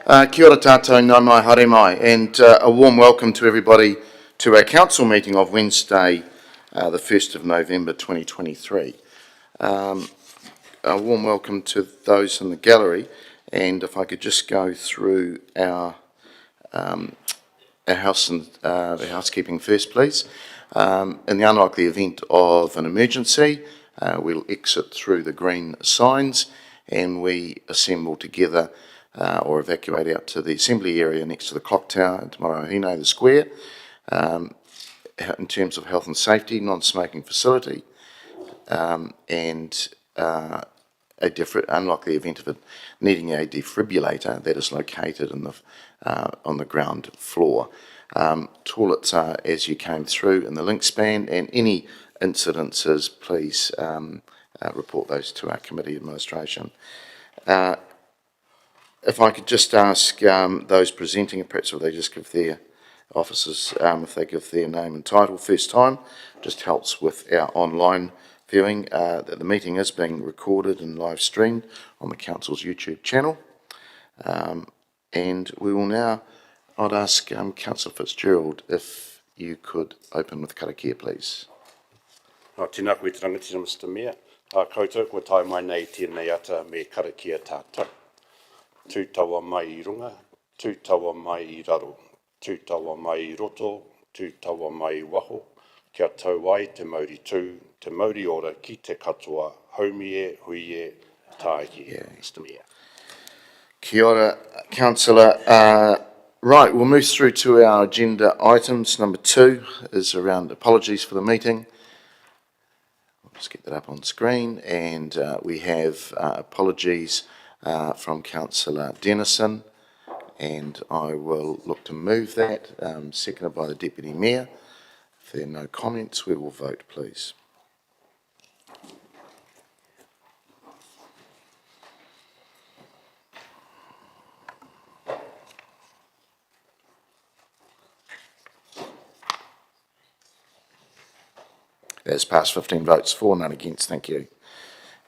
Kia ora tātou, nau mai, haere mai, and a warm welcome to everybody to our council meeting of Wednesday, the 1st of November 2023. A warm welcome to those in the gallery, and if I could just go through our house and the housekeeping first, please. In the unlikely event of an emergency, we'll exit through the green signs and we assemble together or evacuate out to the assembly area next to the clock tower in Te Mairahine, the square. In terms of health and safety, non-smoking facility, and a unlikely event of it needing a defibrillator that is located in the on the ground floor. Toilets are as you came through in the link span, and any incidences, please report those to our committee administration. If I could just ask those presenting, perhaps if they just give their officers, if they give their name and title first time, just helps with our online viewing. That the meeting is being recorded and live streamed on the Council's YouTube channel. And we will now, I'd ask Councillor Fitzgerald if you could open with karakia, please. Tēnā koe rangatira, Mr. Mayor. Koutou, ko tai mai nei tēnei ata me karakia tātou. Tūtaua mai I runga, tūtaua mai I raro, tūtaua mai I roto, tūtaua mai I waho, kia tau ai te mauri tū, te mauri ora ki te katoa, haumi e, hui e, tāhi e, Mr. Mayor. Kia ora, Councillor. Right, we'll move through to our agenda items. Number 2 is around apologies for the meeting. I'll just get that up on screen. And we have apologies from Councillor Dennison, and I will look to move that, seconded by the Deputy Mayor. If there are no comments, we will vote, please. That's passed 15 votes for, none against, thank you.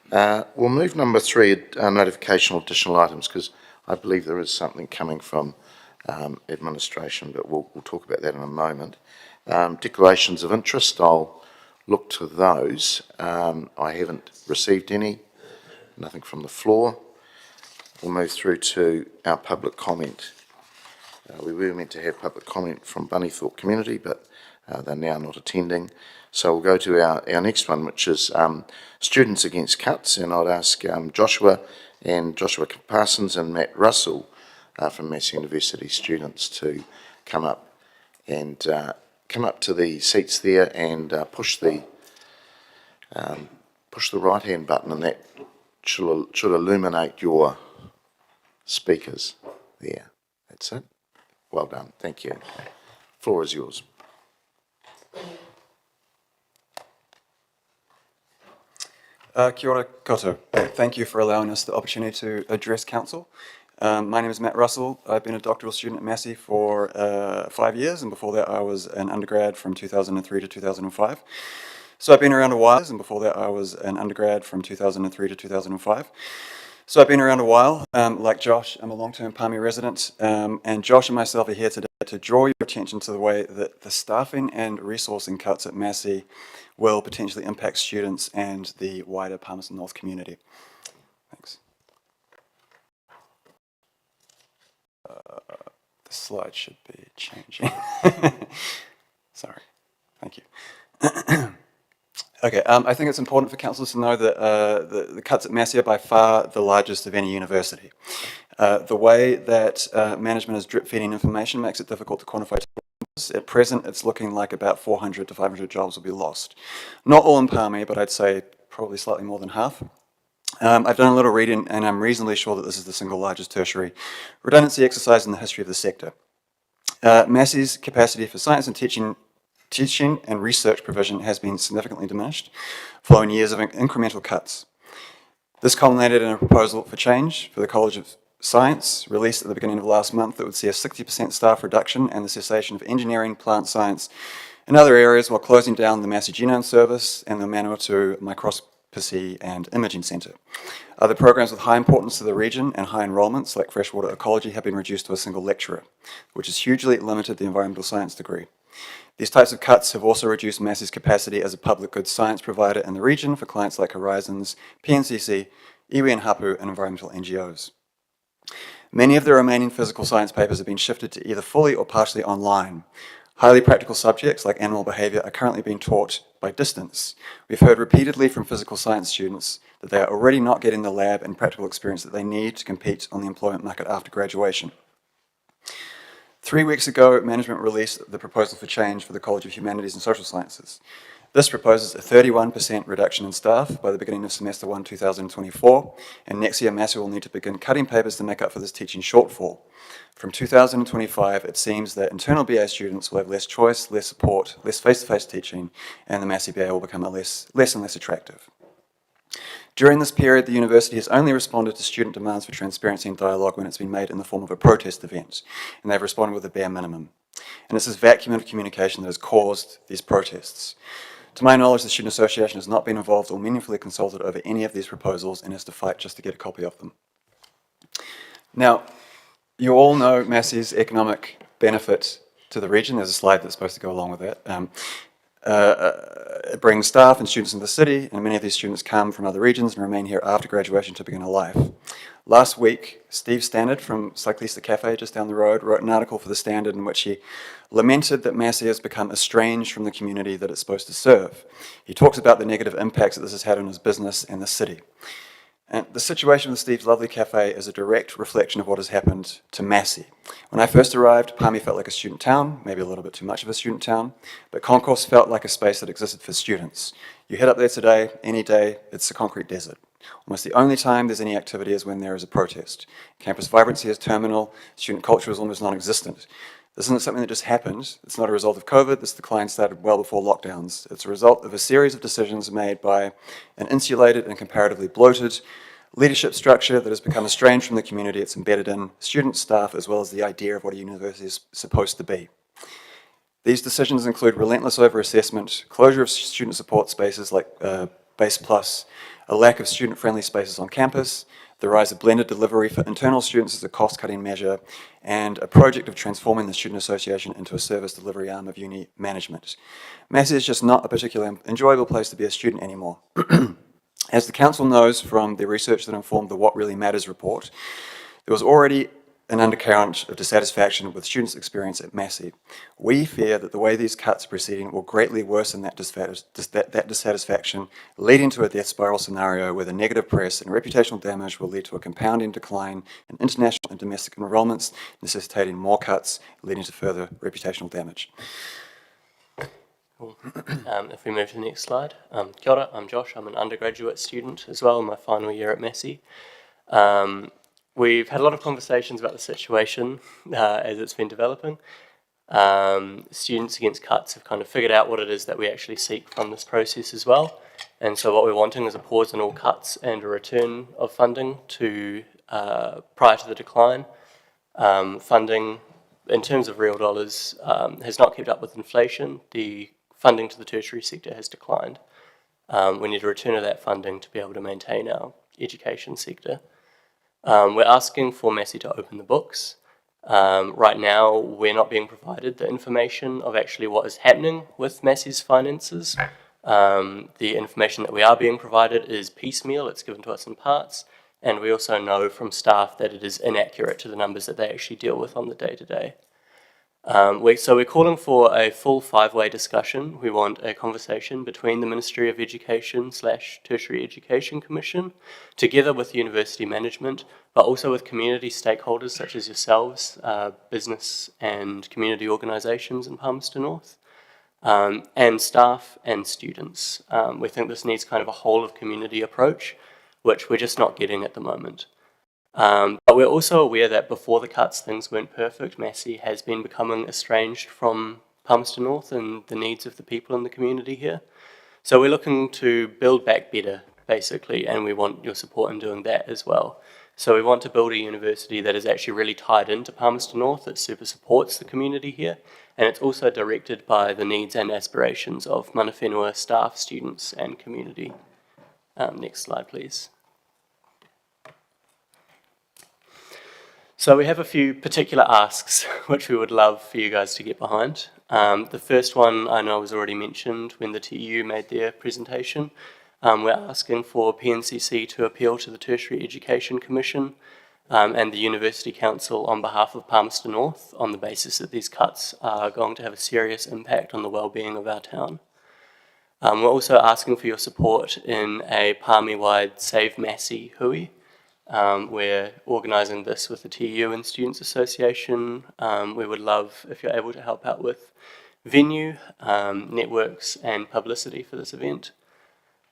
We'll move number 3, notification of additional items, because I believe there is something coming from administration, but we'll talk about that in a moment. Declarations of interest, I'll look to those. I haven't received any, nothing from the floor. We'll move through to our public comment. We were meant to have public comment from Bunnythorpe community, but they're now not attending. So we'll go to our next one, which is Students Against Cuts, and I'd ask Joshua Parsons and Matt Russell from Massey University students to come up to the seats there and push the right hand button, and that should illuminate your speakers there. That's it. Well done. Thank you. Floor is yours. Kia ora koutou. Thank you for allowing us the opportunity to address Council. My name is Matt Russell. I've been a doctoral student at Massey for 5 years, and before that I was an undergrad from 2003 to 2005. So I've been around a while, and before that I was an undergrad from 2003 to 2005. So I've been around a while. Like Josh, I'm a long-term Palmy resident, and Josh and myself are here today to draw your attention to the way that the staffing and resourcing cuts at Massey will potentially impact students and the wider Palmerston North community. Thanks. The slide should be changing. Sorry. Thank you. Okay, I think it's important for councillors to know that the cuts at Massey are by far the largest of any university. The way that management is drip feeding information makes it difficult to quantify. At present, it's looking like about 400 to 500 jobs will be lost. Not all in Palmy, but I'd say probably slightly more than half. I've done a little reading, and I'm reasonably sure that this is the single largest tertiary redundancy exercise in the history of the sector. Massey's capacity for science and teaching and research provision has been significantly diminished following years of incremental cuts. This culminated in a proposal for change for the College of Science, released at the beginning of last month, that would see a 60% staff reduction and the cessation of engineering, plant science, and other areas, while closing down the Massey Genome Service and the Manawatu Pasi and Imaging Centre. Other programs with high importance to the region and high enrolments, like freshwater ecology, have been reduced to a single lecturer, which has hugely limited the environmental science degree. These types of cuts have also reduced Massey's capacity as a public goods science provider in the region for clients like Horizons, PNCC, iwi and Hapu, and environmental NGOs. Many of the remaining physical science papers have been shifted to either fully or partially online. Highly practical subjects like animal behaviour are currently being taught by distance. We've heard repeatedly from physical science students that they are already not getting the lab and practical experience that they need to compete on the employment market after graduation. 3 weeks ago, management released the proposal for change for the College of Humanities and Social Sciences. This proposes a 31% reduction in staff by the beginning of semester 1, 2024, and next year Massey will need to begin cutting papers to make up for this teaching shortfall. From 2025, it seems that internal BA students will have less choice, less support, less face-to-face teaching, and the Massey BA will become less and less attractive. During this period, the university has only responded to student demands for transparency and dialogue when it's been made in the form of a protest event, and they've responded with a bare minimum. And it's this vacuum of communication that has caused these protests. To my knowledge, the Student Association has not been involved or meaningfully consulted over any of these proposals and has to fight just to get a copy of them. Now, you all know Massey's economic benefit to the region. There's a slide that's supposed to go along with that. It brings staff and students into the city, and many of these students come from other regions and remain here after graduation to begin a life. Last week, Steve Stannard from Cyclista Cafe just down the road wrote an article for The Standard in which he lamented that Massey has become estranged from the community that it's supposed to serve. He talks about the negative impacts that this has had on his business and the city. And the situation with Steve's Lovely Cafe is a direct reflection of what has happened to Massey. When I first arrived, Palmy felt like a student town, maybe a little bit too much of a student town, but Concourse felt like a space that existed for students. You head up there today, any day, it's a concrete desert. Almost the only time there's any activity is when there is a protest. Campus vibrancy is terminal, student culture is almost non-existent. This isn't something that just happened. It's not a result of COVID. This decline started well before lockdowns. It's a result of a series of decisions made by an insulated and comparatively bloated leadership structure that has become estranged from the community it's embedded in, student, staff, as well as the idea of what a university is supposed to be. These decisions include relentless over-assessment, closure of student support spaces like Base Plus, a lack of student-friendly spaces on campus, the rise of blended delivery for internal students as a cost-cutting measure, and a project of transforming the Student Association into a service delivery arm of uni management. Massey is just not a particularly enjoyable place to be a student anymore. As the Council knows from the research that informed the What Really Matters report, there was already an undercurrent of dissatisfaction with students' experience at Massey. We fear that the way these cuts are proceeding will greatly worsen that dissatisfaction, leading to a death spiral scenario where the negative press and reputational damage will lead to a compounding decline in international and domestic enrolments, necessitating more cuts, leading to further reputational damage. Cool. If we move to the next slide. Kia ora, I'm Josh. I'm an undergraduate student as well in my final year at Massey. We've had a lot of conversations about the situation as it's been developing. Students Against Cuts have kind of figured out what it is that we actually seek from this process as well. And so what we're wanting is a pause in all cuts and a return of funding to prior to the decline. Funding, in terms of real dollars, has not kept up with inflation. The funding to the tertiary sector has declined. We need a return of that funding to be able to maintain our education sector. We're asking for Massey to open the books. Right now, we're not being provided the information of actually what is happening with Massey's finances. The information that we are being provided is piecemeal, it's given to us in parts, and we also know from staff that it is inaccurate to the numbers that they actually deal with on the day-to-day. So we're calling for a full 5-way discussion. We want a conversation between the Ministry of Education / Tertiary Education Commission, together with university management, but also with community stakeholders such as yourselves, business and community organisations in Palmerston North, and staff and students. We think this needs kind of a whole of community approach, which we're just not getting at the moment. But we're also aware that before the cuts, things weren't perfect. Massey has been becoming estranged from Palmerston North and the needs of the people in the community here. So we're looking to build back better, basically, and we want your support in doing that as well. So we want to build a university that is actually really tied into Palmerston North, that super supports the community here, and it's also directed by the needs and aspirations of mana whenua staff, students, and community. Next slide, please. So we have a few particular asks which we would love for you guys to get behind. The first one I know was already mentioned when the TU made their presentation. We're asking for PNCC to appeal to the Tertiary Education Commission and the University Council on behalf of Palmerston North on the basis that these cuts are going to have a serious impact on the well-being of our town. We're also asking for your support in a Palmy-wide Save Massey hui. We're organising this with the TU and Students Association. We would love if you're able to help out with venue, networks and publicity for this event.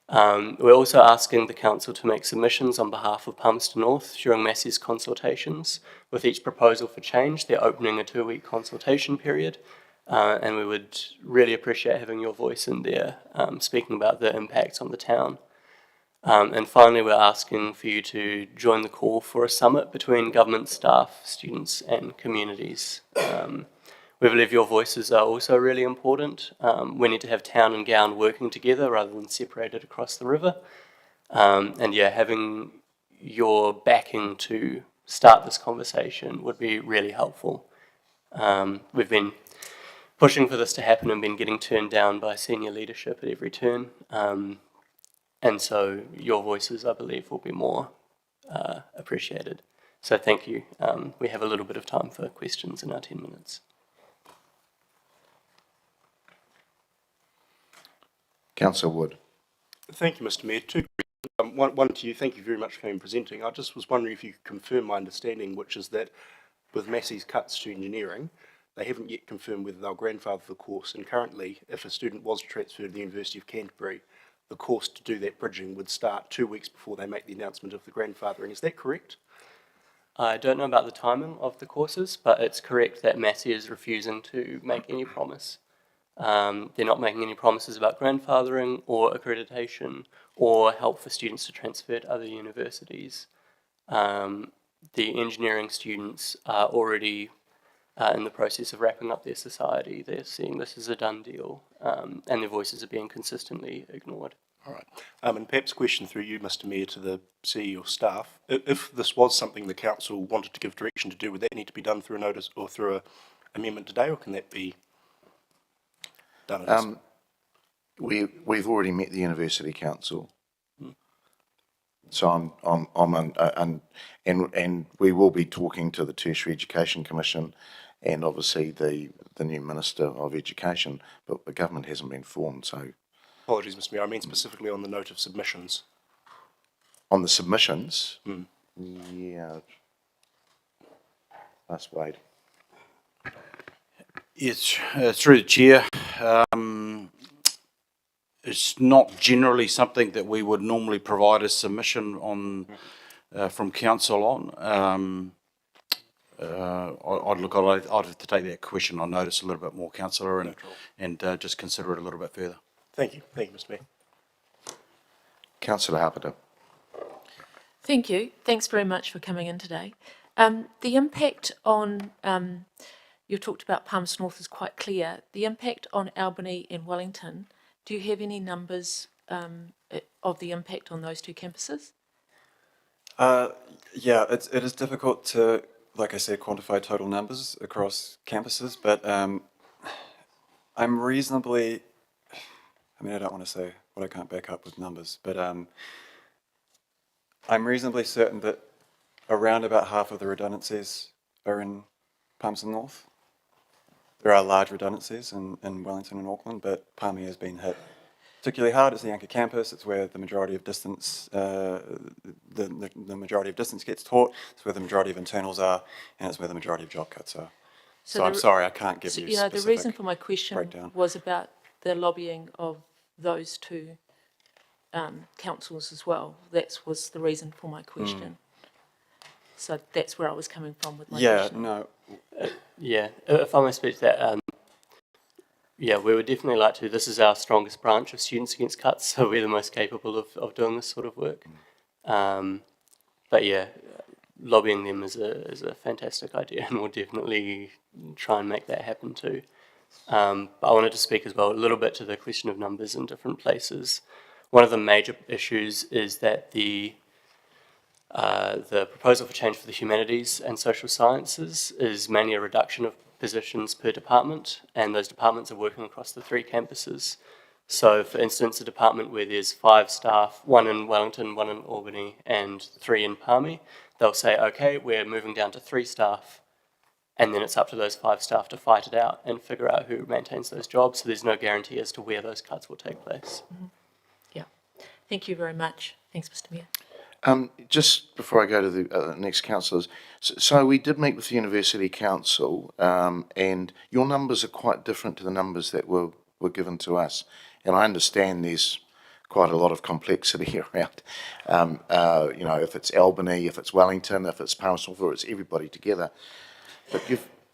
We're also asking the Council to make submissions on behalf of Palmerston North during Massey's consultations. With each proposal for change, they're opening a 2-week consultation period, and we would really appreciate having your voice in there, speaking about the impacts on the town. And finally, we're asking for you to join the call for a summit between government staff, students and communities. We believe your voices are also really important. We need to have town and gown working together rather than separated across the river. And yeah, having your backing to start this conversation would be really helpful. We've been pushing for this to happen and been getting turned down by senior leadership at every turn. And so your voices, I believe, will be more appreciated. So thank you. We have a little bit of time for questions in our 10 minutes. Councillor Wood. Thank you, Mr. Mayor. Two questions. One to you. Thank you very much for coming and presenting. I just was wondering if you could confirm my understanding, which is that with Massey's cuts to engineering, they haven't yet confirmed whether they'll grandfather the course. And currently, if a student was transferred to the University of Canterbury, the course to do that bridging would start 2 weeks before they make the announcement of the grandfathering. Is that correct? I don't know about the timing of the courses, but it's correct that Massey is refusing to make any promise. They're not making any promises about grandfathering or accreditation or help for students to transfer to other universities. The engineering students are already in the process of wrapping up their society. They're seeing this as a done deal, and their voices are being consistently ignored. All right. And perhaps a question through you, Mr. Mayor, to the CEO staff. If this was something the council wanted to give direction to do, would that need to be done through a notice or through an amendment today, or can that be done? We've already met the University Council, so and we will be talking to the Tertiary Education Commission, and obviously the new Minister of Education, but the government hasn't been formed. So, Apologies, Mr. Mayor. I mean specifically on the note of submissions. on the submissions, yeah, that's Wade. Yes, through the chair. It's not generally something that we would normally provide a submission on from council on. I'd have to take that question on notice a little bit more, councillor, and just consider it a little bit further. Thank you, Mr. Mayor. Councillor Harpenter. Thank you. Thanks very much for coming in today. The impact on, you've talked about Palmerston North is quite clear. The impact on Albany and Wellington, do you have any numbers of the impact on those two campuses? Yeah, it is difficult to, like I said, quantify total numbers across campuses, but I'm reasonably, I mean, I don't want to say what I can't back up with numbers, but I'm reasonably certain that around about half of the redundancies are in Palmerston North. There are large redundancies in Wellington and Auckland, but Palmy has been hit particularly hard. It's the anchor campus. It's where the majority of distance, the majority of distance gets taught. It's where the majority of internals are, and it's where the majority of job cuts are. So I'm sorry, I can't give you specific the reason for my question breakdown was about the lobbying of those two councils as well. That was the reason for my question. So that's where I was coming from with my question. No. Yeah, if I may speak to that, yeah, we would definitely like to. This is our strongest branch of Students Against Cuts, so we're the most capable of doing this sort of work. But yeah, lobbying them is a fantastic idea, and we'll definitely try and make that happen too. But I wanted to speak as well a little bit to the question of numbers in different places. One of the major issues is that the proposal for change for the humanities and social sciences is mainly a reduction of positions per department, and those departments are working across the 3 campuses. So, for instance, a department where there's 5 staff, 1 in Wellington, 1 in Albany, and 3 in Palmy, they'll say, okay, we're moving down to 3 staff, and then it's up to those 5 staff to fight it out and figure out who maintains those jobs. So there's no guarantee as to where those cuts will take place. Yeah. Thank you very much. Thanks, Mr. Mayor. Just before I go to the next councillors, so we did meet with the University Council, and your numbers are quite different to the numbers that were given to us. And I understand there's quite a lot of complexity around, you know, if it's Albany, if it's Wellington, if it's Palmerston, or it's everybody together. But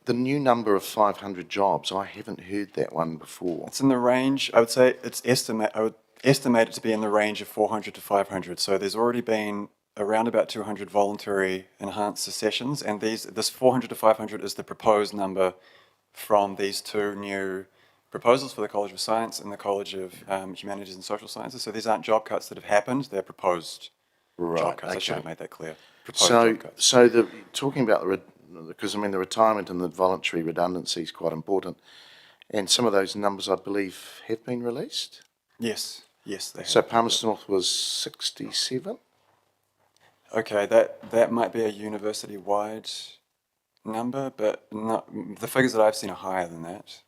the new number of 500 jobs, I haven't heard that one before. It's in the range, I would say I would estimate it to be in the range of 400 to 500. So there's already been around about 200 voluntary enhanced secessions, and this 400 to 500 is the proposed number from these 2 new proposals for the College of Science and the College of Humanities and Social Sciences. So these aren't job cuts that have happened, they're proposed job cuts. I should have made that clear. Proposed job cuts. So talking about because I mean the retirement and the voluntary redundancy is quite important, and some of those numbers I believe have been released. Yes, they have. So Palmerston North was 67. Okay, that might be a university-wide number, but not, the figures that I've seen are higher than that,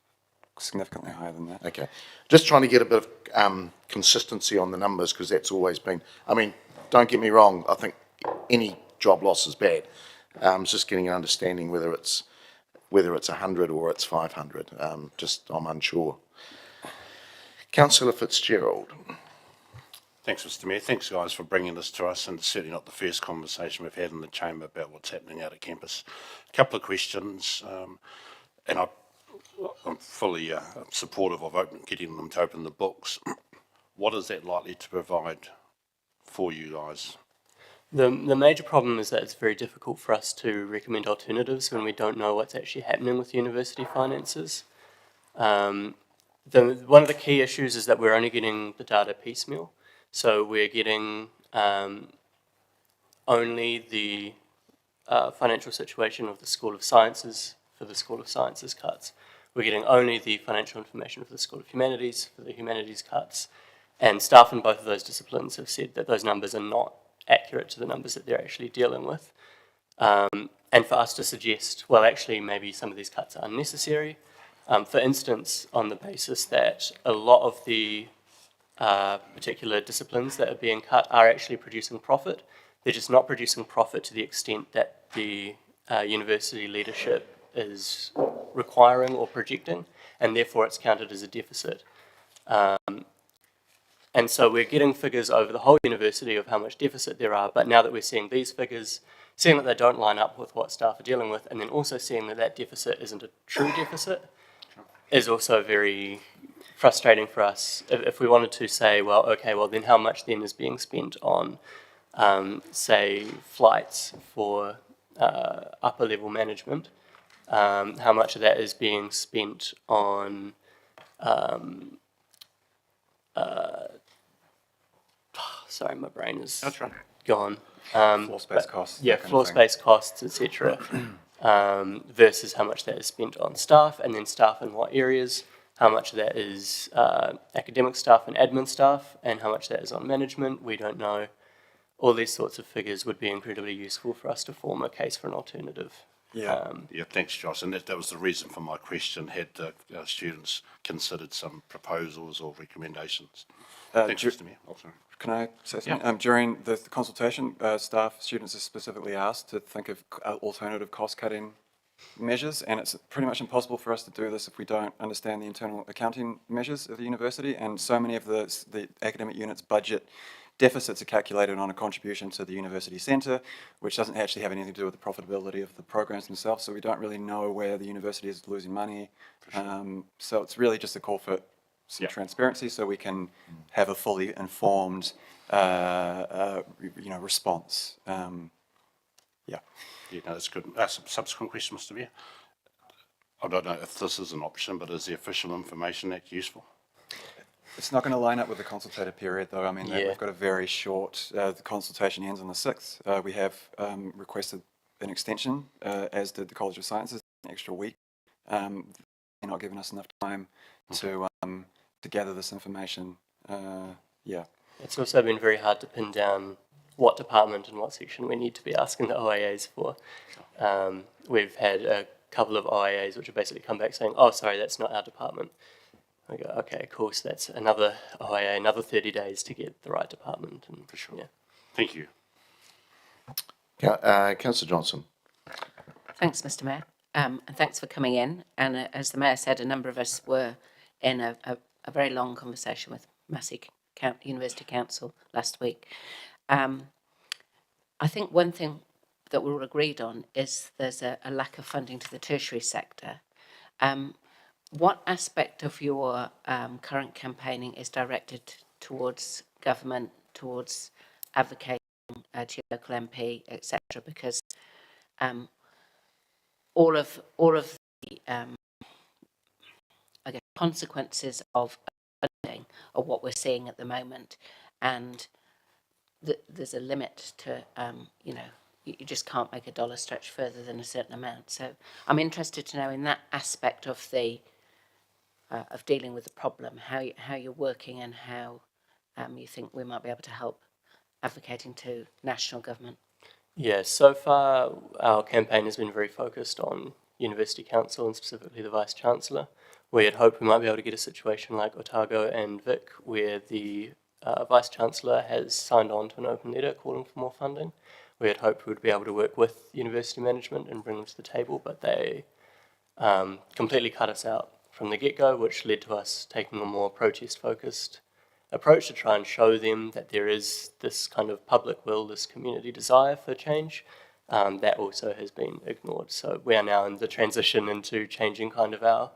significantly higher than that. Okay, just trying to get a bit of consistency on the numbers, because that's always been. I mean, don't get me wrong. I think any job loss is bad. Just getting an understanding whether it's 100 or it's 500. I'm unsure. Councillor Fitzgerald. Thanks, Mr. Mayor. Thanks, guys, for bringing this to us, and it's certainly not the first conversation we've had in the chamber about what's happening out at campus. A couple of questions, and I'm fully supportive of getting them to open the books. What is that likely to provide for you guys? The major problem is that it's very difficult for us to recommend alternatives when we don't know what's actually happening with university finances. One of the key issues is that we're only getting the data piecemeal. So we're getting only the financial situation of the School of Sciences for the School of Sciences cuts. We're getting only the financial information for the School of Humanities for the humanities cuts. And staff in both of those disciplines have said that those numbers are not accurate to the numbers that they're actually dealing with. And for us to suggest, well, actually, maybe some of these cuts are unnecessary. For instance, on the basis that a lot of the particular disciplines that are being cut are actually producing profit. They're just not producing profit to the extent that the university leadership is requiring or projecting, and therefore it's counted as a deficit. And so we're getting figures over the whole university of how much deficit there are, but now that we're seeing these figures, seeing that they don't line up with what staff are dealing with, and then also seeing that that deficit isn't a true deficit, is also very frustrating for us. If we wanted to say, well, okay, well then how much then is being spent on, say, flights for upper level management, how much of that is being spent on sorry, my brain is gone. Floor space costs. Yeah, floor space costs, etc. Versus how much that is spent on staff, and then staff in what areas, how much of that is academic staff and admin staff, and how much that is on management, we don't know. All these sorts of figures would be incredibly useful for us to form a case for an alternative. Yeah. Yeah, thanks, Josh. And that was the reason for my question. Had students considered some proposals or recommendations? Thanks, Mr. Mayor. Oh, sorry. Can I say something? Yeah. During the consultation, students are specifically asked to think of alternative cost-cutting measures, and it's pretty much impossible for us to do this if we don't understand the internal accounting measures of the university, and so many of the academic units' budget deficits are calculated on a contribution to the university centre, which doesn't actually have anything to do with the profitability of the programs themselves, so we don't really know where the university is losing money. So it's really just a call for some transparency so we can have a fully informed response. Yeah, no, that's good. Subsequent question, Mr. Mayor. I don't know if this is an option, but is the Official Information Act useful? It's not going to line up with the consultative period, though. I mean, Yeah. we've got a very short, the consultation ends on the 6th. We have requested an extension, as did the College of Sciences, an extra week. They're not giving us enough time to gather this information. Yeah. It's also been very hard to pin down what department and what section we need to be asking the OIAs for. We've had a couple of OIAs which have basically come back saying, oh, sorry, that's not our department. I go, okay, cool, so that's another OIA, another 30 days to get the right department. And, For sure. Yeah. Thank you. Councillor Johnson. Thanks, Mr Mayor, and thanks for coming in. And as the Mayor said, a number of us were in a very long conversation with Massey University Council last week. I think one thing that we're all agreed on is there's a lack of funding to the tertiary sector. What aspect of your current campaigning is directed towards government, towards advocating to your local MP, etc.? Because all of the I guess consequences of funding are what we're seeing at the moment, and there's a limit to you just can't make a dollar stretch further than a certain amount. So I'm interested to know in that aspect of the of dealing with the problem, how you're working and how you think we might be able to help advocating to national government. Yeah, so far our campaign has been very focused on University Council and specifically the Vice-Chancellor. We had hoped we might be able to get a situation like Otago and Vic where the Vice-Chancellor has signed on to an open letter calling for more funding. We had hoped we would be able to work with university management and bring them to the table, but they completely cut us out from the get-go, which led to us taking a more protest-focused approach to try and show them that there is this kind of public will, this community desire for change. That also has been ignored. So we are now in the transition into changing kind of our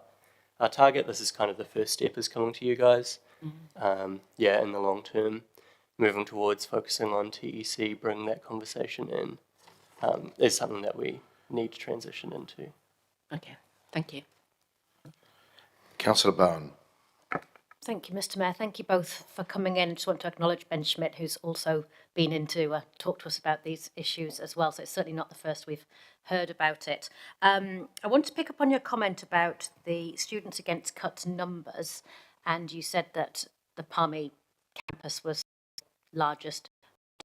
target. This is kind of the first step is coming to you guys. Yeah, in the long term, moving towards focusing on TEC, bringing that conversation in, is something that we need to transition into. Okay, thank you. Councillor Bowen. Thank you, Mr Mayor. Thank you both for coming in. I just want to acknowledge Ben Schmidt, who's also been in to talk to us about these issues as well. So it's certainly not the first we've heard about it. I want to pick up on your comment about the Students Against Cuts numbers. And you said that the Palmy campus was the largest.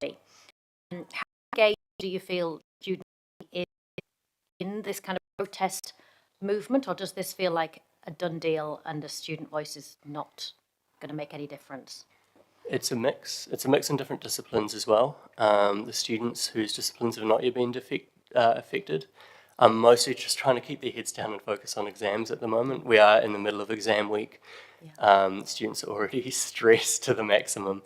How engaged do you feel students in this kind of protest movement, or does this feel like a done deal and a student voice is not going to make any difference? It's a mix. It's a mix in different disciplines as well. The students whose disciplines have not yet been affected are mostly just trying to keep their heads down and focus on exams at the moment. We are in the middle of exam week. Students are already stressed to the maximum.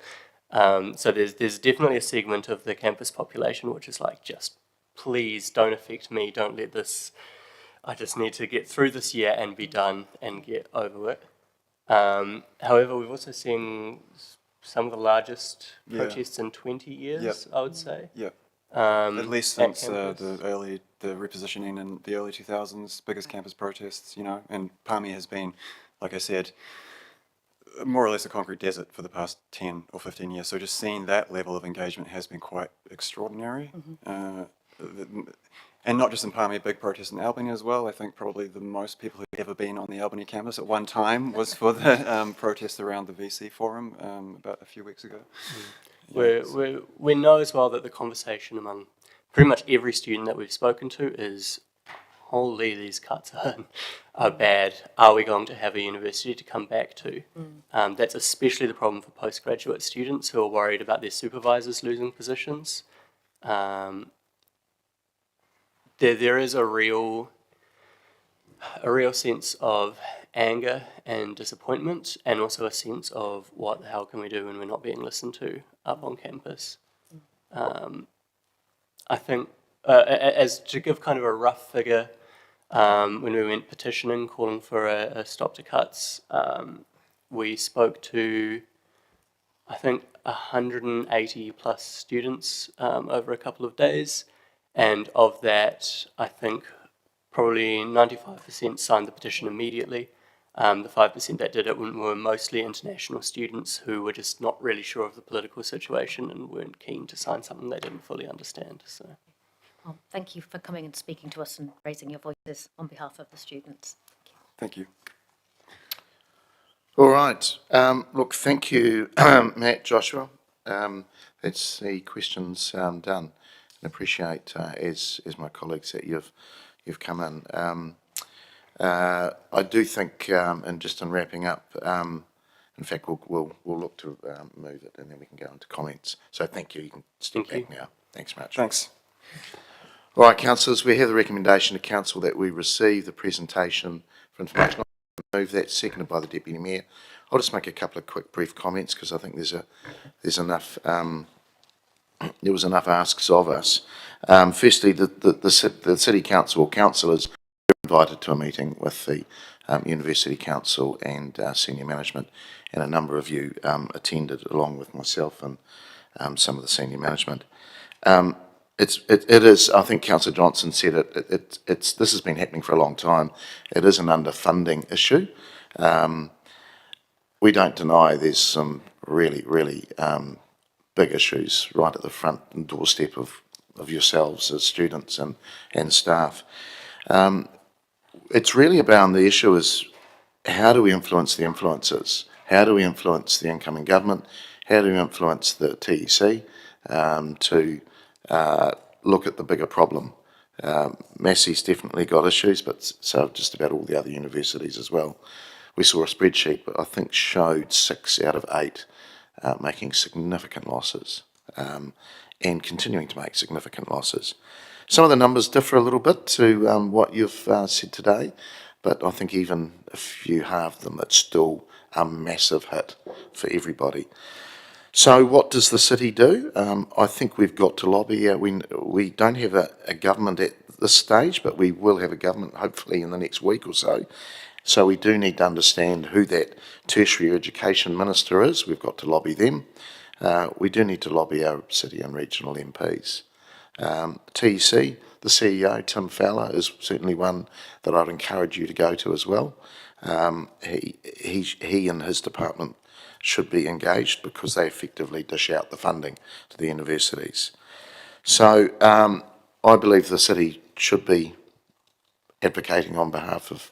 So there's definitely a segment of the campus population which is like, just please don't affect me, don't let this, I just need to get through this year and be done and get over it. However, we've also seen some of the largest protests in 20 years, I would say. Yeah. At At least since the repositioning in the early 2000s, biggest campus protests, and Palmy has been, like I said, more or less a concrete desert for the past 10 or 15 years. So just seeing that level of engagement has been quite extraordinary. And not just in Palmy, big protests in Albany as well. I think probably the most people who've ever been on the Albany campus at one time was for the protest around the VC forum about a few weeks ago. We know as well that the conversation among pretty much every student that we've spoken to is, holy, these cuts are bad. Are we going to have a university to come back to? That's especially the problem for postgraduate students who are worried about their supervisors losing positions. There is a real sense of anger and disappointment, and also a sense of what the hell can we do when we're not being listened to up on campus. I think, as to give kind of a rough figure, when we went petitioning, calling for a stop to cuts, we spoke to, I think, 180 plus students over a couple of days. And of that, I think probably 95% signed the petition immediately. The 5% that did it were mostly international students who were just not really sure of the political situation and weren't keen to sign something they didn't fully understand. So, Well, thank you for coming and speaking to us and raising your voices on behalf of the students. Thank you. All right. Look, thank you, Matt, Joshua. That's the questions done. And appreciate, as my colleagues, that you've come in. I do think, and just in wrapping up, in fact, we'll look to move it, and then we can go into comments. So thank you. You can step Thank back now. Thanks much. Thanks. All right, councillors, we have the recommendation to council that we receive the presentation for information. Move that, seconded by the Deputy Mayor. I'll just make a couple of quick brief comments because I think there's enough, there was enough asks of us. Firstly, the City Council or councillors were invited to a meeting with the University Council and senior management, and a number of you attended along with myself and some of the senior management. It is, I think Councillor Johnson said this has been happening for a long time. It is an underfunding issue. We don't deny there's some really big issues right at the front doorstep of yourselves as students and staff. It's really about the issue is how do we influence the influencers? How do we influence the incoming government? How do we influence the TEC to look at the bigger problem? Massey's definitely got issues, but so have just about all the other universities as well. We saw a spreadsheet, but I think showed 6 out of 8 making significant losses and continuing to make significant losses. Some of the numbers differ a little bit to what you've said today, but I think even if you halve them, it's still a massive hit for everybody. So what does the city do? I think we've got to lobby. We don't have a government at this stage, but we will have a government hopefully in the next week or so. So we do need to understand who that tertiary education minister is. We've got to lobby them. We do need to lobby our city and regional MPs. TEC, the CEO, Tim Fowler, is certainly one that I'd encourage you to go to as well. He and his department should be engaged because they effectively dish out the funding to the universities. So I believe the city should be advocating on behalf of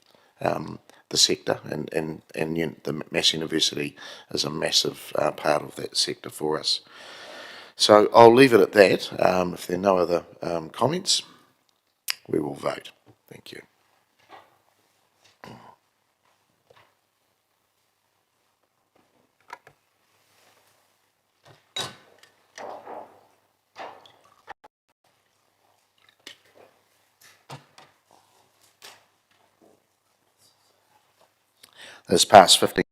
the sector, and the Massey University is a massive part of that sector for us. So I'll leave it at that. If there are no other comments, we will vote. Thank you. That's passed 15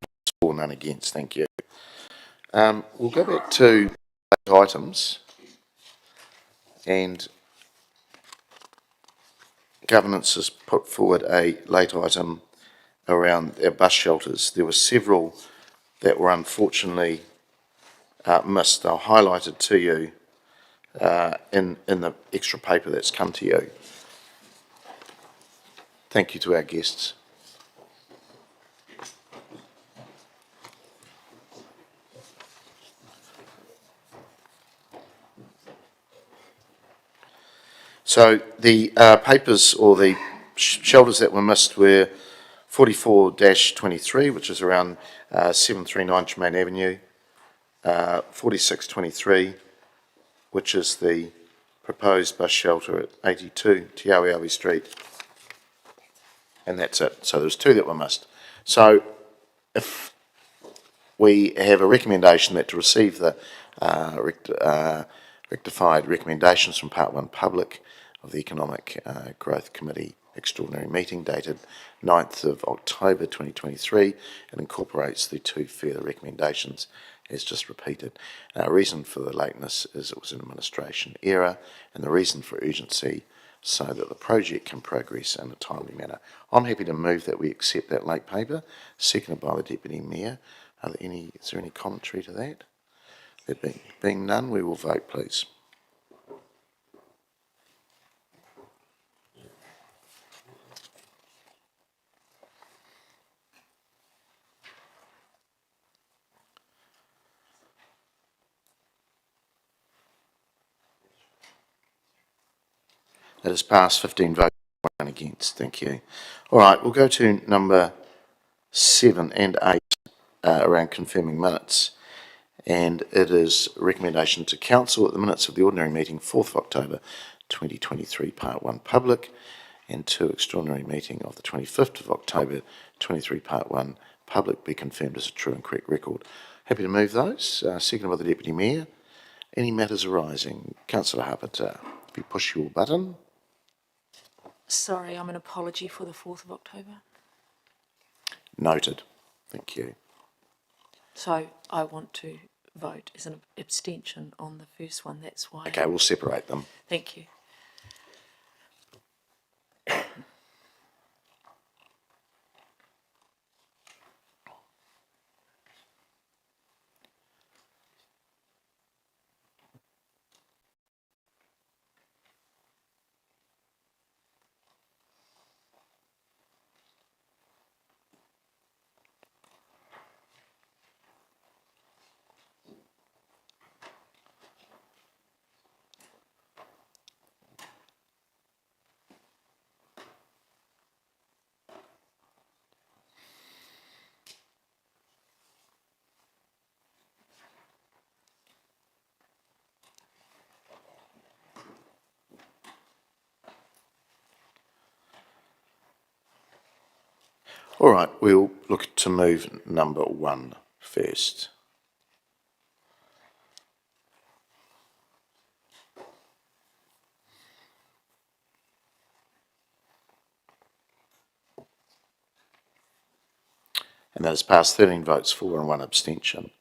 for, none against. Thank you. We'll go back to items, and governance has put forward a late item around our bus shelters. There were several that were unfortunately missed. I'll highlight it to you in the extra paper that's come to you. Thank you to our guests. So the papers or the shelters that were missed were 44-23, which is around 739 Tremaine Avenue, 4623, which is the proposed bus shelter at 82 Te Awiawi Street, and that's it. So there's 2 that were missed. So if we have a recommendation that to receive the rectified recommendations from Part 1 Public of the Economic Growth Committee extraordinary meeting dated 9th of October 2023 and incorporates the 2 further recommendations as just repeated. Our reason for the lateness is it was an administration error, and the reason for urgency so that the project can progress in a timely manner. I'm happy to move that we accept that late paper, seconded by the Deputy Mayor. Is there any commentary to that? There being none, we will vote, please. That is passed, 15 votes, 1 against. Thank you. All right, we'll go to number 7 and 8 around confirming minutes. And it is recommendation to council that the minutes of the ordinary meeting 4th of October 2023, Part 1 public, and 2 extraordinary meeting of the 25th of October 23, Part 1 public be confirmed as a true and correct record. Happy to move those. Seconded by the Deputy Mayor. Any matters arising? Councillor Harpenter, if you push your button. Sorry, I'm an apology for the 4th of October. Noted. Thank you. So I want to vote as an abstention on the first one. That's why. Okay, we'll separate them. Thank you. All right, we'll look to move number 1 first. And that has passed, 13 votes for and 1 abstention.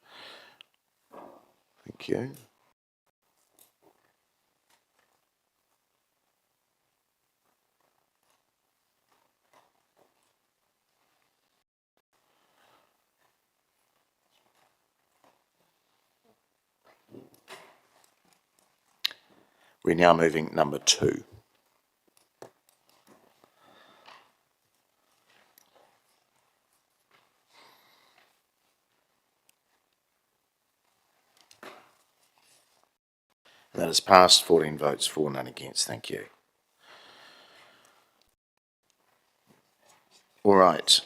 Thank you. We're now moving number 2. And that has passed, 14 votes for, none against. Thank you. All right.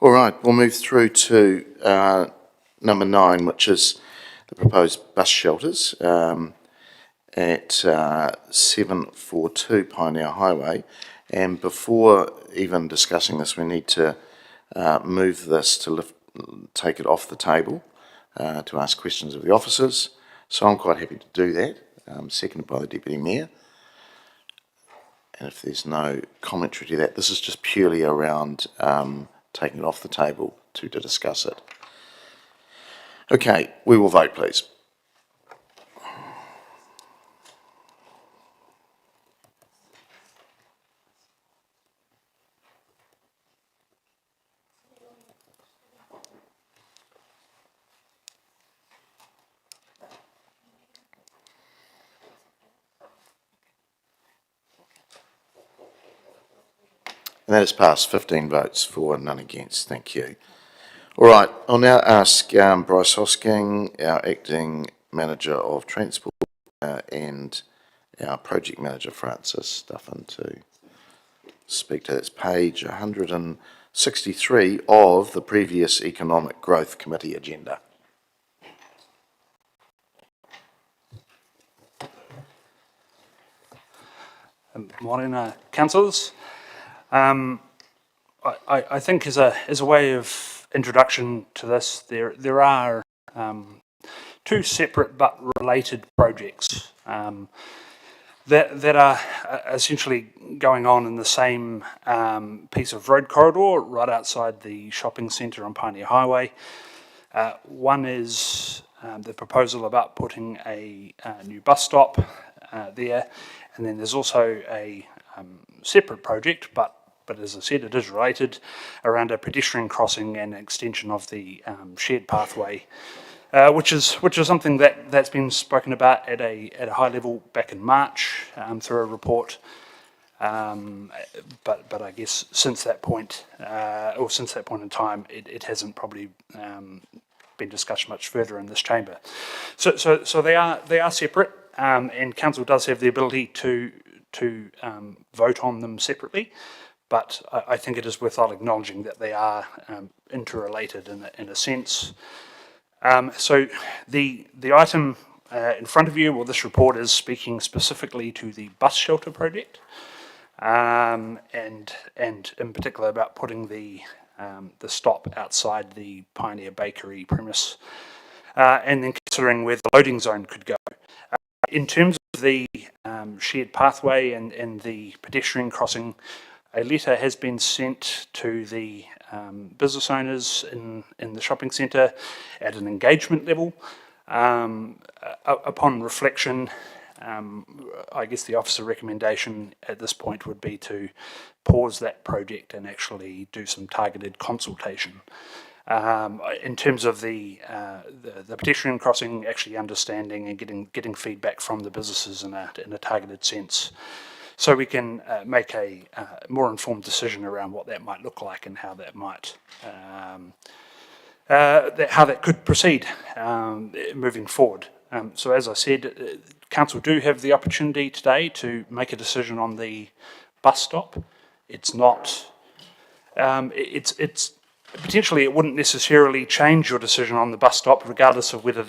All right, we'll move through to number 9, which is the proposed bus shelters at 742 Pioneer Highway. And before even discussing this, we need to move this to take it off the table to ask questions of the officers. So I'm quite happy to do that, seconded by the Deputy Mayor. And if there's no commentary to that, this is just purely around taking it off the table to discuss it. Okay, we will vote, please. And that has passed, 15 votes for, none against. Thank you. All right, I'll now ask Bryce Hosking, our Acting Manager of Transport, and our Project Manager, Francis Duffin, to speak to. That's page 163 of the previous Economic Growth Committee agenda. Morning, councillors. I think as a way of introduction to this, there are two separate but related projects that are essentially going on in the same piece of road corridor right outside the shopping centre on Pioneer Highway. One is the proposal about putting a new bus stop there, and then there's also a separate project, but as I said, it is related, around a pedestrian crossing and extension of the shared pathway, which is something that's been spoken about at a high level back in March through a report. But I guess since that point, in time, it hasn't probably been discussed much further in this chamber. So they are separate, and council does have the ability to vote on them separately. But I think it is worthwhile acknowledging that they are interrelated in a sense. So the item in front of you, well, this report is speaking specifically to the bus shelter project, and in particular about putting the stop outside the Pioneer Bakery premise, and then considering where the loading zone could go. In terms of the shared pathway and the pedestrian crossing, a letter has been sent to the business owners in the shopping centre at an engagement level. Upon reflection, I guess the officer recommendation at this point would be to pause that project and actually do some targeted consultation. In terms of the pedestrian crossing, actually understanding and getting feedback from the businesses in a targeted sense, so we can make a more informed decision around what that might look like and how that might how that could proceed moving forward. So as I said, council do have the opportunity today to make a decision on the bus stop. It's not. It's potentially it wouldn't necessarily change your decision on the bus stop, regardless of whether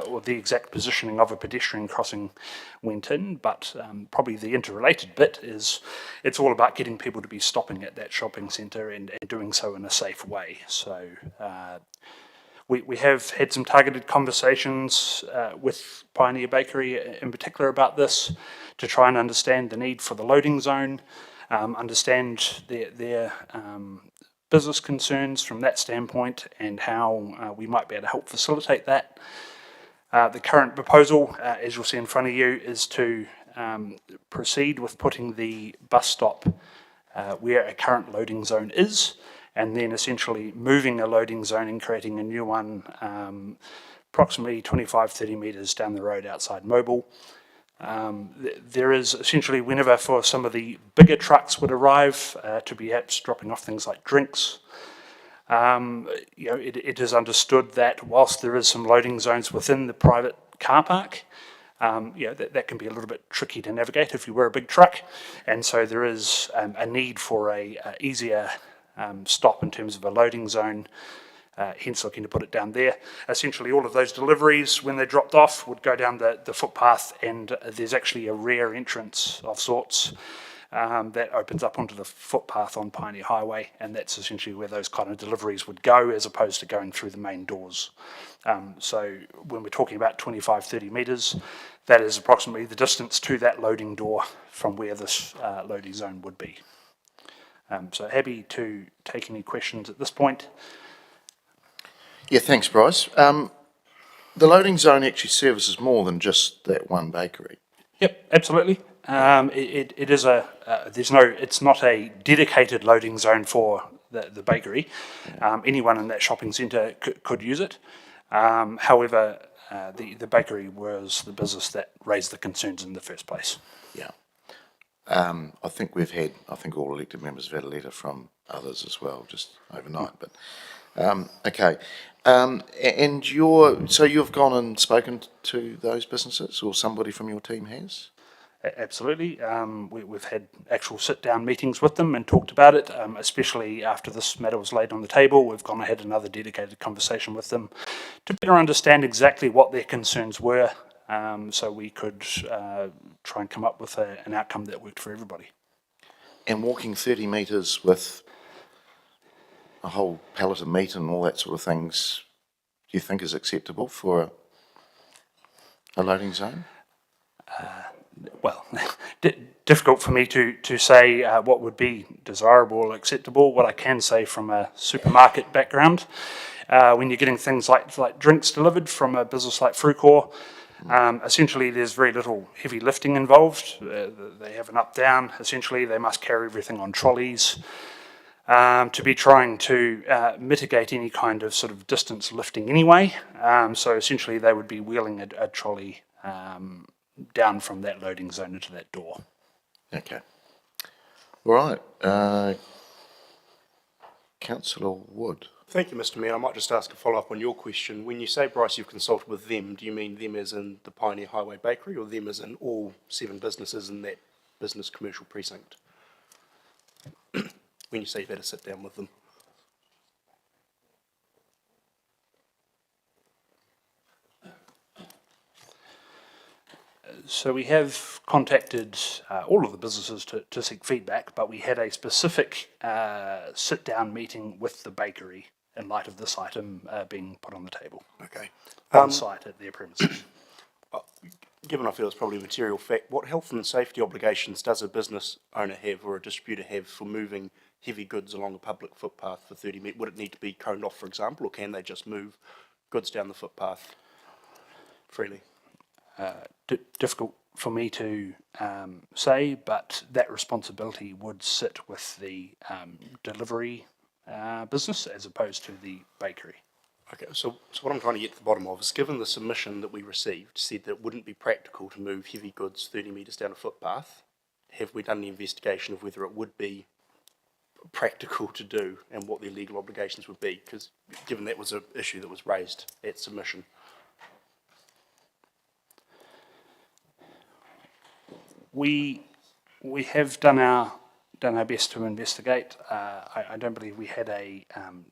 or the exact positioning of a pedestrian crossing went in. But probably the interrelated bit is it's all about getting people to be stopping at that shopping centre and doing so in a safe way. So we have had some targeted conversations with Pioneer Bakery in particular about this, to try and understand the need for the loading zone, understand their business concerns from that standpoint, and how we might be able to help facilitate that. The current proposal, as you'll see in front of you, is to proceed with putting the bus stop where a current loading zone is, and then essentially moving a loading zone and creating a new one approximately 25-30 metres down the road outside Mobile. There is essentially, whenever for some of the bigger trucks would arrive to be perhaps dropping off things like drinks, it is understood that whilst there is some loading zones within the private car park, that can be a little bit tricky to navigate if you were a big truck, and so there is a need for a easier stop in terms of a loading zone. Hence looking to put it down there. Essentially all of those deliveries, when they're dropped off, would go down the footpath, and there's actually a rear entrance of sorts that opens up onto the footpath on Pioneer Highway, and that's essentially where those kind of deliveries would go, as opposed to going through the main doors. So when we're talking about 25-30 metres, that is approximately the distance to that loading door from where this loading zone would be. So happy to take any questions at this point. Yeah, thanks, Bryce. The loading zone actually services more than just that one bakery. Yep, absolutely. It is it's not a dedicated loading zone for the bakery. Anyone in that shopping centre could use it. However, the bakery was the business that raised the concerns in the first place. Yeah. I think all elected members have had a letter from others as well, just overnight. But okay. And so you've gone and spoken to those businesses, or somebody from your team has? Absolutely. We've had actual sit-down meetings with them and talked about it, especially after this matter was laid on the table. We've gone ahead another dedicated conversation with them to better understand exactly what their concerns were, so we could try and come up with an outcome that worked for everybody. And walking 30 metres with a whole pallet of meat and all that sort of things, do you think is acceptable for a loading zone? Well, difficult for me to say what would be desirable or acceptable. What I can say from a supermarket background, when you're getting things like drinks delivered from a business like Frucor, essentially there's very little heavy lifting involved. They have an up-down. Essentially, they must carry everything on trolleys. To be trying to mitigate any kind of sort of distance lifting anyway. So essentially they would be wheeling a trolley down from that loading zone into that door. Okay. All right. Councillor Wood. Thank you, Mr Mayor. I might just ask a follow-up on your question. When you say, Bryce, you've consulted with them, do you mean them as in the Pioneer Highway Bakery or them as in all 7 businesses in that business commercial precinct? When you say you've had to sit down with them. So we have contacted all of the businesses to seek feedback, but we had a specific sit-down meeting with the bakery in light of this item being put on the table Okay. on site at their premises. Given I feel it's probably a material fact, what health and safety obligations does a business owner have or a distributor have for moving heavy goods along a public footpath for 30 metres? Would it need to be coned off, for example, or can they just move goods down the footpath freely? Difficult for me to say, but that responsibility would sit with the delivery business as opposed to the bakery. Okay, so what I'm trying to get to the bottom of is, given the submission that we received said that it wouldn't be practical to move heavy goods 30 metres down a footpath, have we done the investigation of whether it would be practical to do and what their legal obligations would be? Because given that was an issue that was raised at submission. We have done our best to investigate. I don't believe we had a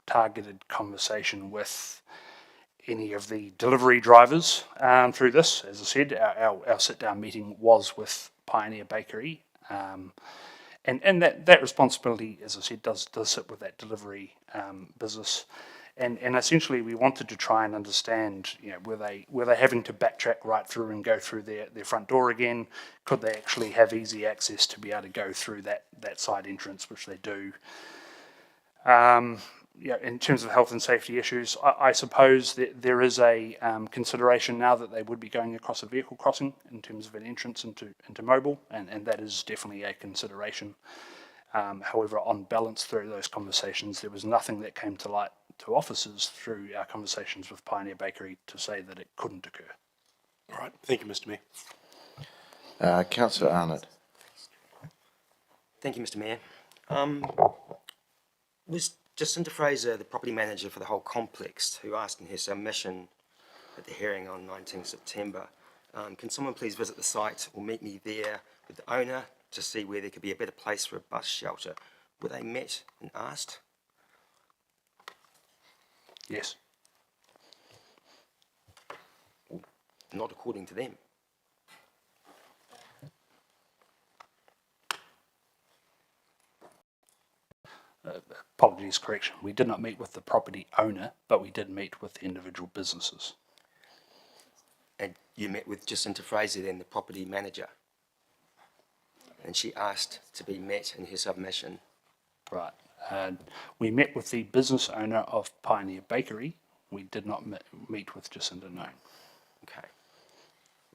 targeted conversation with any of the delivery drivers through this. As I said, our sit-down meeting was with Pioneer Bakery, and that responsibility, as I said, does sit with that delivery business. And essentially, we wanted to try and understand, were they having to backtrack right through and go through their front door again? Could they actually have easy access to be able to go through that side entrance, which they do? In terms of health and safety issues, I suppose that there is a consideration now that they would be going across a vehicle crossing in terms of an entrance into Mobile, and that is definitely a consideration. However, on balance through those conversations, there was nothing that came to light to officers through our conversations with Pioneer Bakery to say that it couldn't occur. All right, thank you, Mr Mayor. Councillor Arnott. Thank you, Mr Mayor. Was Jacinta Fraser the property manager for the whole complex who asked in her submission at the hearing on 19 September, can someone please visit the site or meet me there with the owner to see where there could be a better place for a bus shelter? Were they met and asked? Yes. Not according to them. Apologies, correction. We did not meet with the property owner, but we did meet with the individual businesses. And you met with Jacinta Fraser, then the property manager, and she asked to be met in her submission. Right. We met with the business owner of Pioneer Bakery. We did not meet with Jacinta, no. Okay.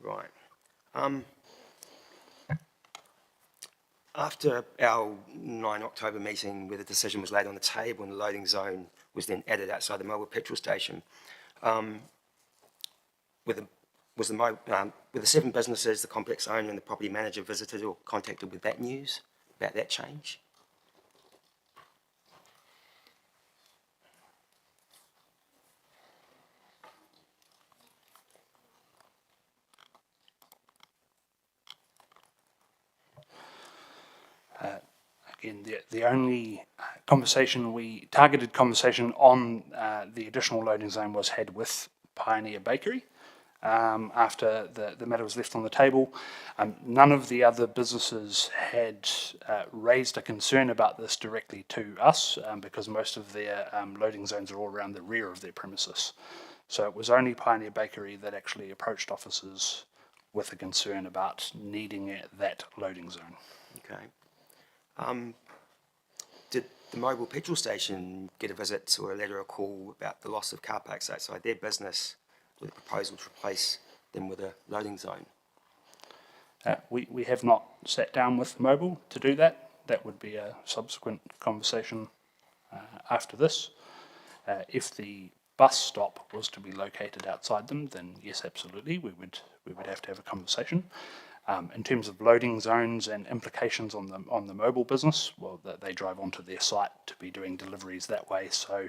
Right. After our 9 October meeting where the decision was laid on the table and the loading zone was then added outside the Melbourne petrol station, were the 7 businesses, the complex owner and the property manager visited or contacted with that news about that change? Again, the only targeted conversation on the additional loading zone was had with Pioneer Bakery after the matter was left on the table. None of the other businesses had raised a concern about this directly to us because most of their loading zones are all around the rear of their premises. So it was only Pioneer Bakery that actually approached officers with a concern about needing that loading zone. Okay. Did the mobile petrol station get a visit or a letter or call about the loss of car parks outside their business with a proposal to replace them with a loading zone? We have not sat down with Mobile to do that. That would be a subsequent conversation after this. If the bus stop was to be located outside them, then yes, absolutely, we would have to have a conversation. In terms of loading zones and implications on the mobile business, well, they drive onto their site to be doing deliveries that way. So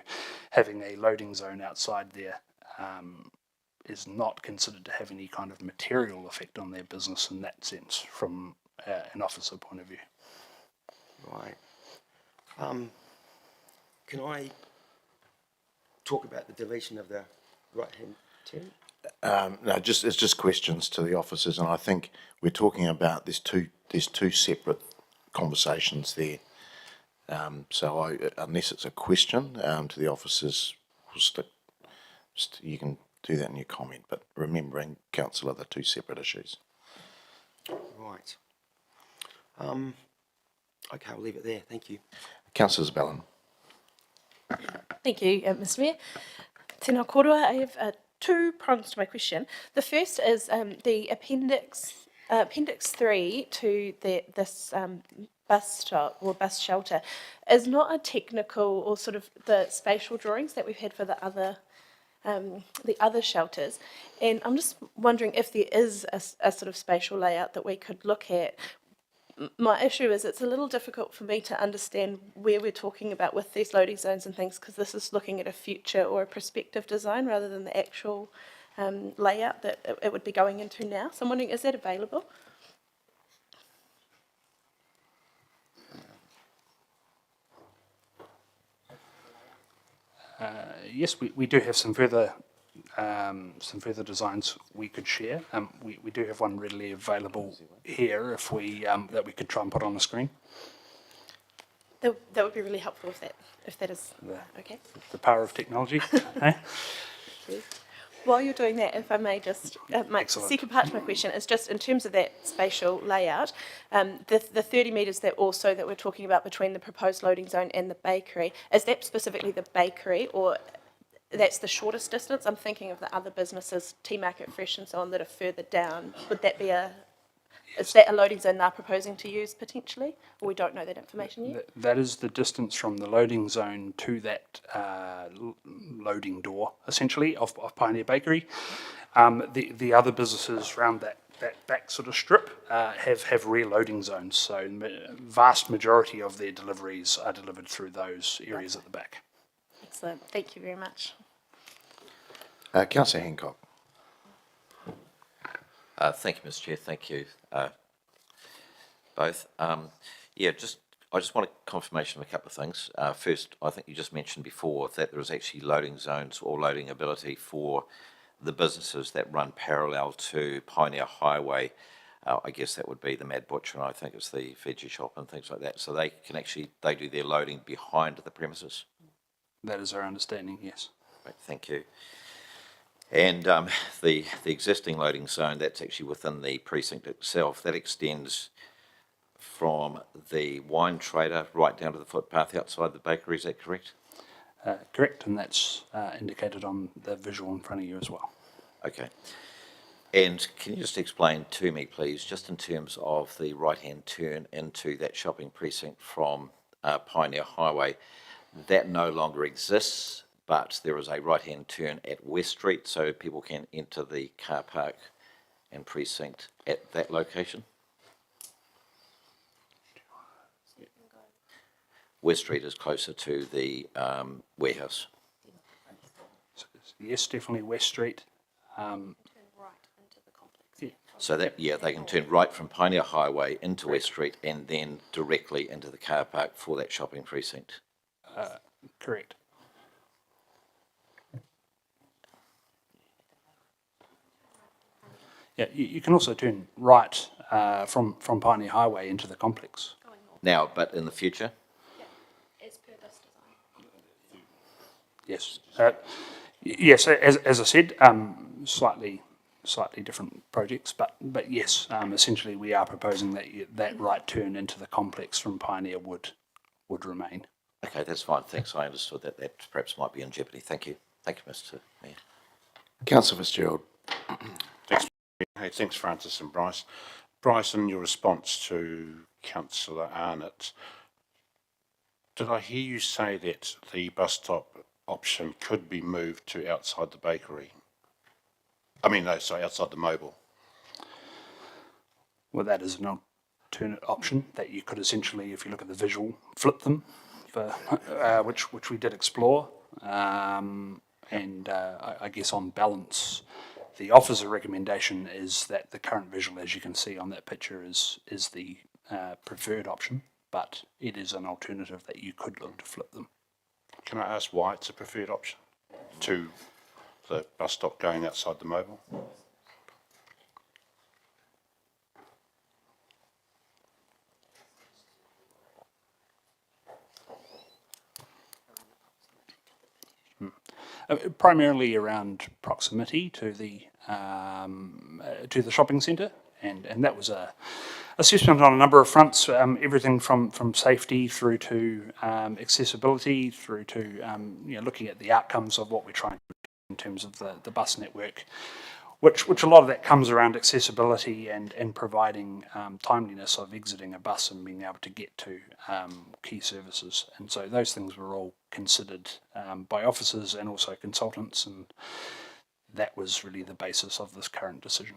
having a loading zone outside there is not considered to have any kind of material effect on their business in that sense, from an officer point of view. Right. Can I talk about the deletion of the right-hand turn? No, it's just questions to the officers, and I think we're talking about there's two separate conversations there. So unless it's a question to the officers, you can do that in your comment. But remembering, councillor, the two separate issues. Right. Okay, I'll leave it there. Thank you. Councillor Bellin. Thank you, Mr Mayor. Tēnā korua, I have two prongs to my question. The first is the appendix 3 to this bus stop or bus shelter is not a technical or sort of the spatial drawings that we've had for the other shelters, and I'm just wondering if there is a sort of spatial layout that we could look at. My issue is it's a little difficult for me to understand where we're talking about with these loading zones and things, because this is looking at a future or a prospective design rather than the actual layout that it would be going into now. So I'm wondering, is that available? Yes, we do have some further designs we could share. We do have one readily available here if that we could try and put on the screen. That would be really helpful if that is okay. The power of technology. Eh? While you're doing that, if I may just, my Excellent. second part to my question is just in terms of that spatial layout, the 30 metres that we're talking about between the proposed loading zone and the bakery, is that specifically the bakery, or that's the shortest distance? I'm thinking of the other businesses, Tea Market Fresh and so on, that are further down. Would that be is that a loading zone they're proposing to use potentially? Or we don't know that information yet? That is the distance from the loading zone to that loading door, essentially, of Pioneer Bakery. The other businesses around that back sort of strip have rear loading zones, so vast majority of their deliveries are delivered through those areas at the back. Excellent. Thank you very much. Councillor Hancock. Thank you, Mr Chair. Thank you both. I just want a confirmation of a couple of things. First, I think you just mentioned before that there is actually loading zones or loading ability for the businesses that run parallel to Pioneer Highway. I guess that would be the Mad Butcher, and I think it's the veggie shop and things like that. So they do their loading behind the premises. That is our understanding, yes. Right, thank you. And the existing loading zone, that's actually within the precinct itself, that extends from the wine trader right down to the footpath outside the bakery, is that correct? Correct, and that's indicated on the visual in front of you as well. Okay. And can you just explain to me, please, just in terms of the right-hand turn into that shopping precinct from Pioneer Highway, that no longer exists, but there is a right-hand turn at West Street, so people can enter the car park and precinct at that location? West Street is closer to the warehouse. So, yes, definitely West Street. So that, yeah, they can turn right from Pioneer Highway into West Street and then directly into the car park for that shopping precinct. Correct. Yeah, you can also turn right from Pioneer Highway into the complex. Now, but in the future? As per this design. Yes. Yes, as I said, slightly different projects, but yes, essentially we are proposing that right turn into the complex from Pioneer would remain. Okay, that's fine, thanks. I understood that perhaps might be in jeopardy. Thank you. Thank you, Mr Mayor. Councillor Fitzgerald. Thanks. Hey, thanks, Francis and Bryce. Bryce, in your response to Councillor Arnott, did I hear you say that the bus stop option could be moved to outside the bakery? Outside the mobile. Well, that is an alternate option that you could essentially, if you look at the visual, flip them, which we did explore. I guess on balance, the officer recommendation is that the current visual, as you can see on that picture, is the preferred option, but it is an alternative that you could look to flip them. Can I ask why it's a preferred option to the bus stop going outside the mobile? Primarily around proximity to the shopping centre, and that was a assessment on a number of fronts, everything from safety through to accessibility, through to looking at the outcomes of what we're trying to do in terms of the bus network, which a lot of that comes around accessibility and providing timeliness of exiting a bus and being able to get to key services. And so those things were all considered by officers and also consultants, and that was really the basis of this current decision.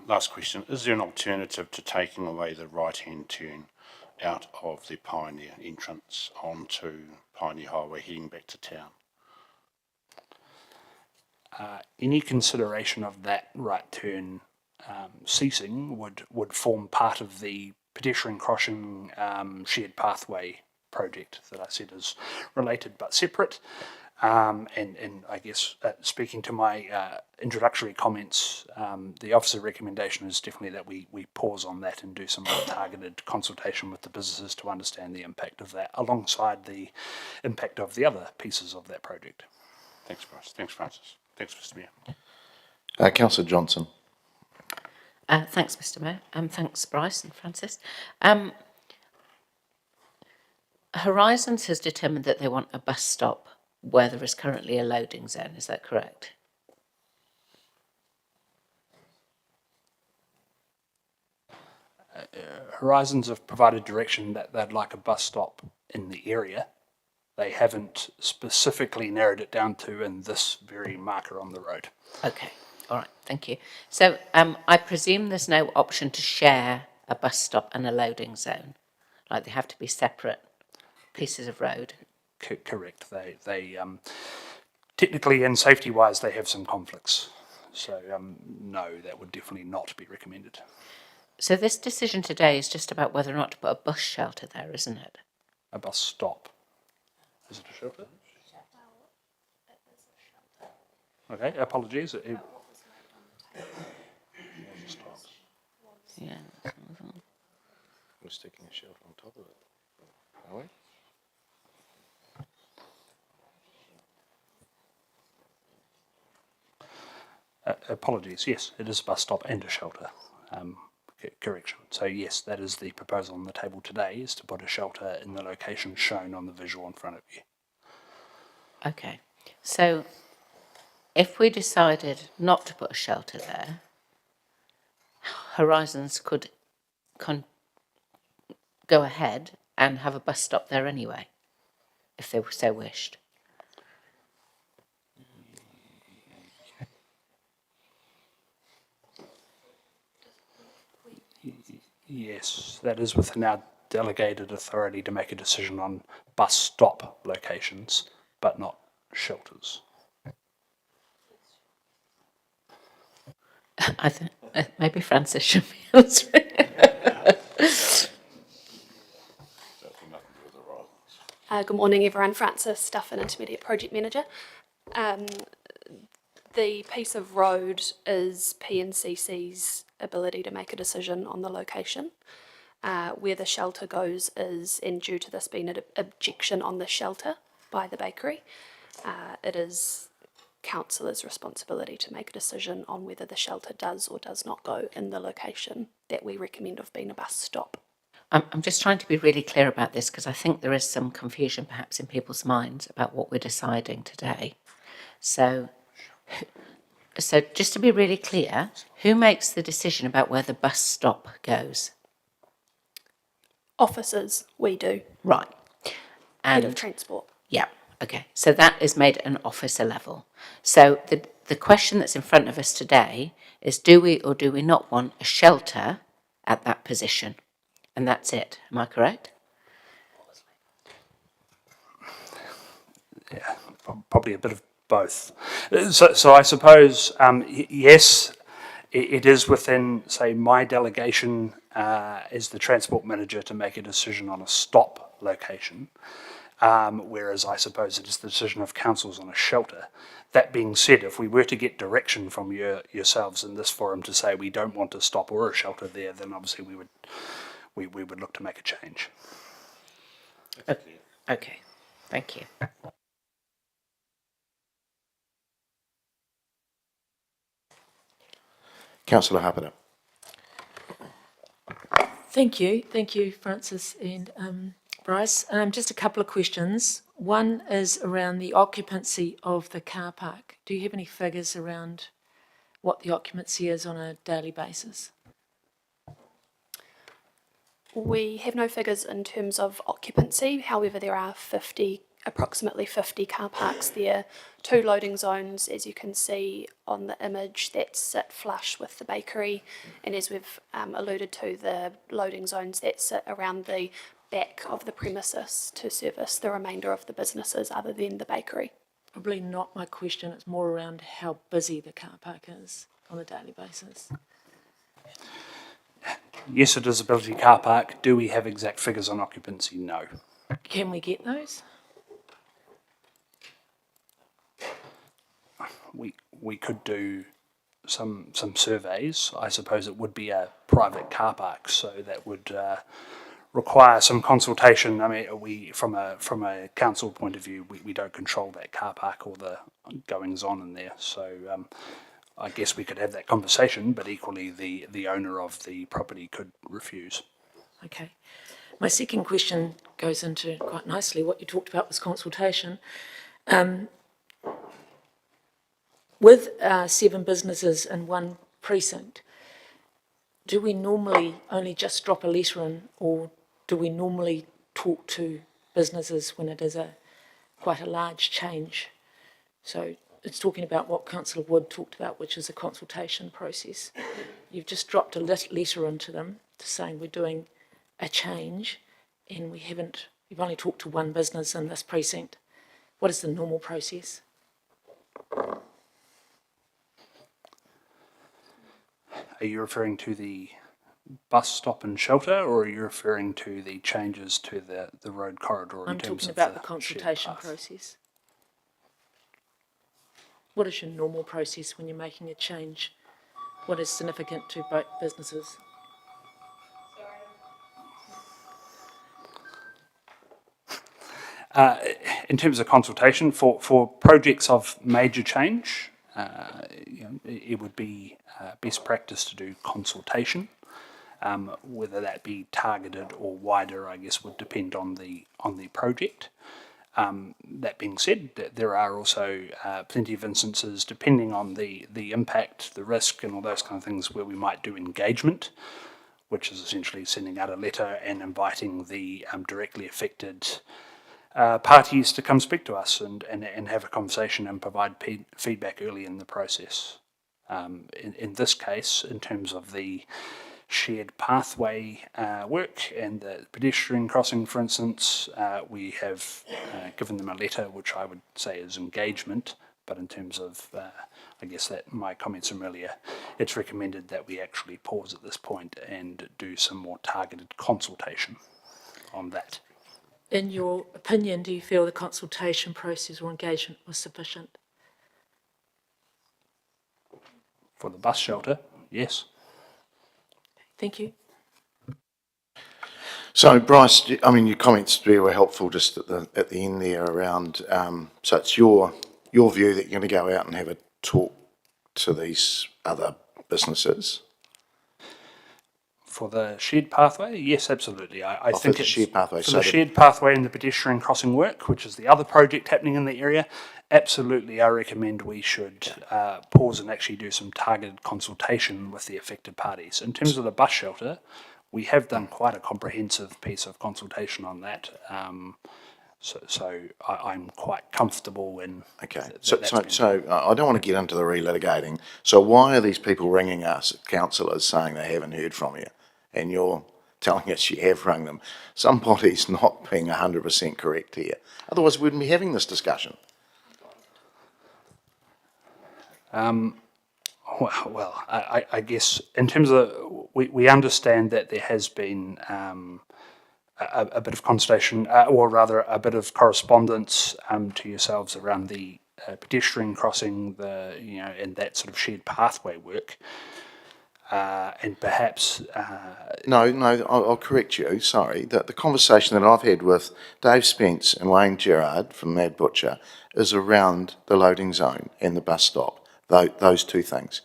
Last question, is there an alternative to taking away the right-hand turn out of the Pioneer entrance onto Pioneer Highway heading back to town? Any consideration of that right turn ceasing would form part of the pedestrian crossing shared pathway project that I said is related but separate. And I guess speaking to my introductory comments, the officer recommendation is definitely that we pause on that and do some more targeted consultation with the businesses to understand the impact of that alongside the impact of the other pieces of that project. Thanks, Bryce. Thanks, Francis. Thanks, Mr Mayor. Councillor Johnson. Thanks, Mr Mayor, and thanks, Bryce and Francis. Horizons has determined that they want a bus stop where there is currently a loading zone, is that correct? Horizons have provided direction that they'd like a bus stop in the area. They haven't specifically narrowed it down to in this very marker on the road. Okay, all right, thank you. So I presume there's no option to share a bus stop and a loading zone, like they have to be separate pieces of road? Correct. They technically and safety-wise, they have some conflicts. So no, that would definitely not be recommended. So this decision today is just about whether or not to put a bus shelter there, isn't it? A bus stop. Is it a shelter? Okay, apologies. Yeah. We're sticking a shelter on top of it, are we? Apologies, yes, it is a bus stop and a shelter. Correction. So yes, that is the proposal on the table today, is to put a shelter in the location shown on the visual in front of you. Okay, so if we decided not to put a shelter there, Horizons could go ahead and have a bus stop there anyway, if they so wished. Yes, that is within our delegated authority to make a decision on bus stop locations, but not shelters. I think maybe Francis should be answering. Good morning, everyone. Francis Stuffin, Intermediate Project Manager. The piece of road is PNCC's ability to make a decision on the location. Where the shelter goes is, and due to this being an objection on the shelter, by the bakery. It is councillors' responsibility to make a decision on whether the shelter does or does not go in the location that we recommend of being a bus stop. I'm just trying to be really clear about this because I think there is some confusion perhaps in people's minds about what we're deciding today. So just to be really clear, who makes the decision about where the bus stop goes? Officers, we do. Right. Head of And transport. yeah, okay. So that is made at an officer level. So the question that's in front of us today is, do we or do we not want a shelter at that position? And that's it. Am I correct? Yeah, probably a bit of both. So I suppose, yes, it is within, say, my delegation as the transport manager to make a decision on a stop location, whereas I suppose it is the decision of councils on a shelter. That being said, if we were to get direction from yourselves in this forum to say we don't want a stop or a shelter there, then obviously we would look to make a change. Okay, thank you. Councillor Harpeder. Thank you, Francis and Bryce. Just a couple of questions. One is around the occupancy of the car park. Do you have any figures around what the occupancy is on a daily basis? We have no figures in terms of occupancy. However, there are approximately 50 car parks there, 2 loading zones, as you can see on the image, that sit flush with the bakery, and as we've alluded to, the loading zones that sit around the back of the premises to service the remainder of the businesses other than the bakery. Probably not my question. It's more around how busy the car park is on a daily basis. Yes, it is a Ability car park. Do we have exact figures on occupancy? No. Can we get those? We could do some surveys. I suppose it would be a private car park, so that would require some consultation. I mean, we from a council point of view, we don't control that car park or the goings on in there. So I guess we could have that conversation, but equally the owner of the property could refuse. Okay. My second question goes into quite nicely what you talked about was consultation. With 7 businesses in one precinct, do we normally only just drop a letter in, or do we normally talk to businesses when it is quite a large change? So it's talking about what Councillor Wood talked about, which is a consultation process. You've just dropped a letter into them to saying we're doing a change, and you've only talked to 1 business in this precinct. What is the normal process? Are you referring to the bus stop and shelter, or are you referring to the changes to the road corridor in I'm terms talking of about the shared consultation path? process. What is your normal process when you're making a change? What is significant to both businesses? In terms of consultation, for projects of major change, it would be best practice to do consultation. Whether that be targeted or wider, I guess, would depend on the project. That being said, there are also plenty of instances, depending on the impact, the risk, and all those kind of things, where we might do engagement, which is essentially sending out a letter and inviting the directly affected parties to come speak to us and have a conversation and provide feedback early in the process. In this case, in terms of the shared pathway work and the pedestrian crossing, for instance, we have given them a letter, which I would say is engagement, but in terms of, I guess that my comments from earlier, it's recommended that we actually pause at this point and do some more targeted consultation on that. In your opinion, do you feel the consultation process or engagement was sufficient? For the bus shelter, yes. Thank you. So Bryce, I mean, your comments there were helpful just at the end there around, so it's your view that you're going to go out and have a talk to these other businesses? For the shared pathway, yes, absolutely. I think the it's shared pathway, for so the that- shared pathway and the pedestrian crossing work, which is the other project happening in the area. Absolutely, I recommend we should pause and actually do some targeted consultation with the affected parties. In terms of the bus shelter, we have done quite a comprehensive piece of consultation on that. So I'm quite comfortable in. Okay, that's been so I don't want to get into the relitigating. So why are these people ringing us, councillors, saying they haven't heard from you? And you're telling us you have rung them. Somebody's not being 100% correct here. Otherwise, we wouldn't be having this discussion. Well, I guess in terms of, we understand that there has been a bit of consultation, or rather a bit of correspondence to yourselves around the pedestrian crossing, and that sort of shared pathway work. And perhaps... No, I'll correct you, sorry. The conversation that I've had with Dave Spence and Wayne Gerard from Mad Butcher is around the loading zone and the bus stop, those two things.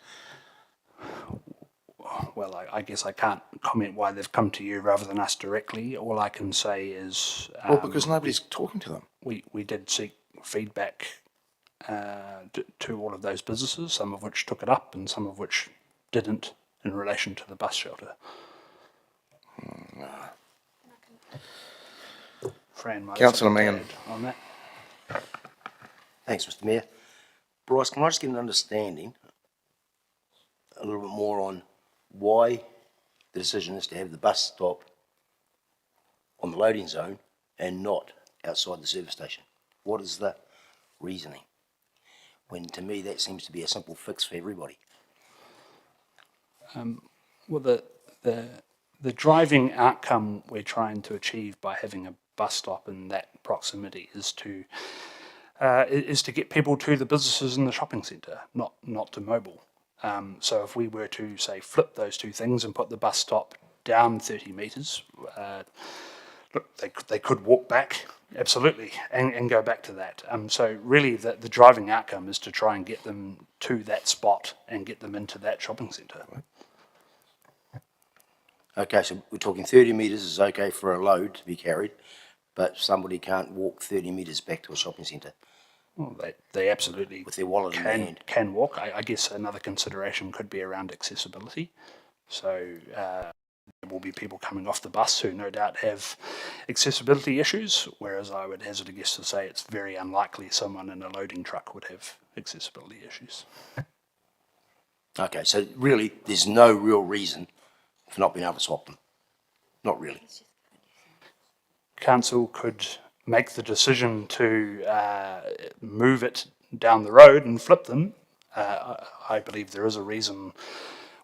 Well, I guess I can't comment why they've come to you rather than us directly. All I can say is... Well, because nobody's talking to them. We did seek feedback to all of those businesses, some of which took it up and some of which didn't, in relation to the bus shelter. Fran might have Councillor something to Mangan. add on that. Thanks, Mr. Mayor. Bryce, can I just get an understanding a little bit more on why the decision is to have the bus stop on the loading zone and not outside the service station? What is the reasoning? When to me that seems to be a simple fix for everybody. Well, the driving outcome we're trying to achieve by having a bus stop in that proximity is to get people to the businesses in the shopping centre, not to mobile. So if we were to, say, flip those two things and put the bus stop down 30 metres, look, they could walk back, absolutely, and go back to that. So really the driving outcome is to try and get them to that spot and get them into that shopping centre. Okay, so we're talking 30 metres is okay for a load to be carried, but somebody can't walk 30 metres back to a shopping centre. Well, they absolutely with their wallet in their hand. Can walk. I guess another consideration could be around accessibility. So there will be people coming off the bus who no doubt have accessibility issues, whereas I would hazard a guess to say it's very unlikely someone in a loading truck would have accessibility issues. Okay, so really there's no real reason for not being able to swap them. Not really. Council could make the decision to move it down the road and flip them. I believe there is a reason,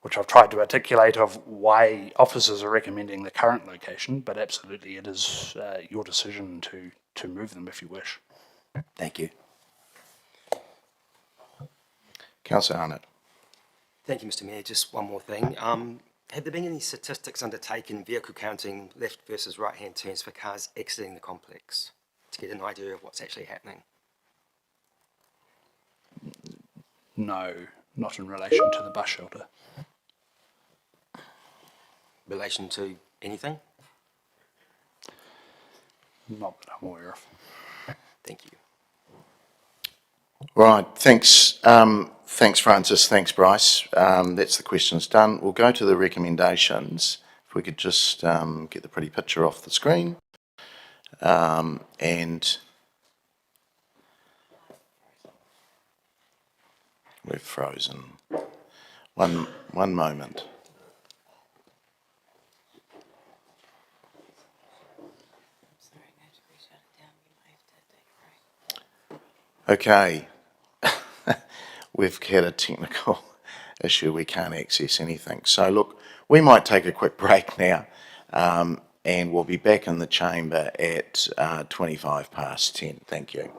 which I've tried to articulate, of why officers are recommending the current location, but absolutely it is your decision to move them if you wish. Thank you. Councillor Arnott. Thank you, Mr. Mayor. Just one more thing. Have there been any statistics undertaken, vehicle counting, left versus right-hand turns for cars exiting the complex, to get an idea of what's actually happening? No, not in relation to the bus shelter. Relation to anything? Not that I'm aware of. Thank you. Right, thanks. Thanks, Francis. Thanks, Bryce. That's the questions done. We'll go to the recommendations. If we could just get the pretty picture off the screen. And we're frozen. One moment. Okay. We've had a technical issue. We can't access anything. So look, we might take a quick break now, and we'll be back in the chamber at 10:25. Thank you.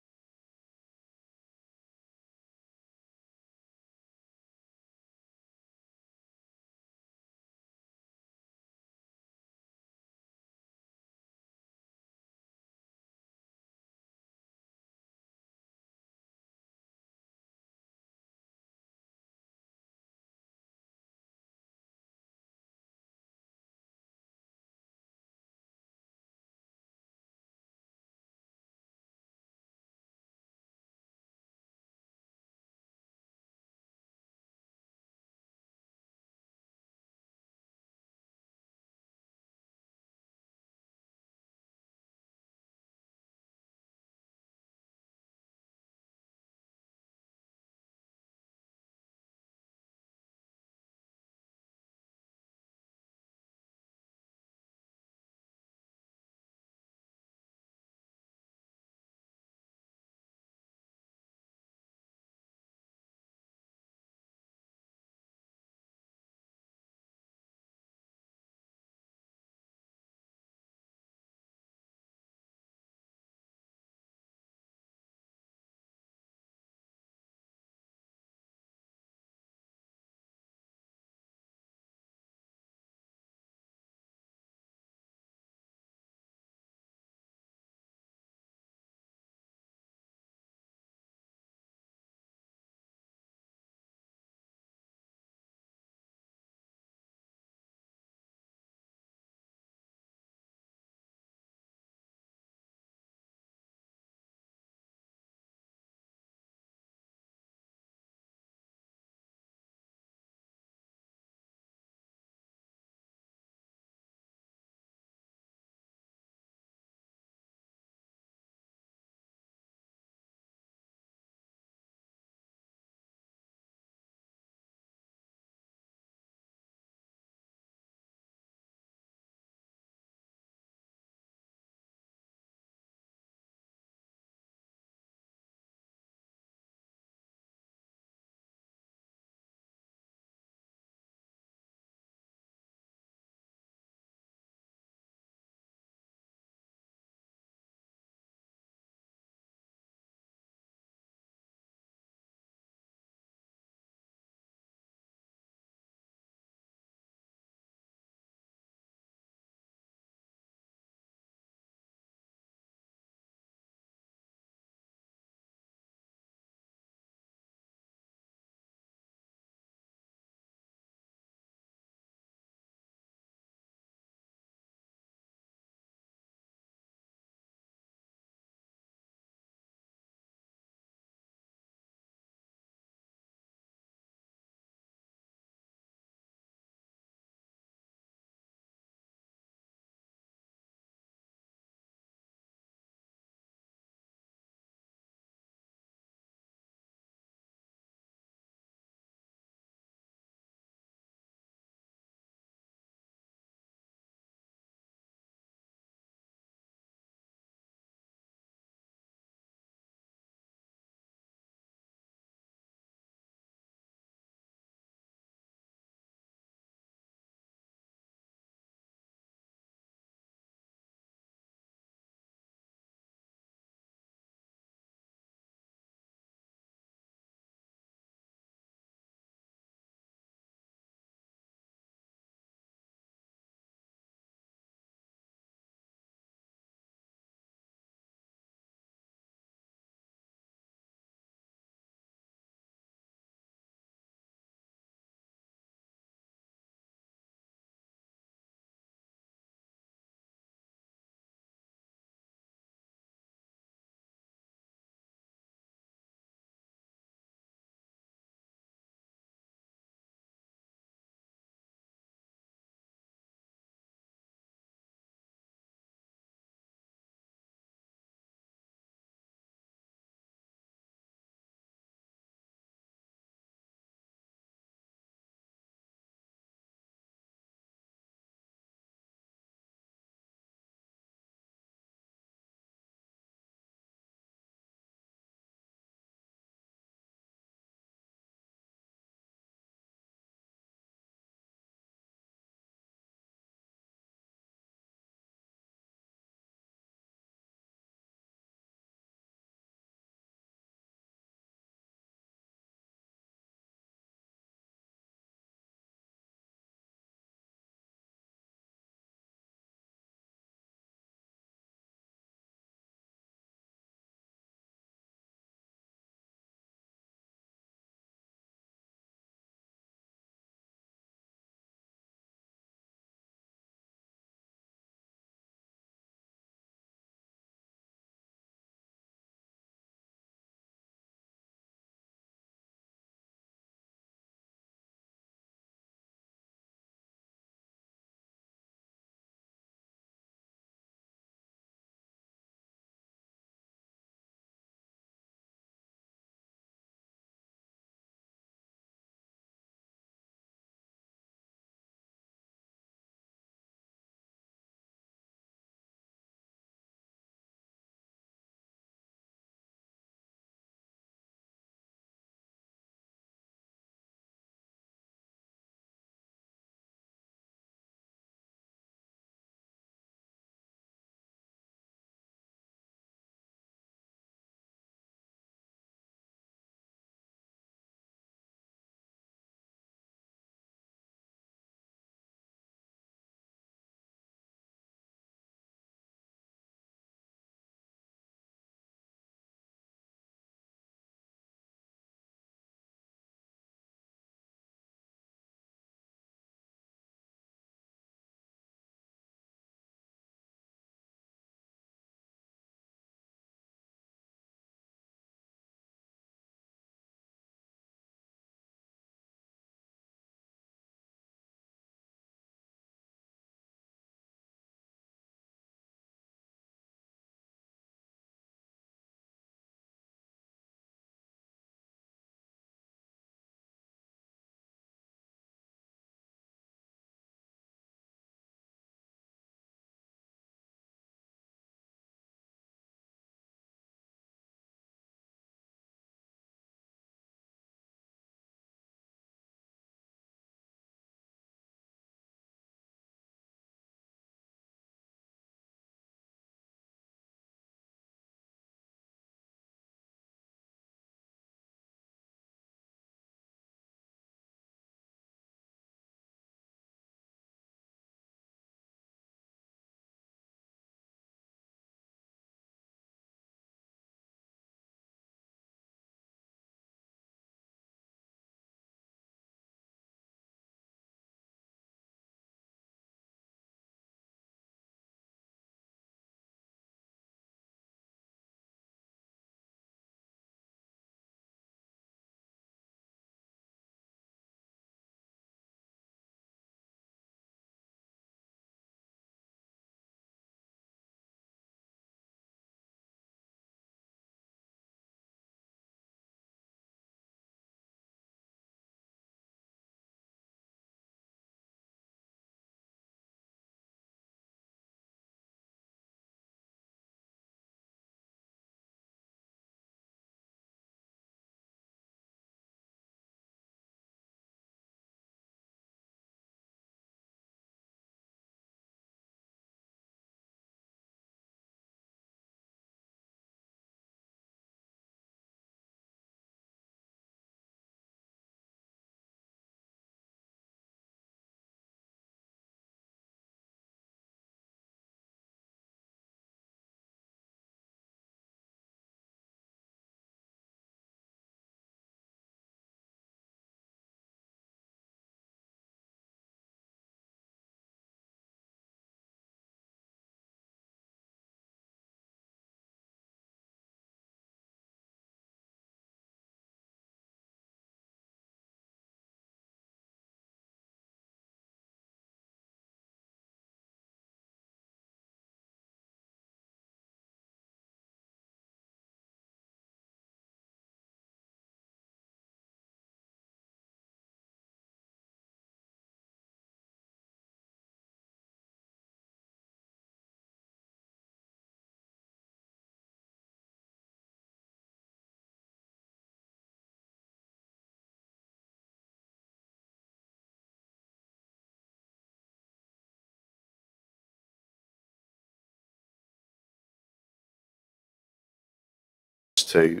to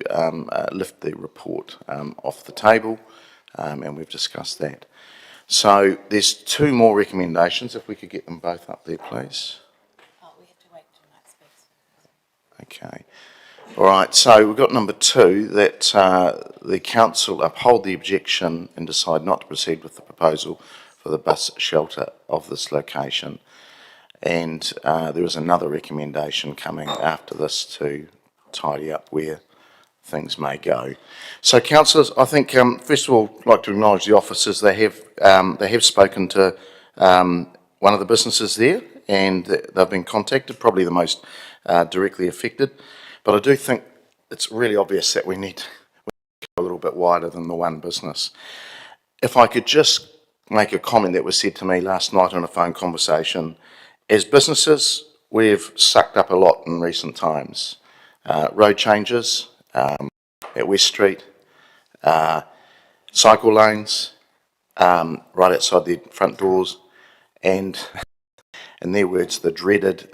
lift the report off the table, and we've discussed that. So there's two more recommendations, if we could get them both up there, please. Oh, we have to wait till Mike speaks. Okay. All right, so we've got number 2, that the council uphold the objection and decide not to proceed with the proposal for the bus shelter of this location. And there is another recommendation coming after this to tidy up where things may go. So, councillors, I think first of all, I'd like to acknowledge the officers. They have spoken to one of the businesses there, and they've been contacted, probably the most directly affected. But I do think it's really obvious that we need to go a little bit wider than the one business. If I could just make a comment that was said to me last night on a phone conversation. As businesses, we've sucked up a lot in recent times. Road changes at West Street, cycle lanes right outside their front doors, and in their words, the dreaded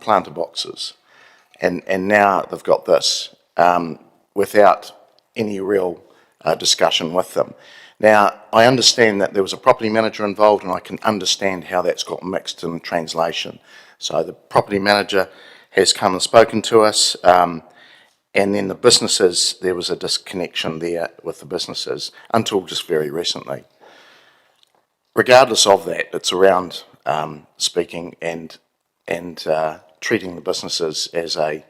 planter boxes. And now they've got this without any real discussion with them. Now, I understand that there was a property manager involved, and I can understand how that's got mixed in translation. So the property manager has come and spoken to us, and then the businesses, there was a disconnection there with the businesses until just very recently. Regardless of that, it's around speaking and treating the businesses as a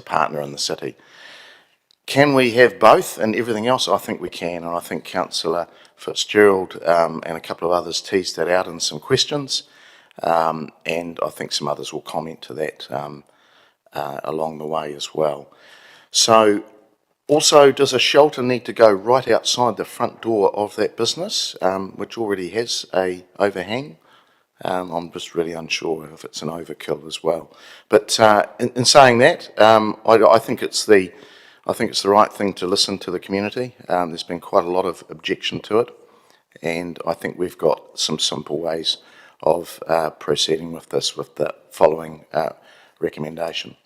partner in the city. Can we have both and everything else? I think we can, and I think Councillor Fitzgerald and a couple of others teased that out in some questions, and I think some others will comment to that along the way as well. So, also, does a shelter need to go right outside the front door of that business, which already has a overhang? I'm just really unsure if it's an overkill as well. But in saying that, I think it's the right thing to listen to the community. There's been quite a lot of objection to it, and I think we've got some simple ways of proceeding with this with the following recommendation.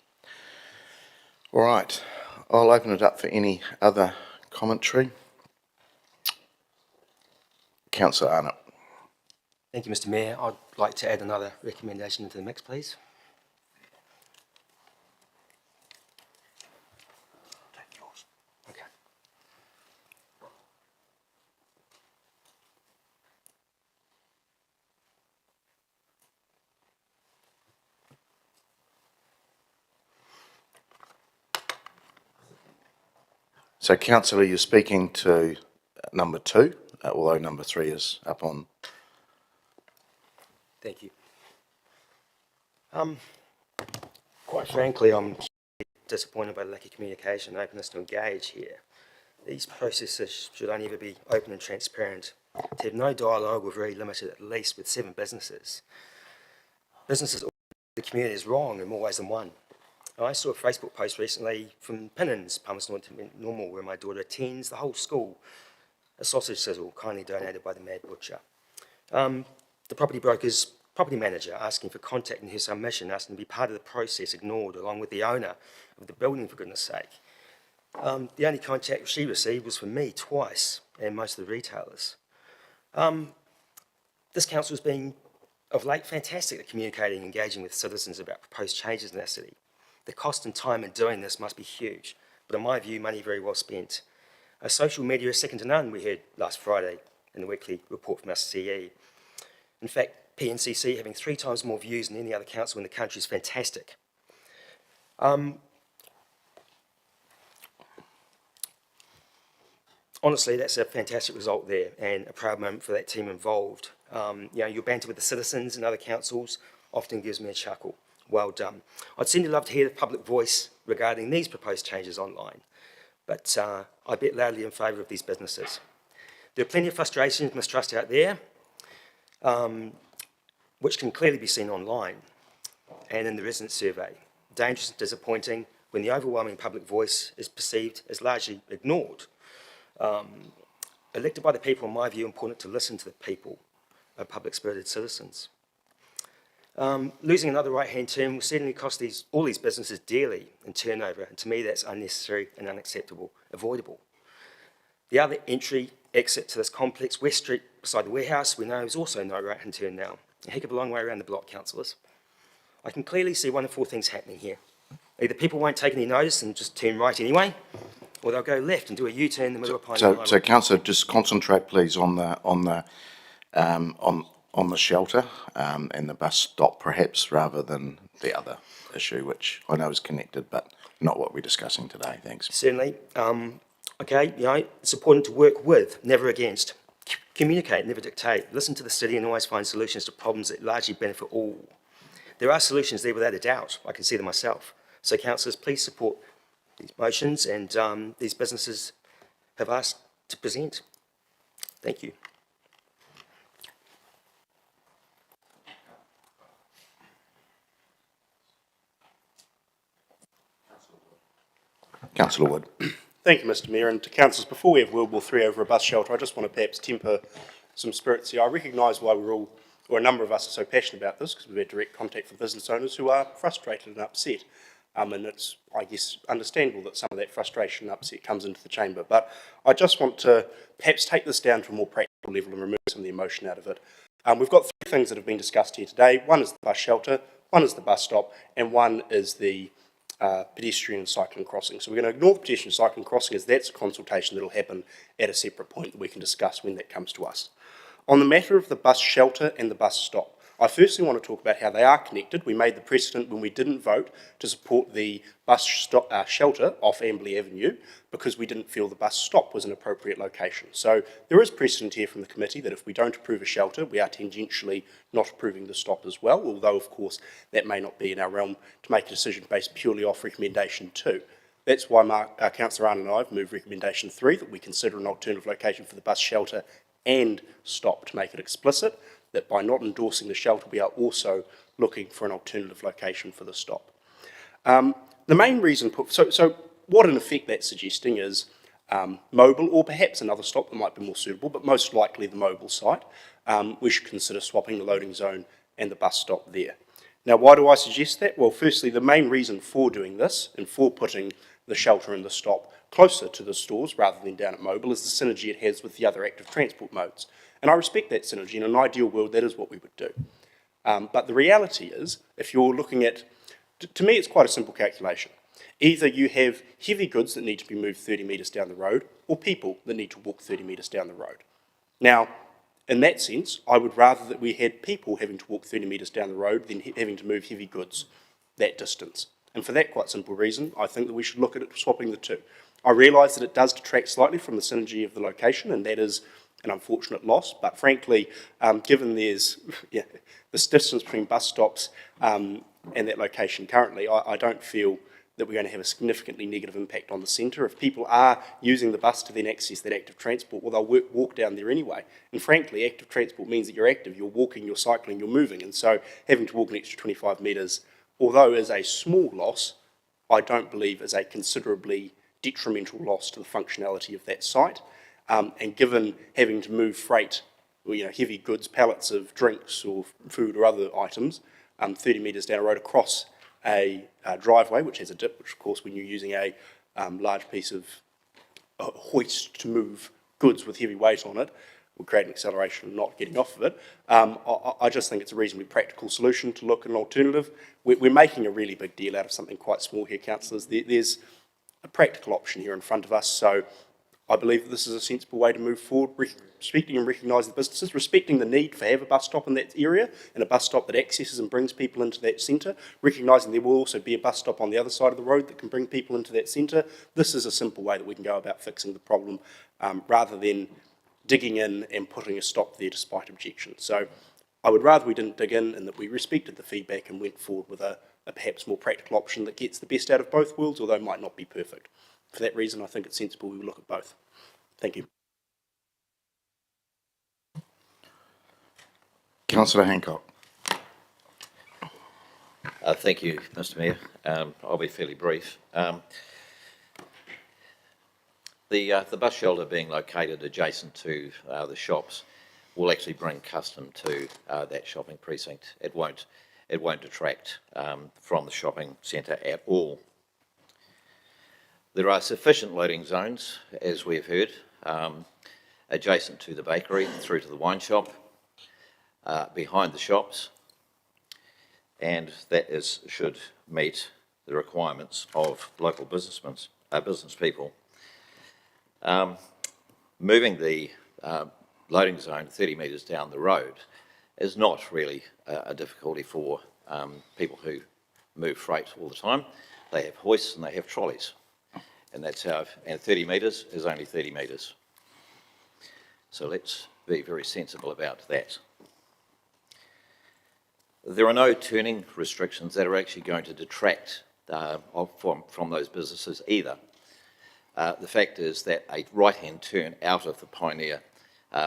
All right, I'll open it up for any other commentary. Councillor Arnott. Thank you, Mr. Mayor. I'd like to add another recommendation into the mix, please. Okay. So, Councillor, you're speaking to number 2, although number 3 is up on. Thank you. Quite frankly, I'm disappointed by the lack of communication and openness to engage here. These processes should only ever be open and transparent. To have no dialogue, we're very limited, at least with 7 businesses. Businesses, the community is wrong in more ways than one. I saw a Facebook post recently from Pinnins, Palmerston Normal, where my daughter attends, the whole school, a sausage sizzle kindly donated by the Mad Butcher. The property broker's property manager asking for contact in her submission, asking to be part of the process, ignored, along with the owner of the building, for goodness sake. The only contact she received was from me twice, and most of the retailers. This council has been, of late, fantastic at communicating and engaging with citizens about proposed changes in our city. The cost and time in doing this must be huge, but in my view, money very well spent. Social media is second to none, we heard last Friday in the weekly report from our CE. In fact, PNCC having 3 times more views than any other council in the country is fantastic. Honestly, that's a fantastic result there and a proud moment for that team involved. Your banter with the citizens and other councils often gives me a chuckle. Well done. I'd simply love to hear the public voice regarding these proposed changes online, but I bet loudly in favour of these businesses. There are plenty of frustrations and mistrust out there, which can clearly be seen online and in the resident survey. Dangerous and disappointing when the overwhelming public voice is perceived as largely ignored. Elected by the people, in my view, important to listen to the people, public-spirited citizens. Losing another right-hand turn will certainly cost all these businesses dearly in turnover, and to me that's unnecessary and unacceptable, avoidable. The other entry exit to this complex, West Street beside the warehouse, we know is also no right-hand turn now. A heck of a long way around the block, councillors. I can clearly see one of four things happening here. Either people won't take any notice and just turn right anyway, or they'll go left and do a U-turn in the middle of Pine Hill. So councillor, just concentrate please on the shelter and the bus stop perhaps, rather than the other issue, which I know is connected, but not what we're discussing today. Thanks. Certainly. Okay, it's important to work with, never against. Communicate, never dictate. Listen to the city and always find solutions to problems that largely benefit all. There are solutions there without a doubt. I can see them myself. So councillors, please support these motions and these businesses have asked to present. Thank you. Councillor Wood. Thank you, Mr Mayor. And to councillors, before we have World War III over a bus shelter, I just want to perhaps temper some spirits here. I recognise why we're all, or a number of us, are so passionate about this, because we've had direct contact with business owners who are frustrated and upset. And it's, I guess, understandable that some of that frustration and upset comes into the chamber. But I just want to perhaps take this down to a more practical level and remove some of the emotion out of it. We've got three things that have been discussed here today. One is the bus shelter, one is the bus stop, and one is the pedestrian and cycling crossing. So we're going to ignore the pedestrian and cycling crossing, as that's a consultation that will happen at a separate point that we can discuss when that comes to us. On the matter of the bus shelter and the bus stop, I firstly want to talk about how they are connected. We made the precedent when we didn't vote to support the bus shelter off Amberley Avenue because we didn't feel the bus stop was an appropriate location. So there is precedent here from the committee that if we don't approve a shelter, we are tangentially not approving the stop as well, although of course that may not be in our realm to make a decision based purely off recommendation 2. That's why Councillor Arnott and I have moved recommendation 3, that we consider an alternative location for the bus shelter and stop, to make it explicit that by not endorsing the shelter, we are also looking for an alternative location for the stop. The main reason, so what in effect that's suggesting is mobile, or perhaps another stop that might be more suitable, but most likely the mobile site. We should consider swapping the loading zone and the bus stop there. Now, why do I suggest that? Well, firstly, the main reason for doing this and for putting the shelter and the stop closer to the stores rather than down at mobile is the synergy it has with the other active transport modes. And I respect that synergy. In an ideal world, that is what we would do. But the reality is, if you're looking at, to me, it's quite a simple calculation. Either you have heavy goods that need to be moved 30 metres down the road, or people that need to walk 30 metres down the road. Now, in that sense, I would rather that we had people having to walk 30 metres down the road than having to move heavy goods that distance. And for that quite simple reason, I think that we should look at it swapping the two. I realise that it does detract slightly from the synergy of the location, and that is an unfortunate loss, but frankly, given there's this distance between bus stops and that location currently, I don't feel that we're going to have a significantly negative impact on the centre. If people are using the bus to then access that active transport, well, they'll walk down there anyway. And frankly, active transport means that you're active, you're walking, you're cycling, you're moving, and so having to walk an extra 25 metres, although is a small loss, I don't believe is a considerably detrimental loss to the functionality of that site. And given having to move freight, or, heavy goods, pallets of drinks or food or other items, 30 metres down a road across a driveway, which has a dip, which of course when you're using a large piece of hoist to move goods with heavy weight on it, will create an acceleration and not getting off of it. I just think it's a reasonably practical solution to look at an alternative. We're making a really big deal out of something quite small here, councillors. There's a practical option here in front of us, so I believe that this is a sensible way to move forward, respecting and recognising the businesses, respecting the need for have a bus stop in that area and a bus stop that accesses and brings people into that centre, recognising there will also be a bus stop on the other side of the road that can bring people into that centre. This is a simple way that we can go about fixing the problem rather than digging in and putting a stop there despite objections. So I would rather we didn't dig in and that we respected the feedback and went forward with a perhaps more practical option that gets the best out of both worlds, although might not be perfect. For that reason, I think it's sensible we look at both. Thank you. Councillor Hancock. Thank you, Mr Mayor. I'll be fairly brief. The bus shelter being located adjacent to the shops will actually bring custom to that shopping precinct. It won't it won't detract from the shopping centre at all. There are sufficient loading zones, as we've heard, adjacent to the bakery, through to the wine shop, behind the shops, and that should meet the requirements of local business people. Moving the loading zone 30 metres down the road is not really a difficulty for people who move freight all the time. They have hoists and they have trolleys, and that's how. And 30 metres is only 30 metres. So let's be very sensible about that. There are no turning restrictions that are actually going to detract from those businesses either. The fact is that a right-hand turn out of the Pioneer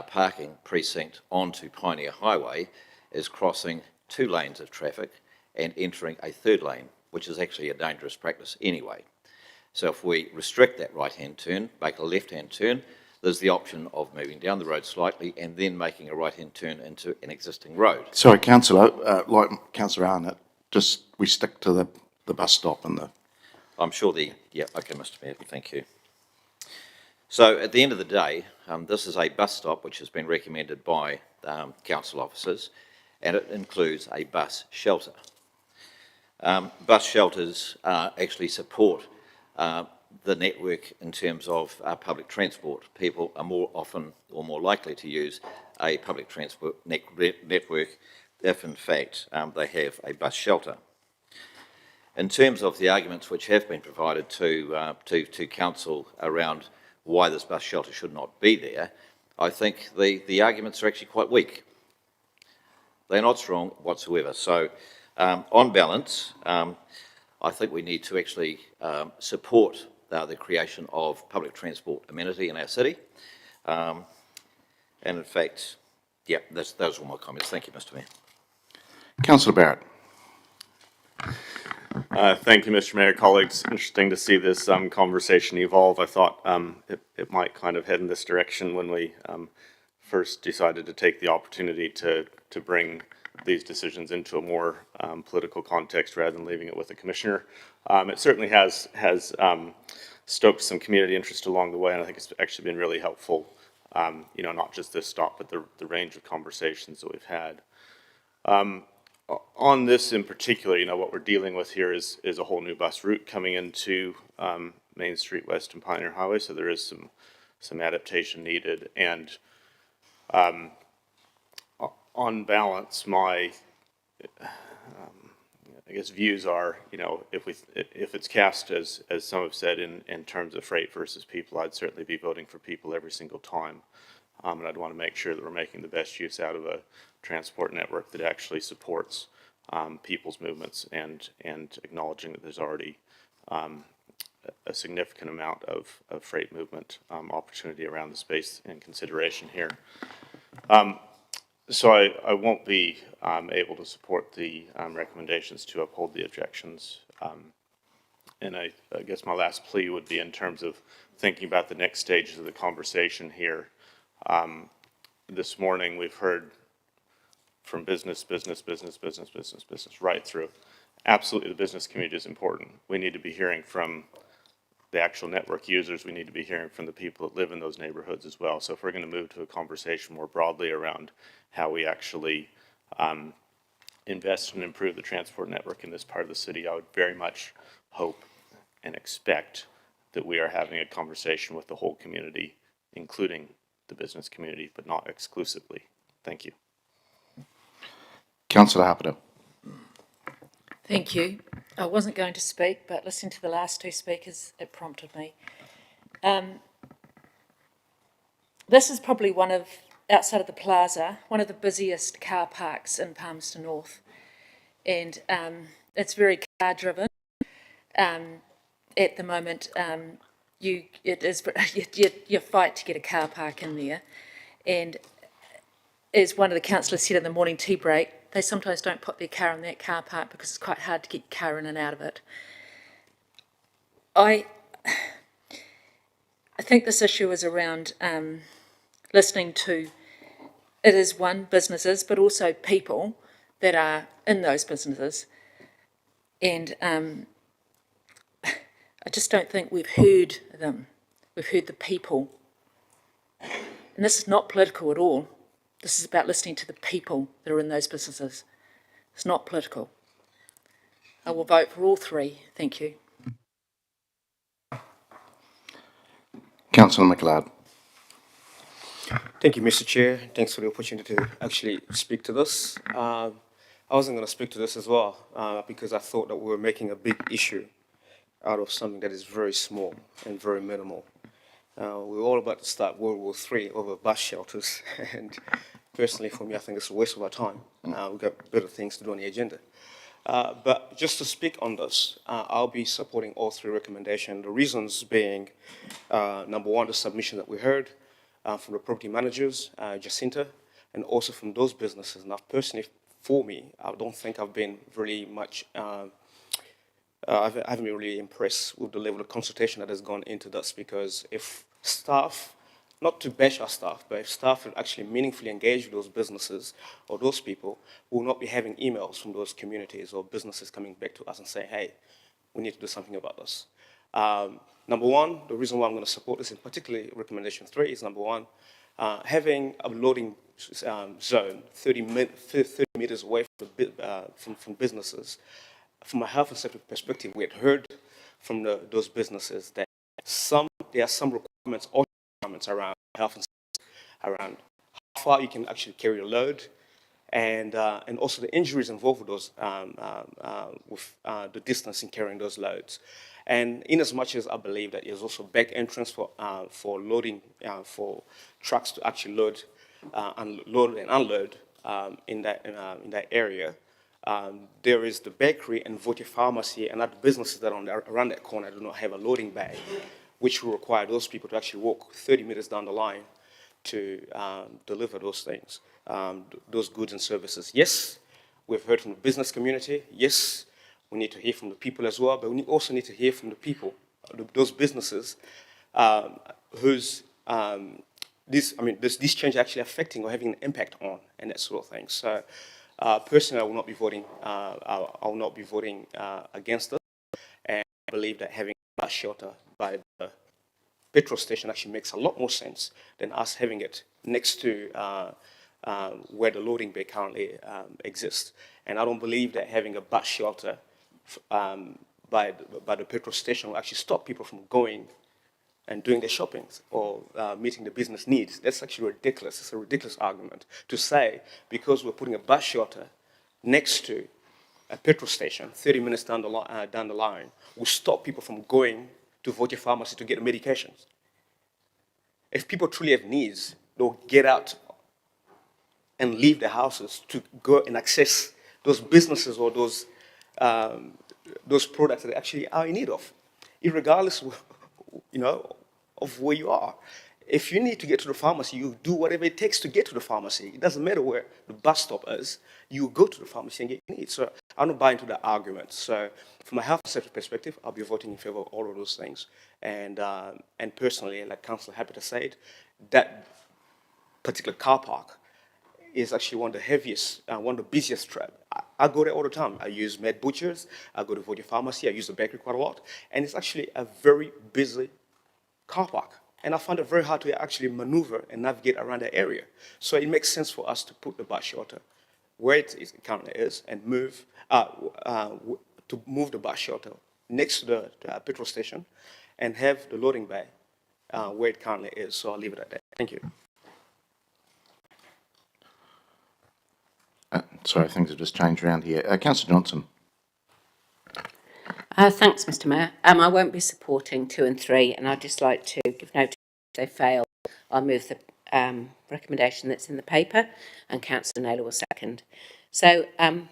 parking precinct onto Pioneer Highway is crossing 2 lanes of traffic and entering a 3rd lane, which is actually a dangerous practice anyway. So if we restrict that right-hand turn, make a left-hand turn, there's the option of moving down the road slightly and then making a right-hand turn into an existing road. Sorry, Councillor, like Councillor Arnott, just we stick to the bus stop and the... I'm sure yeah, okay, Mr Mayor, thank you. So at the end of the day, this is a bus stop which has been recommended by council officers, and it includes a bus shelter. Bus shelters actually support the network in terms of public transport. People are more often or more likely to use a public transport network if in fact they have a bus shelter. In terms of the arguments which have been provided to council around why this bus shelter should not be there, I think the arguments are actually quite weak. They're not strong whatsoever. So on balance, I think we need to actually support the creation of public transport amenity in our city. And in fact, yeah, those are all my comments. Thank you, Mr Mayor. Councillor Barrett. Thank you, Mr Mayor. Colleagues, interesting to see this conversation evolve. I thought it might kind of head in this direction when we first decided to take the opportunity to bring these decisions into a more political context rather than leaving it with the Commissioner. It certainly has stoked some community interest along the way, and I think it's actually been really helpful, you know, not just this stop, but the range of conversations that we've had. On this in particular, you know, what we're dealing with here is a whole new bus route coming into Main Street West and Pioneer Highway, so there is some adaptation needed. And on balance, my I guess views are, you know, if it's cast as some have said in terms of freight versus people, I'd certainly be voting for people every single time. And I'd want to make sure that we're making the best use out of a transport network that actually supports people's movements and acknowledging that there's already a significant amount of freight movement opportunity around the space in consideration here. So I won't be able to support the recommendations to uphold the objections. And I guess my last plea would be in terms of thinking about the next stages of the conversation here. This morning we've heard from business right through. Absolutely, the business community is important. We need to be hearing from the actual network users. We need to be hearing from the people that live in those neighborhoods as well. So if we're going to move to a conversation more broadly around how we actually invest and improve the transport network in this part of the city, I would very much hope and expect that we are having a conversation with the whole community, including the business community, but not exclusively. Thank you. Councillor Harpenter. Thank you. I wasn't going to speak, but listening to the last two speakers, it prompted me. This is probably one of, outside of the plaza, one of the busiest car parks in Palmerston North. And it's very car driven. At the moment, you fight to get a car park in there. And as one of the councillors said in the morning tea break, they sometimes don't put their car in that car park because it's quite hard to get your car in and out of it. I think this issue is around listening to, it is one, businesses, but also people that are in those businesses. And I just don't think we've heard them. We've heard the people. And this is not political at all. This is about listening to the people that are in those businesses. It's not political. I will vote for all three. Thank you. Councillor McLeod. Thank you, Mr. Chair. Thanks for the opportunity to actually speak to this. I wasn't going to speak to this as well because I thought that we were making a big issue out of something that is very small and very minimal. We're all about to start World War III over bus shelters, and personally for me, I think it's a waste of our time. We've got better things to do on the agenda. But just to speak on this, I'll be supporting all three recommendations. The reasons being, number one, the submission that we heard from the property managers, Jacinta, and also from those businesses. Now, personally, for me, I don't think I've been really much, I haven't been really impressed with the level of consultation that has gone into this, because if staff, not to bash our staff, but if staff would actually meaningfully engage with those businesses or those people, we will not be having emails from those communities or businesses coming back to us and saying, hey, we need to do something about this. Number one, the reason why I'm going to support this, in particularly recommendation 3, is number one, having a loading zone 30 meters away from businesses. From a health and safety perspective, we had heard from those businesses that there are some requirements or requirements around health and safety, around how far you can actually carry a load, and also the injuries involved with those, with the distance in carrying those loads. And in as much as I believe that there's also back entrance for loading, for trucks to actually load and unload in that area, there is the bakery and Vote Pharmacy and other businesses that are around that corner do not have a loading bay, which will require those people to actually walk 30 meters down the line to deliver those things, those goods and services. Yes, we've heard from the business community. Yes, we need to hear from the people as well, but we also need to hear from the people, those businesses whose this change actually affecting or having an impact on, and that sort of thing. So personally, I will not be voting. I will not be voting against this, and I believe that having a bus shelter by the petrol station actually makes a lot more sense than us having it next to where the loading bay currently exists. And I don't believe that having a bus shelter by the petrol station will actually stop people from going and doing their shoppings or meeting the business needs. That's actually ridiculous. It's a ridiculous argument to say because we're putting a bus shelter next to a petrol station 30 minutes down the line will stop people from going to Vote Pharmacy to get the medications. If people truly have needs, they'll get out and leave their houses to go and access those businesses or those products that they actually are in need of, irregardless of, of where you are. If you need to get to the pharmacy, you do whatever it takes to get to the pharmacy. It doesn't matter where the bus stop is. You go to the pharmacy and get your needs. So I don't buy into that argument. So from a health and safety perspective, I'll be voting in favor of all of those things. And personally, like Councillor Happy said, that particular car park is actually one of the heaviest, one of the busiest. I go there all the time. I use Med Butchers. I go to Vote Pharmacy. I use the bakery quite a lot. And it's actually a very busy car park. And I find it very hard to actually maneuver and navigate around that area. So it makes sense for us to put the bus shelter where it currently is and move the bus shelter next to the petrol station and have the loading bay where it currently is. So I'll leave it at that. Thank you. Sorry, things have just changed around here. Councillor Johnson. Thanks, Mr. Mayor. I won't be supporting 2 and 3, and I'd just like to give notice if they fail. I'll move the recommendation that's in the paper, and Councillor Naylor will second. So the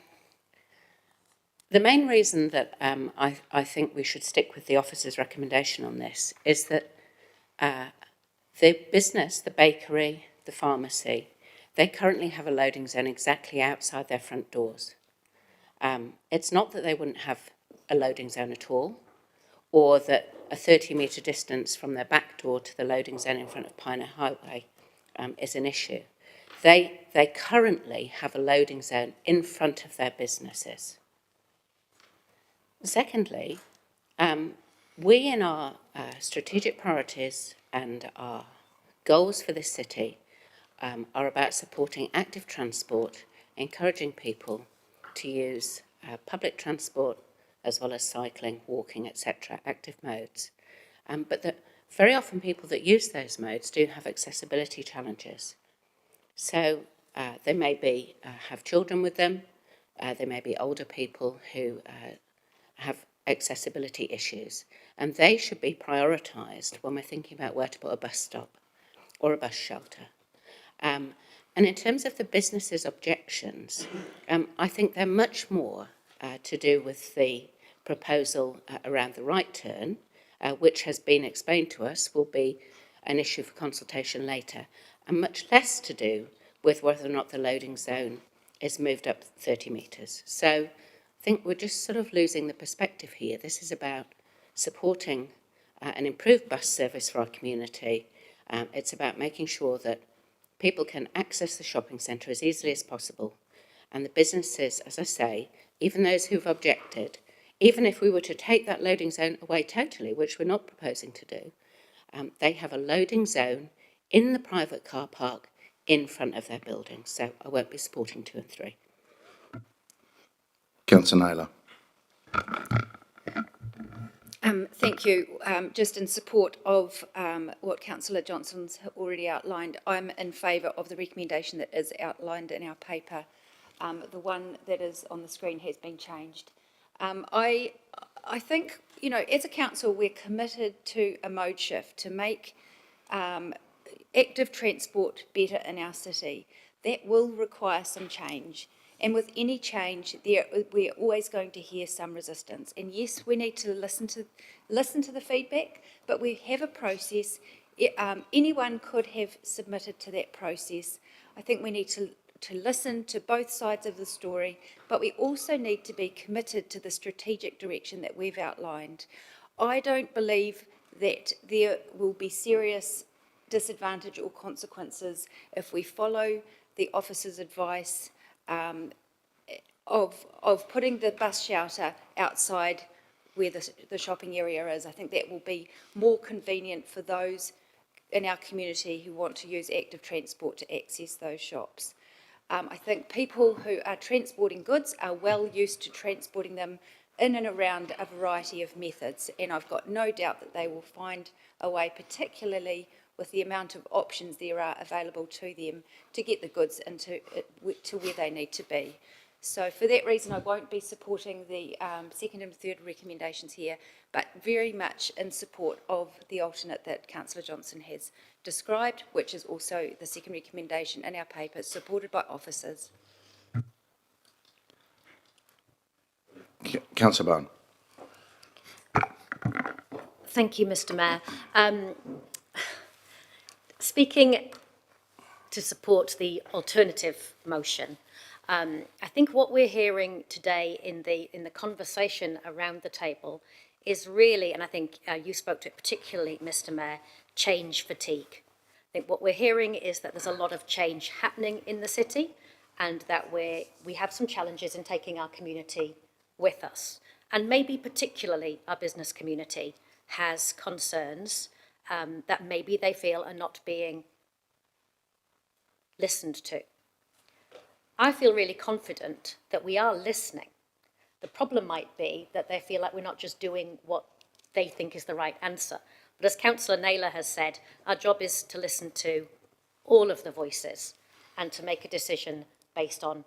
main reason that I think we should stick with the officer's recommendation on this is that the business, the bakery, the pharmacy, they currently have a loading zone exactly outside their front doors. It's not that they wouldn't have a loading zone at all, or that a 30-metre distance from their back door to the loading zone in front of Pioneer Highway is an issue. They currently have a loading zone in front of their businesses. Secondly, we in our strategic priorities and our goals for this city are about supporting active transport, encouraging people to use public transport as well as cycling, walking, etc., active modes. But that very often people that use those modes do have accessibility challenges. So they may have children with them, they may be older people who have accessibility issues, and they should be prioritised when we're thinking about where to put a bus stop or a bus shelter. And in terms of the business's objections, I think they're much more to do with the proposal around the right turn, which has been explained to us will be an issue for consultation later, and much less to do with whether or not the loading zone is moved up 30 metres. So I think we're just sort of losing the perspective here. This is about supporting an improved bus service for our community. It's about making sure that people can access the shopping centre as easily as possible. And the businesses, as I say, even those who've objected, even if we were to take that loading zone away totally, which we're not proposing to do, they have a loading zone in the private car park in front of their building. So I won't be supporting 2 and 3. Councillor Naylor. Thank you. Just in support of what Councillor Johnson's already outlined, I'm in favour of the recommendation that is outlined in our paper. The one that is on the screen has been changed. I think, you know, as a council, we're committed to a mode shift to make active transport better in our city. That will require some change. And with any change, we're always going to hear some resistance. And yes, we need to listen to the feedback, but we have a process. Anyone could have submitted to that process. I think we need to listen to both sides of the story, but we also need to be committed to the strategic direction that we've outlined. I don't believe that there will be serious disadvantage or consequences if we follow the officer's advice of putting the bus shelter outside where the shopping area is. I think that will be more convenient for those in our community who want to use active transport to access those shops. I think people who are transporting goods are well used to transporting them in and around a variety of methods, and I've got no doubt that they will find a way, particularly with the amount of options there are available to them, to get the goods to where they need to be. So for that reason, I won't be supporting the second and third recommendations here, but very much in support of the alternate that Councillor Johnson has described, which is also the second recommendation in our paper, supported by officers. Councillor Bowen. Thank you, Mr. Mayor. Speaking to support the alternative motion, I think what we're hearing today in the conversation around the table is really, and I think you spoke to it particularly, Mr. Mayor, change fatigue. I think what we're hearing is that there's a lot of change happening in the city, and that we have some challenges in taking our community with us. And maybe particularly our business community has concerns that maybe they feel are not being listened to. I feel really confident that we are listening. The problem might be that they feel like we're not just doing what they think is the right answer. But as Councillor Naylor has said, our job is to listen to all of the voices and to make a decision based on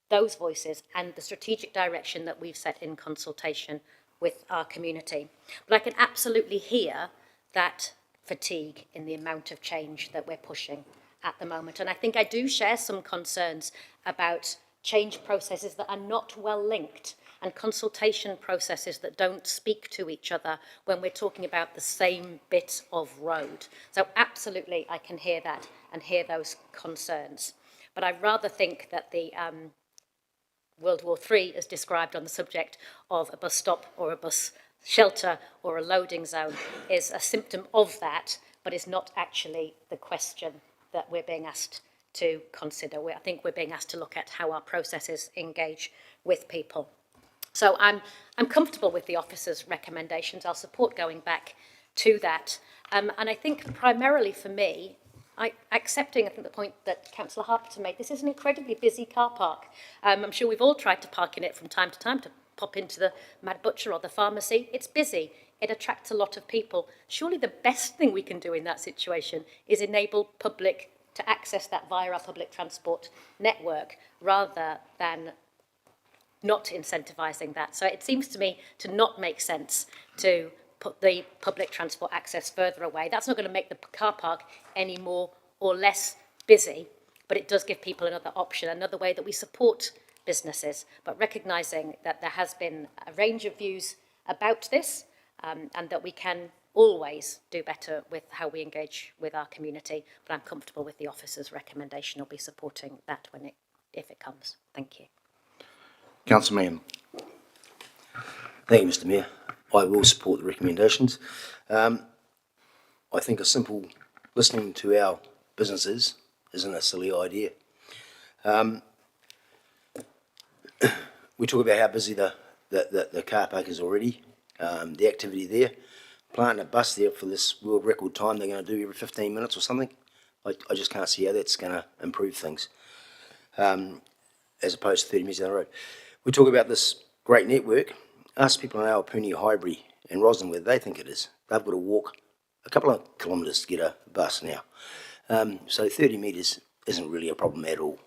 those voices and the strategic direction that we've set in consultation with our community. But I can absolutely hear that fatigue in the amount of change that we're pushing at the moment. And I think I do share some concerns about change processes that are not well linked and consultation processes that don't speak to each other when we're talking about the same bit of road. So absolutely, I can hear that and hear those concerns. But I rather think that the World War III is described on the subject of a bus stop or a bus shelter or a loading zone is a symptom of that, but is not actually the question that we're being asked to consider. I think we're being asked to look at how our processes engage with people. So I'm comfortable with the officer's recommendations. I'll support going back to that. And I think primarily for me, accepting, I think, the point that Councillor Harper made, this is an incredibly busy car park. I'm sure we've all tried to park in it from time to time to pop into the Mad Butcher or the pharmacy. It's busy. It attracts a lot of people. Surely the best thing we can do in that situation is enable public to access that via our public transport network rather than not incentivising that. So it seems to me to not make sense to put the public transport access further away. That's not going to make the car park any more or less busy, but it does give people another option, another way that we support businesses, but recognising that there has been a range of views about this and that we can always do better with how we engage with our community, but I'm comfortable with the officer's recommendation. I'll be supporting that if it comes. Thank you. Councillor Mann. Thank you, Mr Mayor. I will support the recommendations. I think a simple listening to our businesses isn't a silly idea. We talk about how busy the car park is already, the activity there. Planting a bus there for this world record time they're going to do every 15 minutes or something, I just can't see how that's going to improve things, as opposed to 30 metres down the road. We talk about this great network. Ask people in Awapuni, Highbury and Roslyn where they think it is. They've got to walk a couple of kilometres to get a bus now. So 30 metres isn't really a problem at all.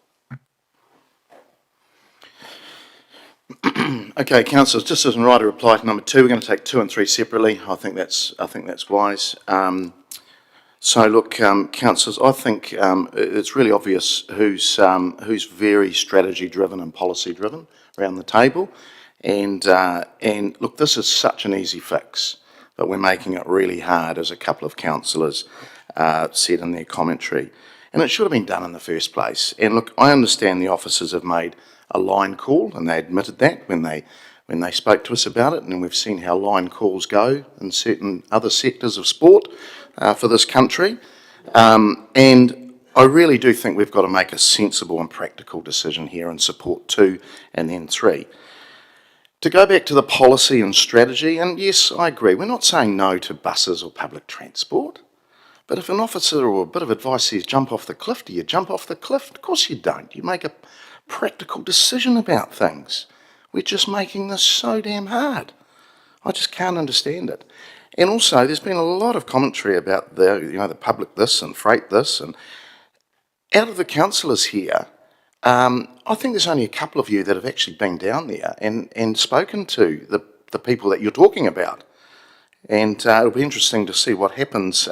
Okay, councillors, just as a right to reply to number 2, we're going to take 2 and 3 separately. I think that's wise. So look, councillors, I think it's really obvious who's very strategy driven and policy driven around the table, and look, this is such an easy fix, but we're making it really hard, as a couple of councillors said in their commentary, and it should have been done in the first place. And look, I understand the officers have made a line call, and they admitted that when they spoke to us about it, and we've seen how line calls go in certain other sectors of sport for this country. And I really do think we've got to make a sensible and practical decision here and support 2 and then 3. To go back to the policy and strategy, and yes, I agree, we're not saying no to buses or public transport, but if an officer or a bit of advice says jump off the cliff, do you jump off the cliff? Of course you don't. You make a practical decision about things. We're just making this so damn hard. I just can't understand it. And also, there's been a lot of commentary about the public this and freight this, and out of the councillors here, I think there's only a couple of you that have actually been down there and spoken to the people that you're talking about. And it'll be interesting to see what happens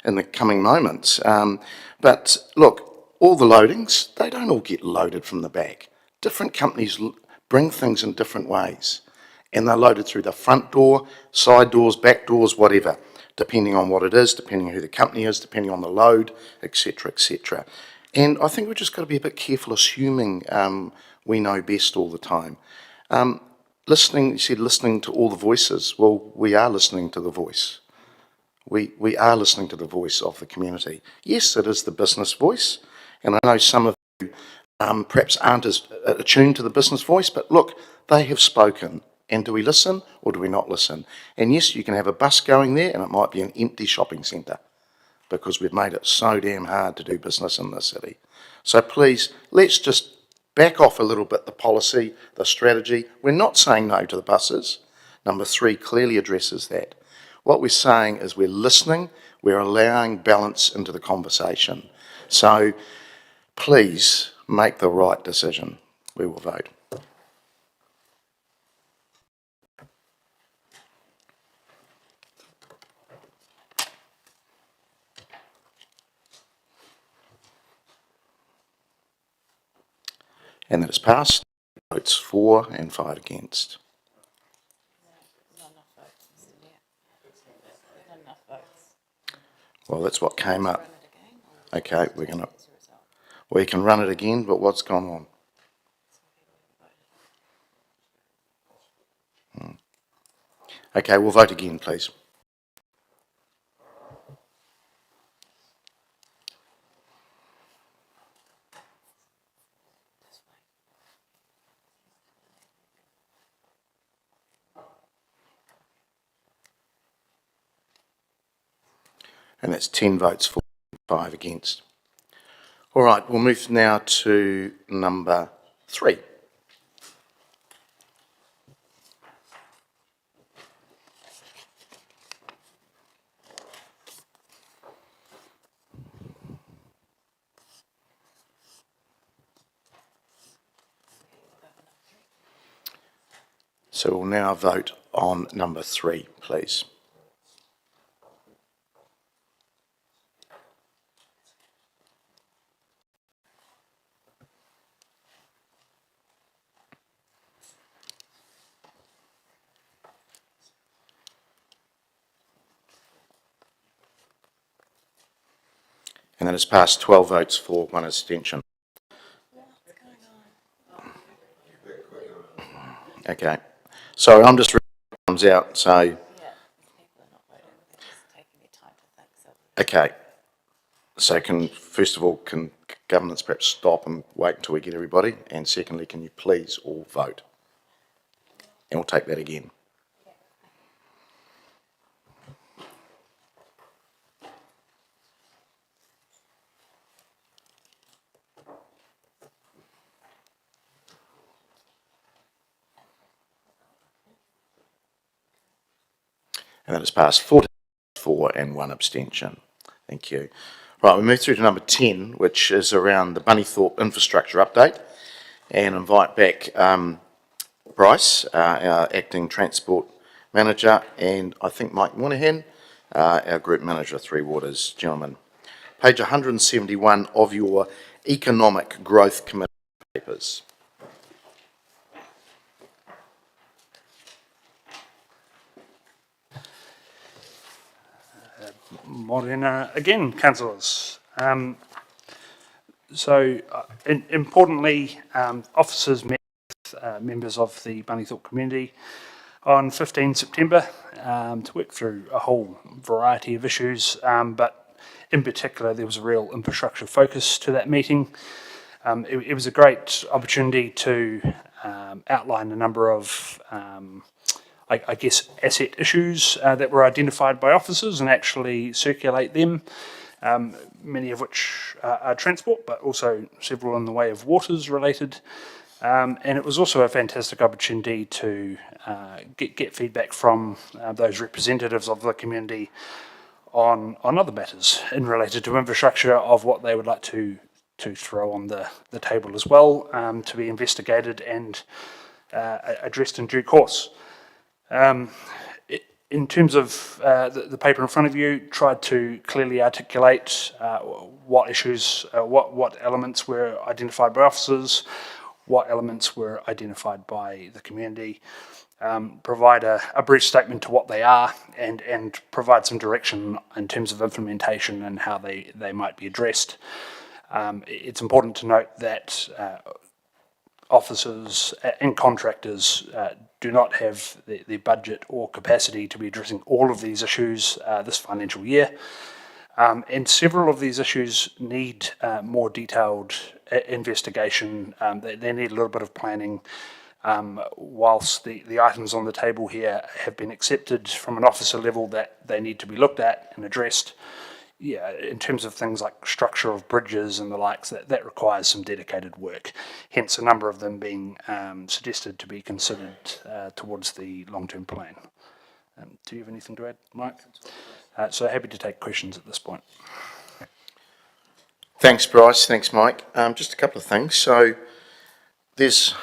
in the coming moments. But look, all the loadings, they don't all get loaded from the back. Different companies bring things in different ways. And they're loaded through the front door, side doors, back doors, whatever, depending on what it is, depending on who the company is, depending on the load, etc., etc. And I think we've just got to be a bit careful assuming we know best all the time. Listening, you said listening to all the voices. Well, we are listening to the voice. We are listening to the voice of the community. Yes, it is the business voice, and I know some of you perhaps aren't as attuned to the business voice, but look, they have spoken. And do we listen or do we not listen? And yes, you can have a bus going there and it might be an empty shopping centre because we've made it so damn hard to do business in this city. So please, let's just back off a little bit the policy, the strategy. We're not saying no to the buses. Number 3 clearly addresses that. What we're saying is we're listening, we're allowing balance into the conversation. So please make the right decision. We will vote. And that is passed. Votes 4 and 5 against. Well, that's what came up. Okay, we can run it again, but what's gone on? Okay, we'll vote again, please. And that's 10 votes for, 5 against. All right, we'll move now to number 3. So we'll now vote on number 3, please. And that has passed 12 votes for, 1 abstention. Okay. So I'm just reading what comes out, so. Okay. So first of all, can governance perhaps stop and wait until we get everybody? And secondly, can you please all vote? And we'll take that again. And that has passed 4 and 1 abstention. Thank you. Right, we move through to number 10, which is around the Bunnythorpe infrastructure update, and invite back Bryce, our acting transport manager, and I think Mike Moynihan, our group manager, Three Waters. Gentlemen, page 171 of your Economic Growth Committee papers. Morena again, councillors. Importantly, officers met with members of the Bunnythorpe community on 15 September to work through a whole variety of issues, but in particular there was a real infrastructure focus to that meeting. It was a great opportunity to outline a number of I guess, asset issues that were identified by officers and actually circulate them, many of which are transport, but also several in the way of waters related. And it was also a fantastic opportunity to get feedback from those representatives of the community on other matters in related to infrastructure of what they would like to throw on the table as well, to be investigated and addressed in due course. In terms of the paper in front of you, tried to clearly articulate what issues, what elements were identified by officers, what elements were identified by the community, provide a brief statement to what they are, and provide some direction in terms of implementation and how they might be addressed. It's important to note that officers and contractors do not have the budget or capacity to be addressing all of these issues this financial year. And several of these issues need more detailed investigation. They need a little bit of planning. Whilst the items on the table here have been accepted from an officer level that they need to be looked at and addressed, yeah, in terms of things like structure of bridges and the likes, that requires some dedicated work. Hence, a number of them being suggested to be considered towards the long-term plan. Do you have anything to add, Mike? So happy to take questions at this point. Thanks, Bryce. Thanks, Mike. Just a couple of things. So there's,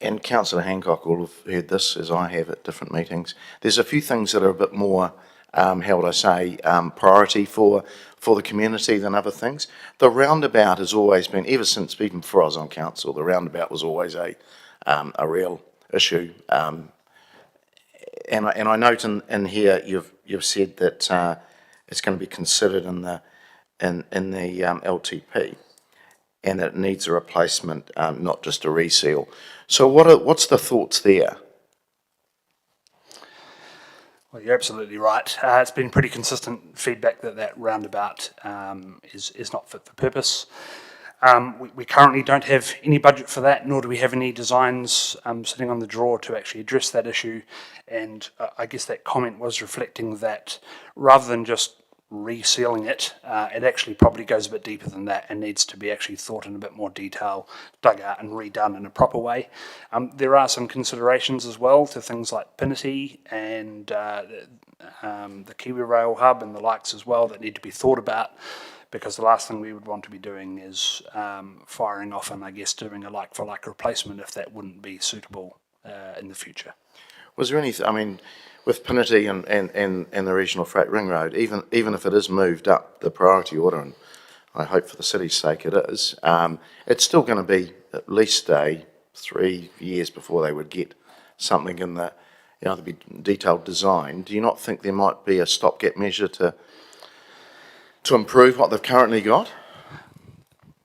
and Councillor Hancock will have heard this as I have at different meetings, there's a few things that are a bit more how would I say, priority for the community than other things. The roundabout has always been, ever since, even before I was on council, the roundabout was always a real issue. And I note in here you've said that it's going to be considered in the LTP, and that it needs a replacement, not just a reseal. So what's the thoughts there? Well, you're absolutely right. It's been pretty consistent feedback that roundabout is not fit for purpose. We currently don't have any budget for that, nor do we have any designs sitting on the drawer to actually address that issue. And I guess that comment was reflecting that rather than just resealing it. It actually probably goes a bit deeper than that and needs to be actually thought in a bit more detail, dug out and redone in a proper way. There are some considerations as well to things like Pinity and the Kiwi Rail Hub and the likes as well that need to be thought about, because the last thing we would want to be doing is firing off and I guess doing a like-for-like replacement if that wouldn't be suitable in the future. Was there anything, I mean, with Pinity and the Regional Freight Ring Road, even if it is moved up the priority order, and I hope for the city's sake it is, it's still going to be at least 3 years before they would get something in the, you know, to be detailed design. Do you not think there might be a stopgap measure to improve what they've currently got?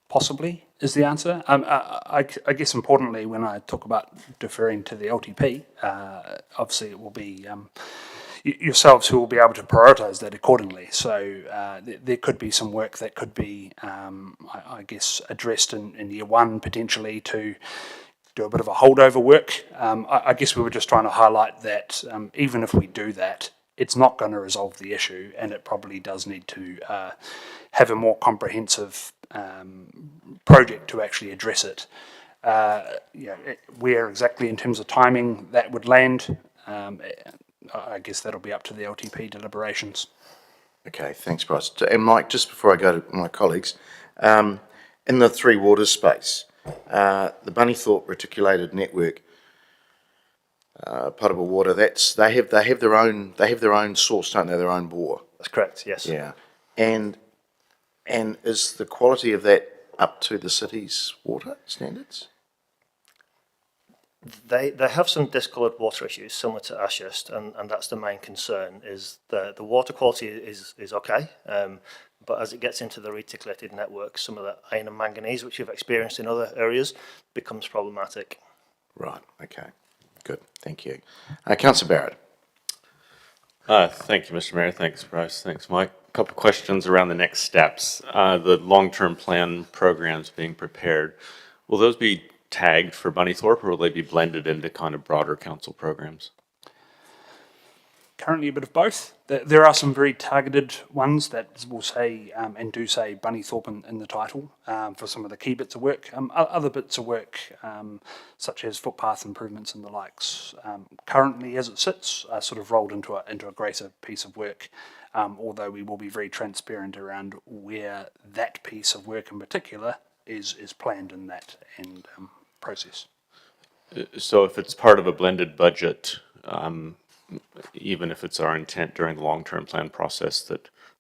Possibly is the answer. I guess importantly, when I talk about deferring to the LTP, obviously it will be yourselves who will be able to prioritise that accordingly. So there could be some work that could be, I guess, addressed in year one potentially to do a bit of a holdover work. I guess we were just trying to highlight that even if we do that, it's not going to resolve the issue, and it probably does need to have a more comprehensive project to actually address it. Where exactly in terms of timing that would land, I guess that'll be up to the LTP deliberations. Okay, thanks, Bryce. And Mike, just before I go to my colleagues, in the Three Waters space, the Bunnythorpe Reticulated Network, potable water, they have their own source, don't they? Their own bore. That's correct. Yes. Yeah, and is the quality of that up to the city's water standards? They have some discoloured water issues similar to Ashurst, and that's the main concern. Is the water quality is okay, but as it gets into the reticulated network, some of the iron and manganese, which you've experienced in other areas, becomes problematic. Right. Okay. Good. Thank you, Councillor Barrett. Thank you, Mr. Mayor. Thanks, Bryce. Thanks, Mike. A couple of questions around the next steps. The long-term plan programs being prepared, will those be tagged for Bunnythorpe, or will they be blended into kind of broader council programs? Currently a bit of both. There are some very targeted ones that will say, and do say Bunnythorpe in the title, for some of the key bits of work. Other bits of work, such as footpath improvements and the likes, currently as it sits, are sort of rolled into a greater piece of work, although we will be very transparent around where that piece of work in particular is planned in that and process. So if it's part of a blended budget, even if it's our intent during the long-term plan process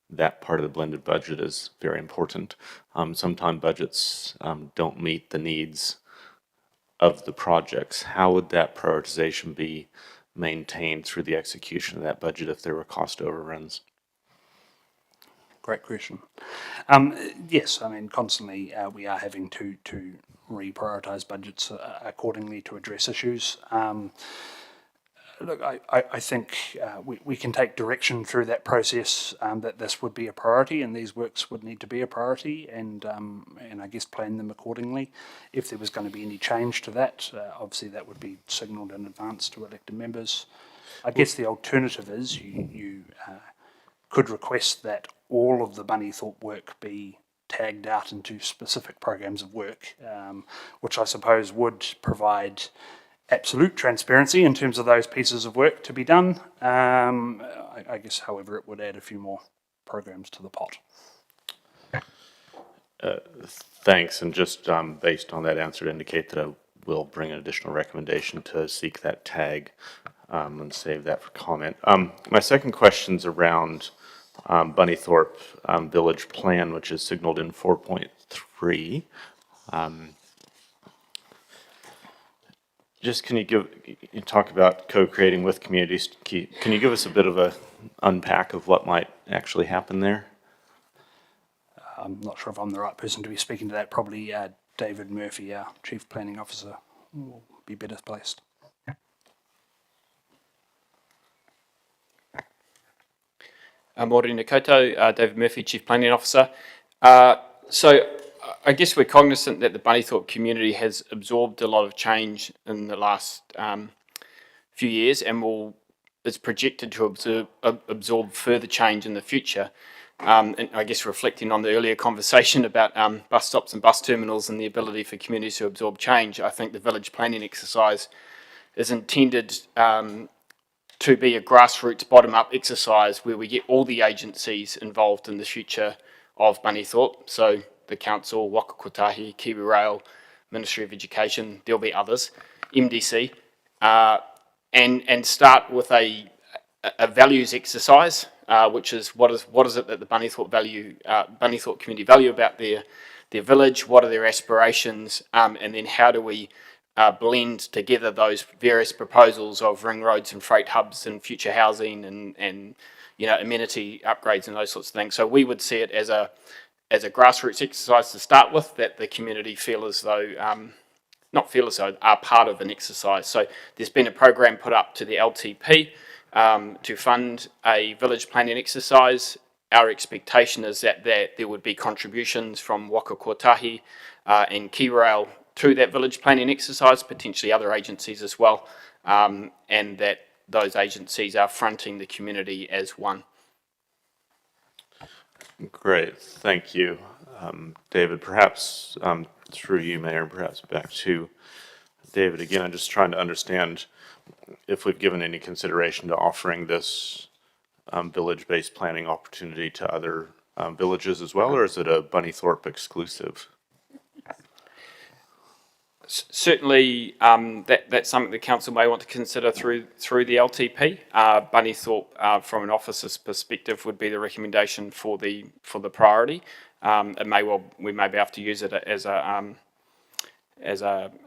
that part of the blended budget is very important. Sometimes budgets don't meet the needs of the projects. How would that prioritization be maintained through the execution of that budget if there were cost overruns? Great question. Yes, I mean, constantly we are having to reprioritise budgets accordingly to address issues. Look, I think we can take direction through that process that this would be a priority and these works would need to be a priority, and I guess plan them accordingly. If there was going to be any change to that, obviously that would be signalled in advance to elected members. I guess the alternative is you could request that all of the Bunnythorpe work be tagged out into specific programs of work, which I suppose would provide absolute transparency in terms of those pieces of work to be done. I guess, however, it would add a few more programs to the pot. Thanks, and just based on that answer to indicate that I will bring an additional recommendation to seek that tag and save that for comment. My second question's around Bunnythorpe Village Plan, which is signaled in 4.3. Just can you talk about co-creating with communities? Can you give us a bit of a unpack of what might actually happen there? I'm not sure if I'm the right person to be speaking to that. Probably David Murphy, our Chief Planning Officer, will be better placed. Morena koutou, David Murphy, Chief Planning Officer. So I guess we're cognizant that the Bunnythorpe community has absorbed a lot of change in the last few years and is projected to absorb further change in the future. and I guess reflecting on the earlier conversation about bus stops and bus terminals and the ability for communities to absorb change, I think the village planning exercise is intended to be a grassroots bottom-up exercise where we get all the agencies involved in the future of Bunnythorpe. So the council, Waka Kotahi, Kiwi Rail, Ministry of Education, there'll be others, MDC, and start with a values exercise, which is what is it that the Bunnythorpe community value about their village, what are their aspirations, and then how do we blend together those various proposals of ring roads and freight hubs and future housing and amenity upgrades and those sorts of things. So we would see it as a grassroots exercise to start with, that the community feel as though are part of an exercise. So there's been a program put up to the LTP to fund a village planning exercise. Our expectation is that there would be contributions from Waka Kotahi and Kiwi Rail to that village planning exercise, potentially other agencies as well, and that those agencies are fronting the community as one. Great, thank you. David, perhaps through you, Mayor, and perhaps back to David again, I'm just trying to understand if we've given any consideration to offering this village-based planning opportunity to other villages as well, or is it a Bunnythorpe exclusive? Certainly, that's something the council may want to consider through the LTP. Bunnythorpe, from an officer's perspective, would be the recommendation for the priority. We may be able to use it as a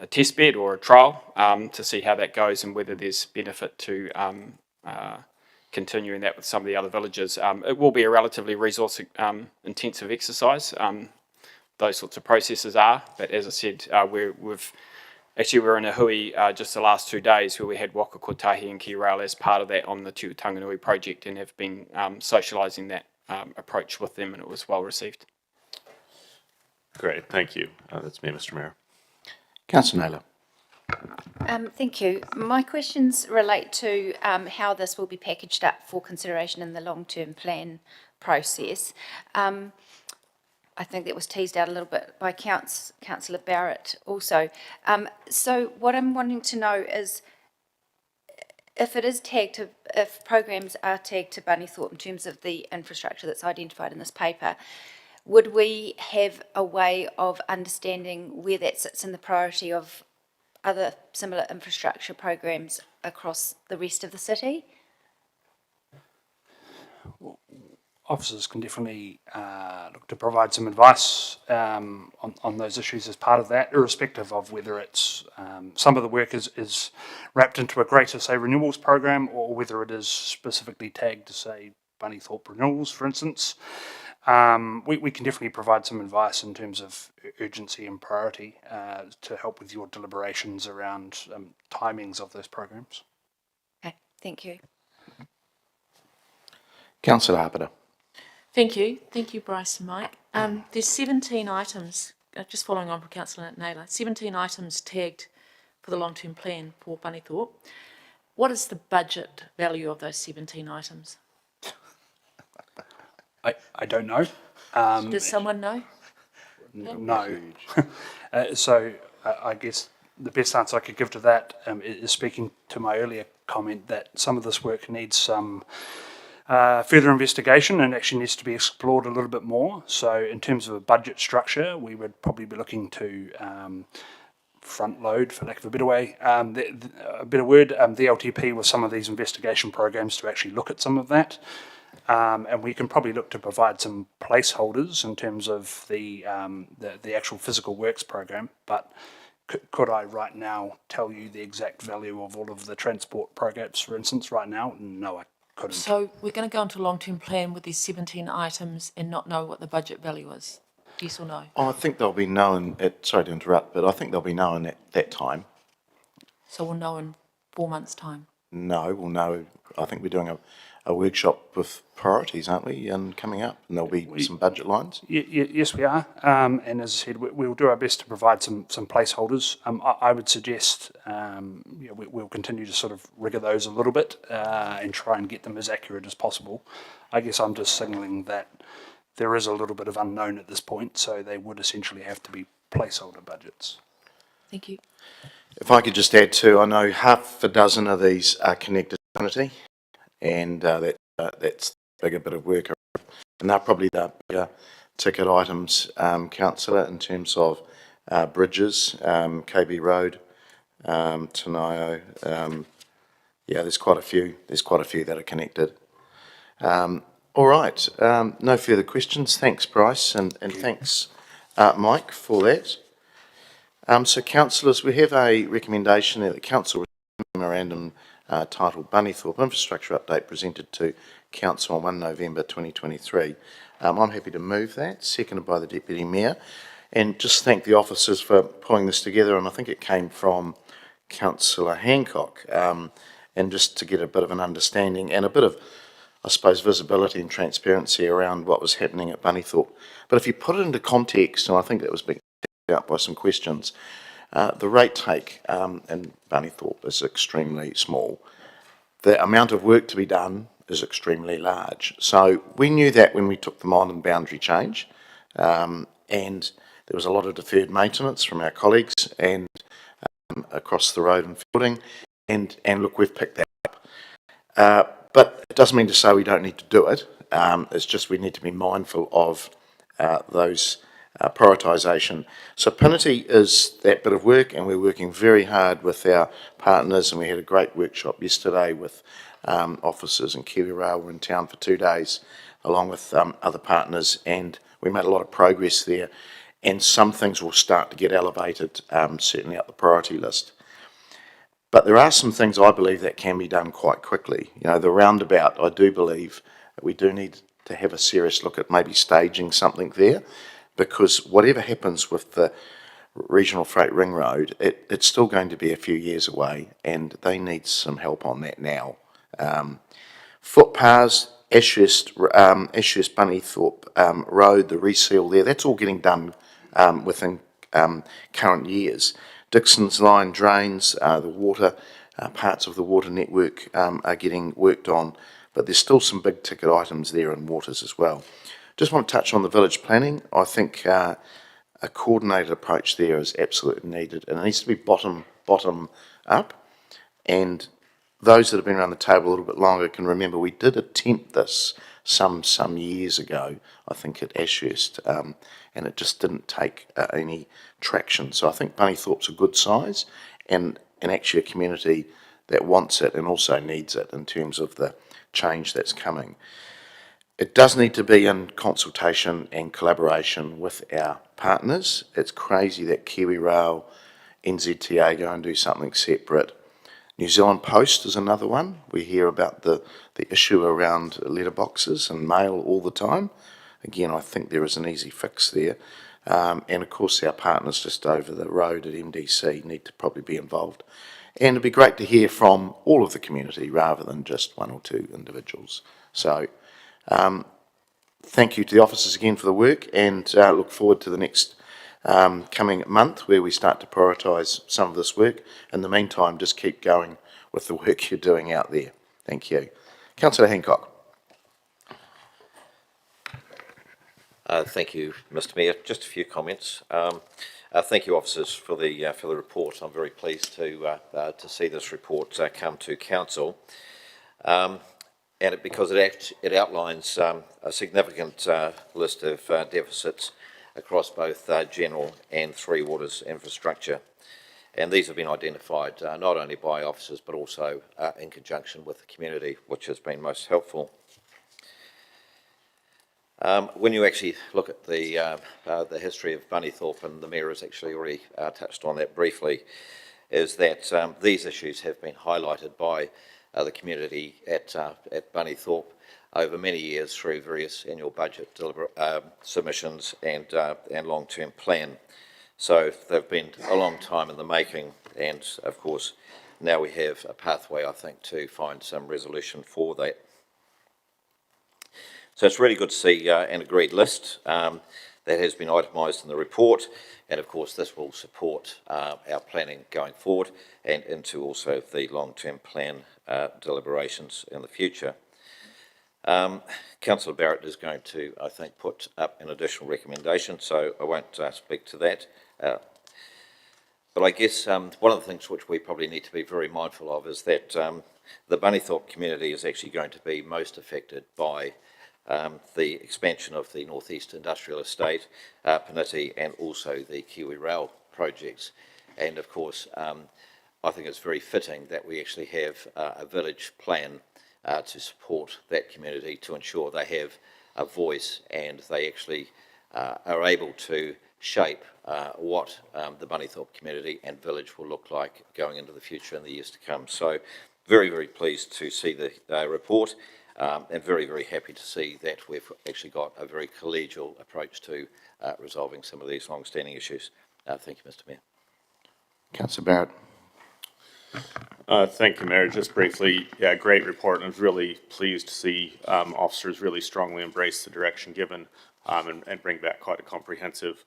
test bed or a trial to see how that goes and whether there's benefit to continuing that with some of the other villages. It will be a relatively resource intensive exercise. Those sorts of processes are, but as I said, we're in a hui just the last 2 days where we had Waka Kotahi and Kiwi Rail as part of that on the Tiu Tanganui project and have been socialising that approach with them, and it was well received. Great, thank you. That's me, Mr. Mayor. Councillor Naylor. Thank you. My questions relate to how this will be packaged up for consideration in the long-term plan process. I think that was teased out a little bit by Councillor Barrett also. So what I'm wanting to know is if programs are tagged to Bunnythorpe in terms of the infrastructure that's identified in this paper, would we have a way of understanding where that sits in the priority of other similar infrastructure programs across the rest of the city? Officers can definitely look to provide some advice on those issues as part of that, irrespective of whether it's some of the work is wrapped into a greater, say, renewals program, or whether it is specifically tagged to, say, Bunnythorpe renewals, for instance. We can definitely provide some advice in terms of urgency and priority to help with your deliberations around timings of those programs. Okay, thank you. Councillor Harper. Thank you, Bryce and Mike. There's 17 items, just following on from Councillor Naylor, 17 items tagged for the long-term plan for Bunnythorpe. What is the budget value of those 17 items? I don't know. Does someone know? No. So I guess the best answer I could give to that is speaking to my earlier comment that some of this work needs some further investigation and actually needs to be explored a little bit more. So in terms of a budget structure, we would probably be looking to front load, for lack of a better way, the LTP with some of these investigation programs to actually look at some of that. And we can probably look to provide some placeholders in terms of the actual physical works program. But could I right now tell you the exact value of all of the transport programs, for instance, right now? No, I couldn't. So we're going to go into a long-term plan with these 17 items and not know what the budget value is? Yes or no? I think they'll be known sorry to interrupt, but I think they'll be known at that time. So we'll know in 4 months' time? know, will know, I think we're doing a workshop with priorities, aren't we, and coming up, and there'll be some budget lines? Yes, we are. And as I said, we'll do our best to provide some placeholders. I would suggest we'll continue to sort of rigor those a little bit and try and get them as accurate as possible. I guess I'm just signalling that there is a little bit of unknown at this point, so they would essentially have to be placeholder budgets. Thank you. If I could just add too, I know half a dozen of these are connected to Affinity, and that's a bigger bit of work. And they're probably the bigger ticket items, councillor, in terms of bridges, KB Road, Tanaio. There's quite a few. There's quite a few that are connected. All right. No further questions. Thanks, Bryce, and thanks, Mike, for that. So, councillors, we have a recommendation that the council memorandum titled Bunnythorpe Infrastructure Update presented to Council on 1 November 2023. I'm happy to move that, seconded by the Deputy Mayor, and just thank the officers for pulling this together, and I think it came from Councillor Hancock, and just to get a bit of an understanding and a bit of, I suppose, visibility and transparency around what was happening at Bunnythorpe. But if you put it into context, and I think that was being out by some questions, the rate take in Bunnythorpe is extremely small. The amount of work to be done is extremely large. So we knew that when we took them on in boundary change, and there was a lot of deferred maintenance from our colleagues and across the road and fielding, and look, we've picked that up. But it doesn't mean to say we don't need to do it. It's just we need to be mindful of those prioritisation. So Affinity is that bit of work, and we're working very hard with our partners, and we had a great workshop yesterday with officers, and Kiwi Rail were in town for 2 days along with other partners, and we made a lot of progress there, and some things will start to get elevated, certainly up the priority list. But there are some things I believe that can be done quite quickly. You know, the roundabout, I do believe that we do need to have a serious look at maybe staging something there, because whatever happens with the regional freight ring road, it's still going to be a few years away, and they need some help on that now. Footpaths, Ashurst Bunnythorpe Road, the reseal there, that's all getting done within current years. Dixon's Line drains, the water, parts of the water network are getting worked on, but there's still some big ticket items there in waters as well. Just want to touch on the village planning. I think a coordinated approach there is absolutely needed, and it needs to be bottom up. And those that have been around the table a little bit longer can remember we did attempt this some years ago, I think at Ashurst, and it just didn't take any traction. So I think Bunnythorpe's a good size, and actually a community that wants it and also needs it in terms of the change that's coming. It does need to be in consultation and collaboration with our partners. It's crazy that Kiwi Rail, NZTA go and do something separate. New Zealand Post is another one. We hear about the issue around letterboxes and mail all the time. Again, I think there is an easy fix there. And of course our partners just over the road at MDC need to probably be involved. And it'd be great to hear from all of the community rather than just one or two individuals. So thank you to the officers again for the work, and look forward to the next coming month where we start to prioritise some of this work. In the meantime, just keep going with the work you're doing out there. Thank you. Councillor Hancock. Thank you, Mr. Mayor. Just a few comments. Thank you, officers, for the report. I'm very pleased to see this report come to council, and because it outlines a significant list of deficits across both general and Three Waters infrastructure, and these have been identified not only by officers but also in conjunction with the community, which has been most helpful. When you actually look at the history of Bunnythorpe, and the Mayor has actually already touched on that briefly, is that these issues have been highlighted by the community at Bunnythorpe over many years through various annual budget submissions and long-term plan. So they've been a long time in the making, and of course now we have a pathway, I think, to find some resolution for that. So it's really good to see an agreed list that has been itemised in the report, and of course this will support our planning going forward and into also the long-term plan deliberations in the future. Councillor Barrett is going to, I think, put up an additional recommendation, so I won't speak to that. But I guess one of the things which we probably need to be very mindful of is that the Bunnythorpe community is actually going to be most affected by the expansion of the North East Industrial Estate, Paniti, and also the Kiwi Rail projects. And of course, I think it's very fitting that we actually have a village plan to support that community, to ensure they have a voice and they actually are able to shape what the Bunnythorpe community and village will look like going into the future in the years to come. So very, very pleased to see the report and very, very happy to see that we've actually got a very collegial approach to resolving some of these long-standing issues. Thank you, Mr. Mayor. Councillor Barrett. Thank you, Mayor. Just briefly, yeah, great report, and I was really pleased to see officers really strongly embrace the direction given and bring back quite a comprehensive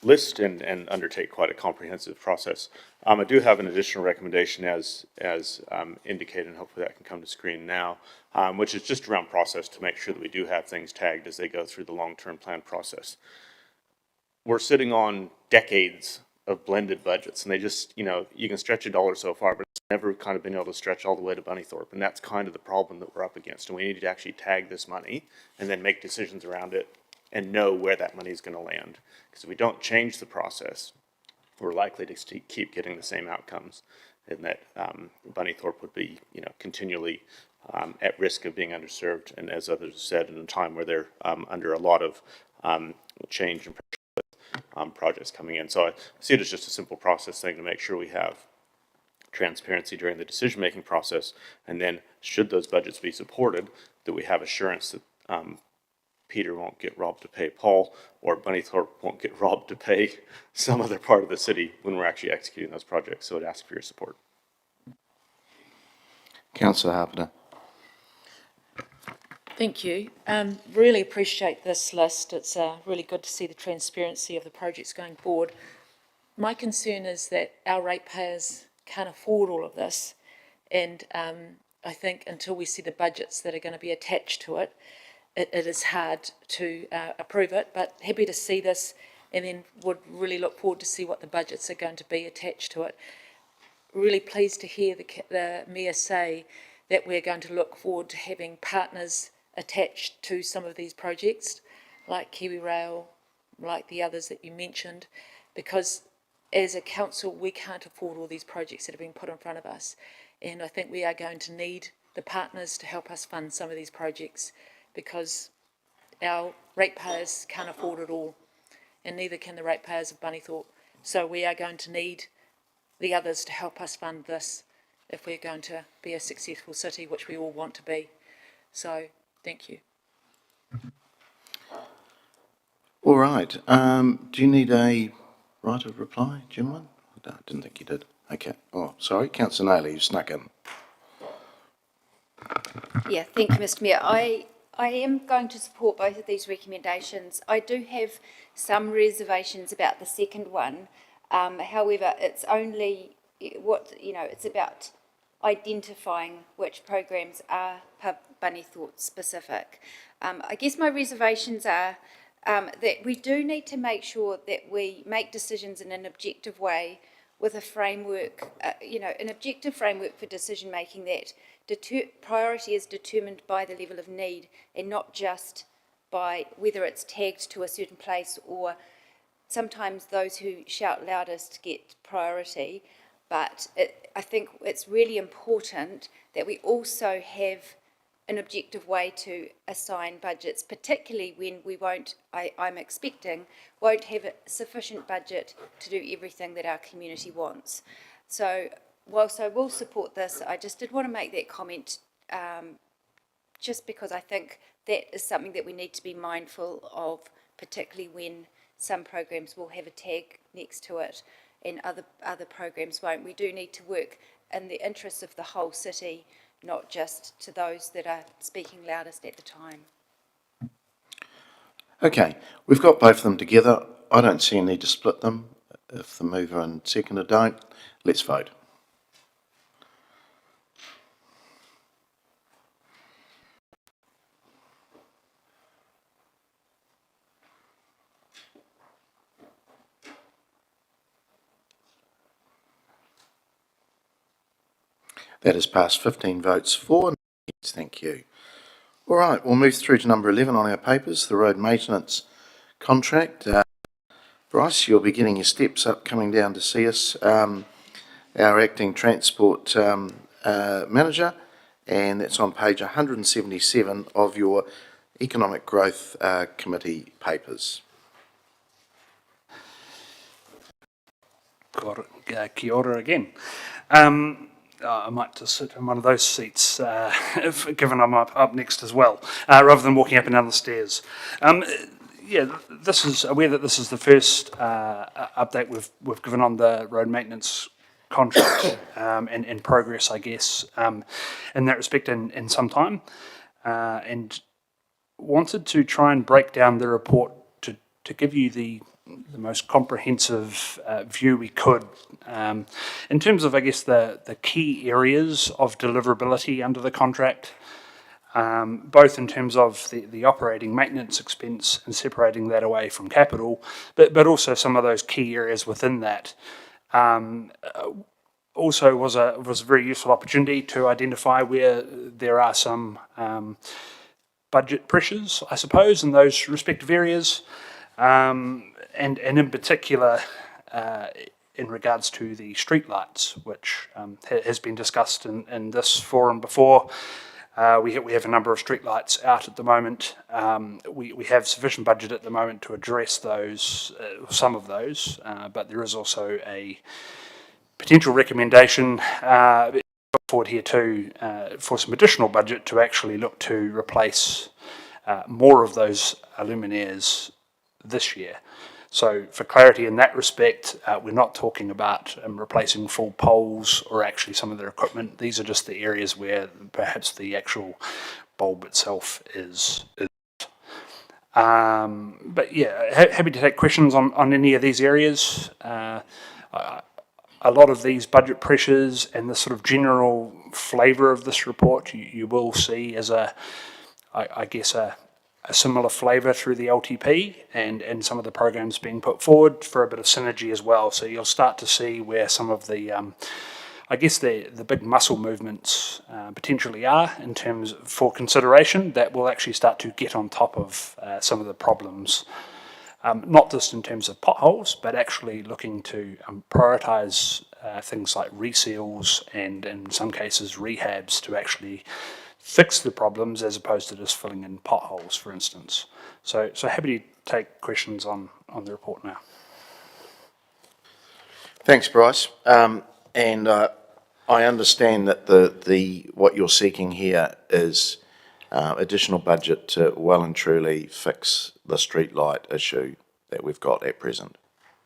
list and undertake quite a comprehensive process. I do have an additional recommendation as indicated, and hopefully that can come to screen now, which is just around process to make sure that we do have things tagged as they go through the long-term plan process. We're sitting on decades of blended budgets, and they just, you know, you can stretch a dollar so far, but it's never kind of been able to stretch all the way to Bunnythorpe, and that's kind of the problem that we're up against, and we need to actually tag this money and then make decisions around it and know where that money is going to land. Because if we don't change the process, we're likely to keep getting the same outcomes, and that Bunnythorpe would be, you know, continually at risk of being underserved, and as others have said, in a time where they're under a lot of change and pressure with projects coming in. So I see it as just a simple process thing to make sure we have transparency during the decision-making process, and then should those budgets be supported, that we have assurance that Peter won't get robbed to pay Paul, or Bunnythorpe won't get robbed to pay some other part of the city when we're actually executing those projects. So I'd ask for your support. Councillor Harpenter. Thank you. Really appreciate this list. It's really good to see the transparency of the projects going forward. My concern is that our ratepayers can't afford all of this, and I think until we see the budgets that are going to be attached to it, it is hard to approve it, but happy to see this, and then would really look forward to see what the budgets are going to be attached to it. Really pleased to hear the Mayor say that we're going to look forward to having partners attached to some of these projects, like Kiwi Rail, like the others that you mentioned, because as a council we can't afford all these projects that have been put in front of us, and I think we are going to need the partners to help us fund some of these projects, because our ratepayers can't afford it all, and neither can the ratepayers of Bunnythorpe. So we are going to need the others to help us fund this if we're going to be a successful city, which we all want to be. So thank you. All right. Do you need a right of reply, gentlemen? No, I didn't think you did. Okay. Oh, sorry. Councillor Naylor, you snuck in. Yeah, thank you, Mr. Mayor. I am going to support both of these recommendations. I do have some reservations about the second one. However, it's only it's about identifying which programs are Bunnythorpe specific. I guess my reservations are that we do need to make sure that we make decisions in an objective way with a framework, an objective framework for decision making that priority is determined by the level of need and not just by whether it's tagged to a certain place, or sometimes those who shout loudest get priority. But I think it's really important that we also have an objective way to assign budgets, particularly when we I'm expecting, won't have a sufficient budget to do everything that our community wants. So whilst I will support this, I just did want to make that comment just because I think that is something that we need to be mindful of, particularly when some programs will have a tag next to it, and other programs won't. We do need to work in the interests of the whole city, not just to those that are speaking loudest at the time. Okay, we've got both of them together. I don't see a need to split them. If the mover and seconder don't, let's vote. That has passed 15 votes for. Thank you. All right, we'll move through to number 11 on our papers, the road maintenance contract. Bryce, you'll be getting your steps up, coming down to see us, our acting transport manager, and that's on page 177 of your Economic Growth Committee papers. Kia ora again. I might just sit in one of those seats, given I'm up next as well, rather than walking up and down the stairs. This is aware that this is the first update we've given on the road maintenance contract and progress, I guess, in that respect in some time, and wanted to try and break down the report to give you the most comprehensive view we could in terms of, I guess, the key areas of deliverability under the contract, both in terms of the operating maintenance expense and separating that away from capital, but also some of those key areas within that. Also was a very useful opportunity to identify where there are some budget pressures, I suppose, in those respective areas. And in particular, in regards to the streetlights, which has been discussed in this forum before. We have a number of streetlights out at the moment. We have sufficient budget at the moment to address those, some of those, but there is also a potential recommendation forward here too for some additional budget to actually look to replace more of those luminaires this year. So for clarity in that respect, we're not talking about replacing full poles or actually some of their equipment. These are just the areas where perhaps the actual bulb itself is. But yeah, happy to take questions on any of these areas. A lot of these budget pressures and the sort of general flavour of this report you will see as I guess a similar flavour through the LTP and some of the programs being put forward for a bit of synergy as well. So you'll start to see where some of the, I guess the big muscle movements potentially are in terms for consideration that will actually start to get on top of some of the problems. Not just in terms of potholes, but actually looking to prioritise things like reseals and in some cases rehabs to actually fix the problems as opposed to just filling in potholes, for instance. So happy to take questions on the report now. Thanks, Bryce. And I understand that the what you're seeking here is additional budget to well and truly fix the streetlight issue that we've got at present.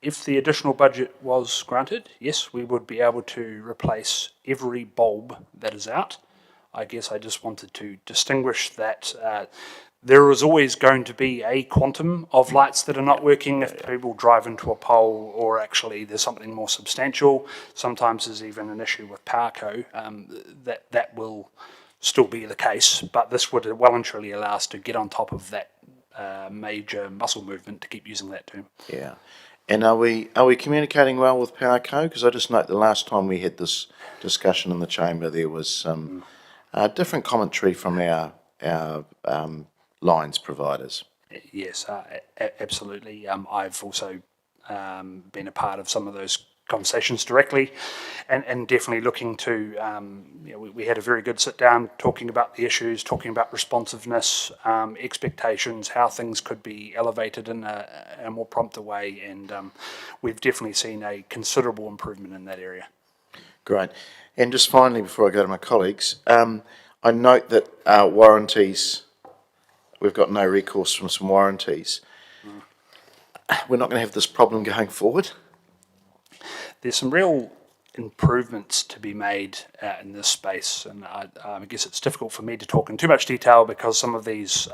If the additional budget was granted, yes, we would be able to replace every bulb that is out. I guess I just wanted to distinguish that there is always going to be a quantum of lights that are not working if people drive into a pole or actually there's something more substantial. Sometimes there's even an issue with PowerCo that will still be the case, but this would well and truly allow us to get on top of that major muscle movement, to keep using that term. Yeah. And are we communicating well with PowerCo? Because I just note the last time we had this discussion in the chamber, there was some different commentary from our lines providers. Yes, absolutely. I've also been a part of some of those conversations directly, and definitely looking to, we had a very good sit down talking about the issues, talking about responsiveness, expectations, how things could be elevated in a more prompter way, and we've definitely seen a considerable improvement in that area. Great. And just finally, before I go to my colleagues, I note that warranties, we've got no recourse from some warranties. We're not going to have this problem going forward? there's some real improvements to be made in this space, and I guess it's difficult for me to talk in too much detail because some of these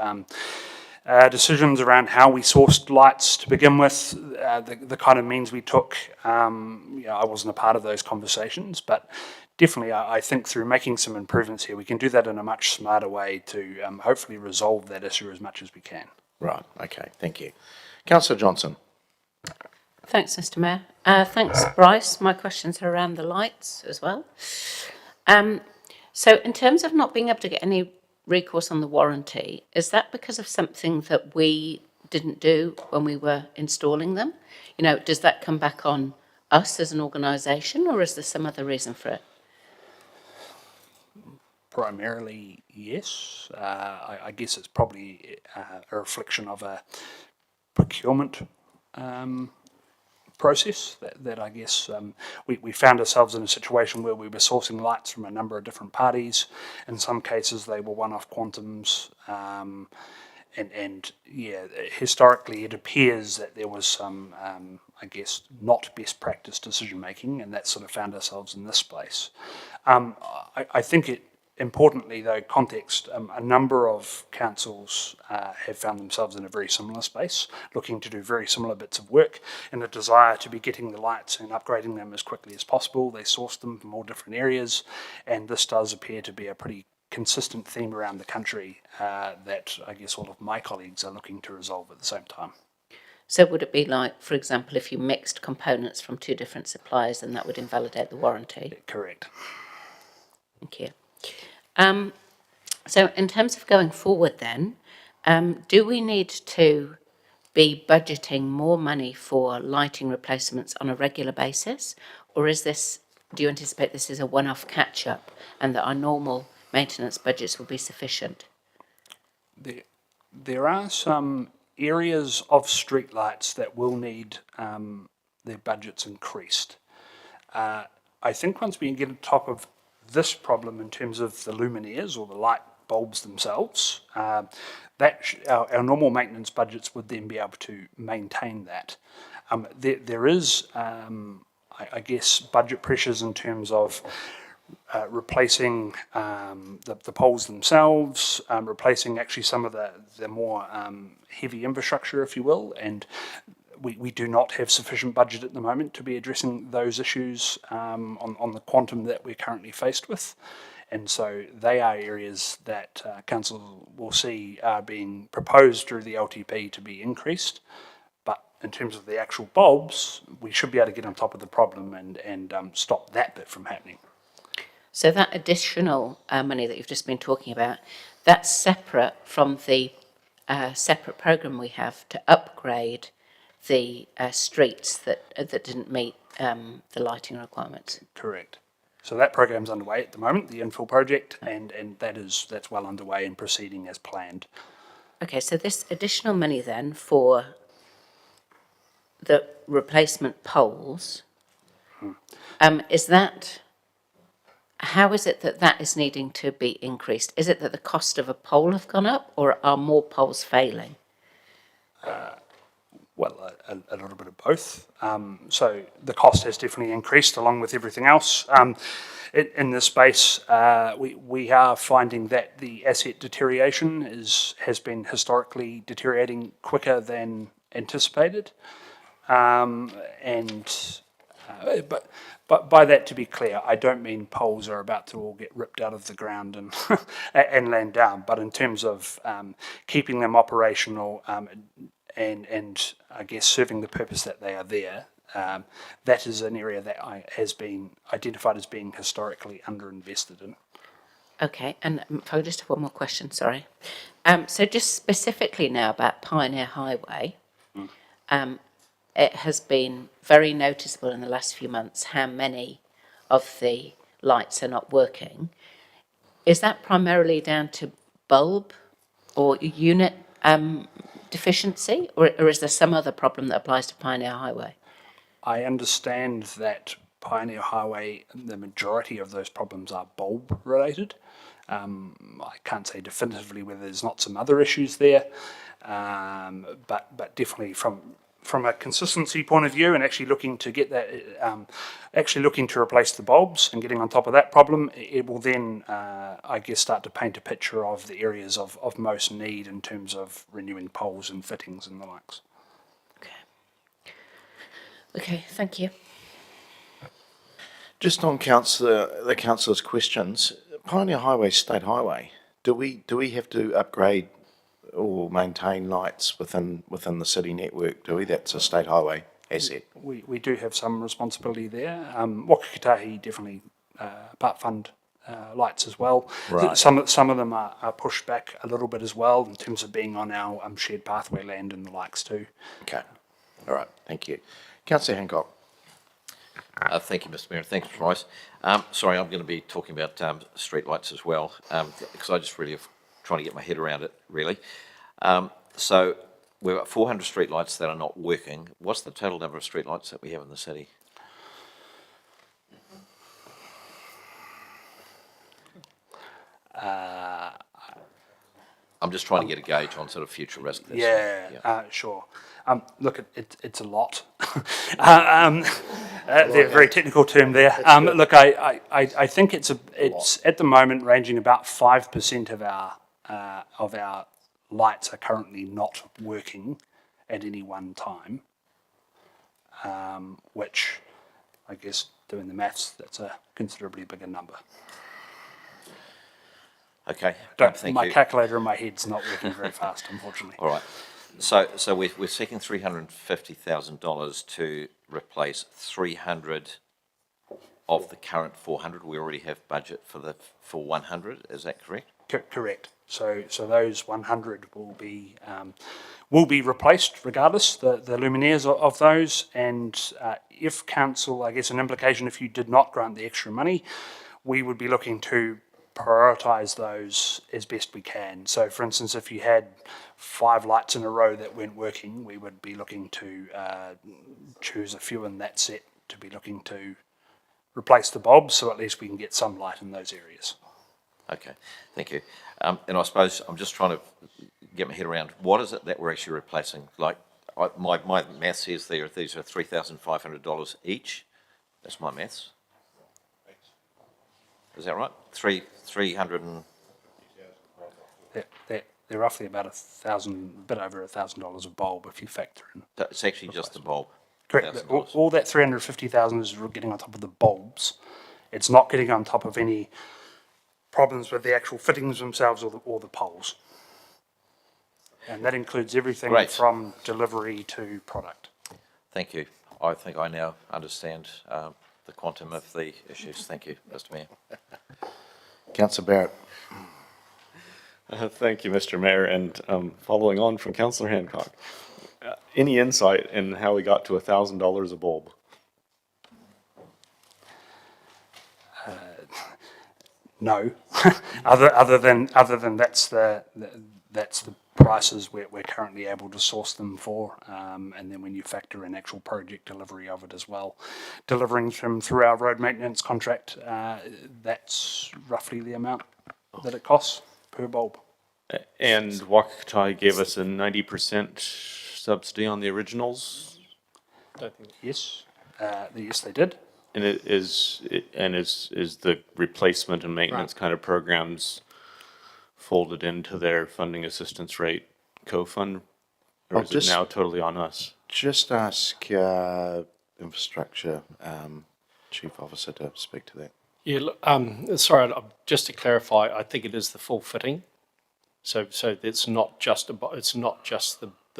decisions around how we sourced lights to begin with, the kind of means we took, I wasn't a part of those conversations, but definitely I think through making some improvements here, we can do that in a much smarter way to hopefully resolve that issue as much as we can. Right, okay, thank you. Councillor Johnson. Thanks, Mr Mayor. Thanks, Bryce. My questions are around the lights as well. So in terms of not being able to get any recourse on the warranty, is that because of something that we didn't do when we were installing them? You know, does that come back on us as an organisation, or is there some other reason for it? Primarily, yes. I guess it's probably a reflection of a procurement process that I guess we found ourselves in a situation where we were sourcing lights from a number of different parties. In some cases, they were one-off quantums. And yeah, historically, it appears that there was some, I guess, not best practice decision making, and that sort of found ourselves in this place. I think it, importantly though, context, a number of councils have found themselves in a very similar space, looking to do very similar bits of work, and a desire to be getting the lights and upgrading them as quickly as possible. They sourced them from all different areas, and this does appear to be a pretty consistent theme around the country that I guess all of my colleagues are looking to resolve at the same time. So would it be like, for example, if you mixed components from two different suppliers, then that would invalidate the warranty? Correct. Thank you. So in terms of going forward then, do we need to be budgeting more money for lighting replacements on a regular basis, or is this, do you anticipate this is a one-off catch-up and that our normal maintenance budgets will be sufficient? There are some areas of streetlights that will need their budgets increased. I think once we get on top of this problem in terms of the luminaires or the light bulbs themselves, our normal maintenance budgets would then be able to maintain that. There is, I guess, budget pressures in terms of replacing the poles themselves, replacing actually some of the more heavy infrastructure, if you will, and we do not have sufficient budget at the moment to be addressing those issues on the quantum that we're currently faced with. And so they are areas that Council will see are being proposed through the LTP to be increased. But in terms of the actual bulbs, we should be able to get on top of the problem and stop that bit from happening. So that additional money that you've just been talking about, that's separate from the separate programme we have to upgrade the streets that didn't meet the lighting requirements. Correct. So that program's underway at the moment, the infill project, and that's well underway and proceeding as planned. Okay, so this additional money then for the replacement poles, is that, how is it that is needing to be increased? Is it that the cost of a pole have gone up, or are more poles failing? Well, a little bit of both. So the cost has definitely increased along with everything else. In this space, we are finding that the asset deterioration has been historically deteriorating quicker than anticipated. But by that, to be clear, I don't mean poles are about to all get ripped out of the ground and and land down, but in terms of keeping them operational and I guess serving the purpose that they are there, that is an area that has been identified as being historically underinvested in. Okay, and if I just have one more question, sorry. So just specifically now about Pioneer Highway, it has been very noticeable in the last few months how many of the lights are not working. Is that primarily down to bulb or unit deficiency, or is there some other problem that applies to Pioneer Highway? I understand that Pioneer Highway, the majority of those problems are bulb related. I can't say definitively whether there's not some other issues there, but definitely from from a consistency point of view and actually looking to get that, actually looking to replace the bulbs and getting on top of that problem, it will then, I guess, start to paint a picture of the areas of most need in terms of renewing poles and fittings and the likes. Okay, thank you. Just on the councillor's questions, Pioneer Highway, State Highway, do we have to upgrade or maintain lights within the city network, do we? That's a state highway asset. We do have some responsibility there. Wakakatahi definitely part fund lights as well. Right. Some of them are pushed back a little bit as well in terms of being on our shared pathway land and the likes too. Okay. All right. Thank you. Councillor Hancock. Thank you, Mr. Mayor. Thanks, Mr. Rice. Sorry, I'm going to be talking about street lights as well, because I just really am trying to get my head around it, really. So we've got 400 street lights that are not working. What's the total number of street lights that we have in the city? I'm just trying to get a gauge on sort of future risk. Sure. Look, it's a lot. They're a very technical term there. Look, I think it's at the moment ranging about 5% of our lights are currently not working at any one time, which I guess doing the maths, that's a considerably bigger number. Okay. My calculator in my head's not working very fast, unfortunately. All right. So we're seeking $350,000 to replace 300 of the current 400. We already have budget for 100. Is that correct? Correct. So those 100 will be replaced regardless. The luminaires of those, and if council, I guess, an implication if you did not grant the extra money, we would be looking to prioritise those as best we can. So, for instance, if you had 5 lights in a row that weren't working, we would be looking to choose a few in that set to be looking to replace the bulbs, so at least we can get some light in those areas. Okay, thank you. And I suppose I'm just trying to get my head around what is it that we're actually replacing? Like, my math says these are $3,500 each. That's my maths. Is that right? 300 and... They're roughly about a bit over $1,000 a bulb if you factor in. It's actually just the bulb. Correct. All that 350,000 is getting on top of the bulbs. It's not getting on top of any problems with the actual fittings themselves or the poles. And that includes everything from delivery to product. Thank you. I think I now understand the quantum of the issues. Thank you, Mr. Mayor. Councillor Barrett. Thank you, Mr. Mayor, and following on from Councillor Hancock, any insight in how we got to $1,000 a bulb? No, other than that's the prices we're currently able to source them for, and then when you factor in actual project delivery of it as well, delivering them through our road maintenance contract, that's roughly the amount that it costs per bulb. And Wakakatai gave us a 90% subsidy on the originals? Yes, yes they did. And is the replacement and maintenance kind of programs folded into their funding assistance rate co-fund, or is it now totally on us? Just ask infrastructure chief officer to speak to that. Yeah, look, sorry, just to clarify, I think it is the full fitting. So it's not just the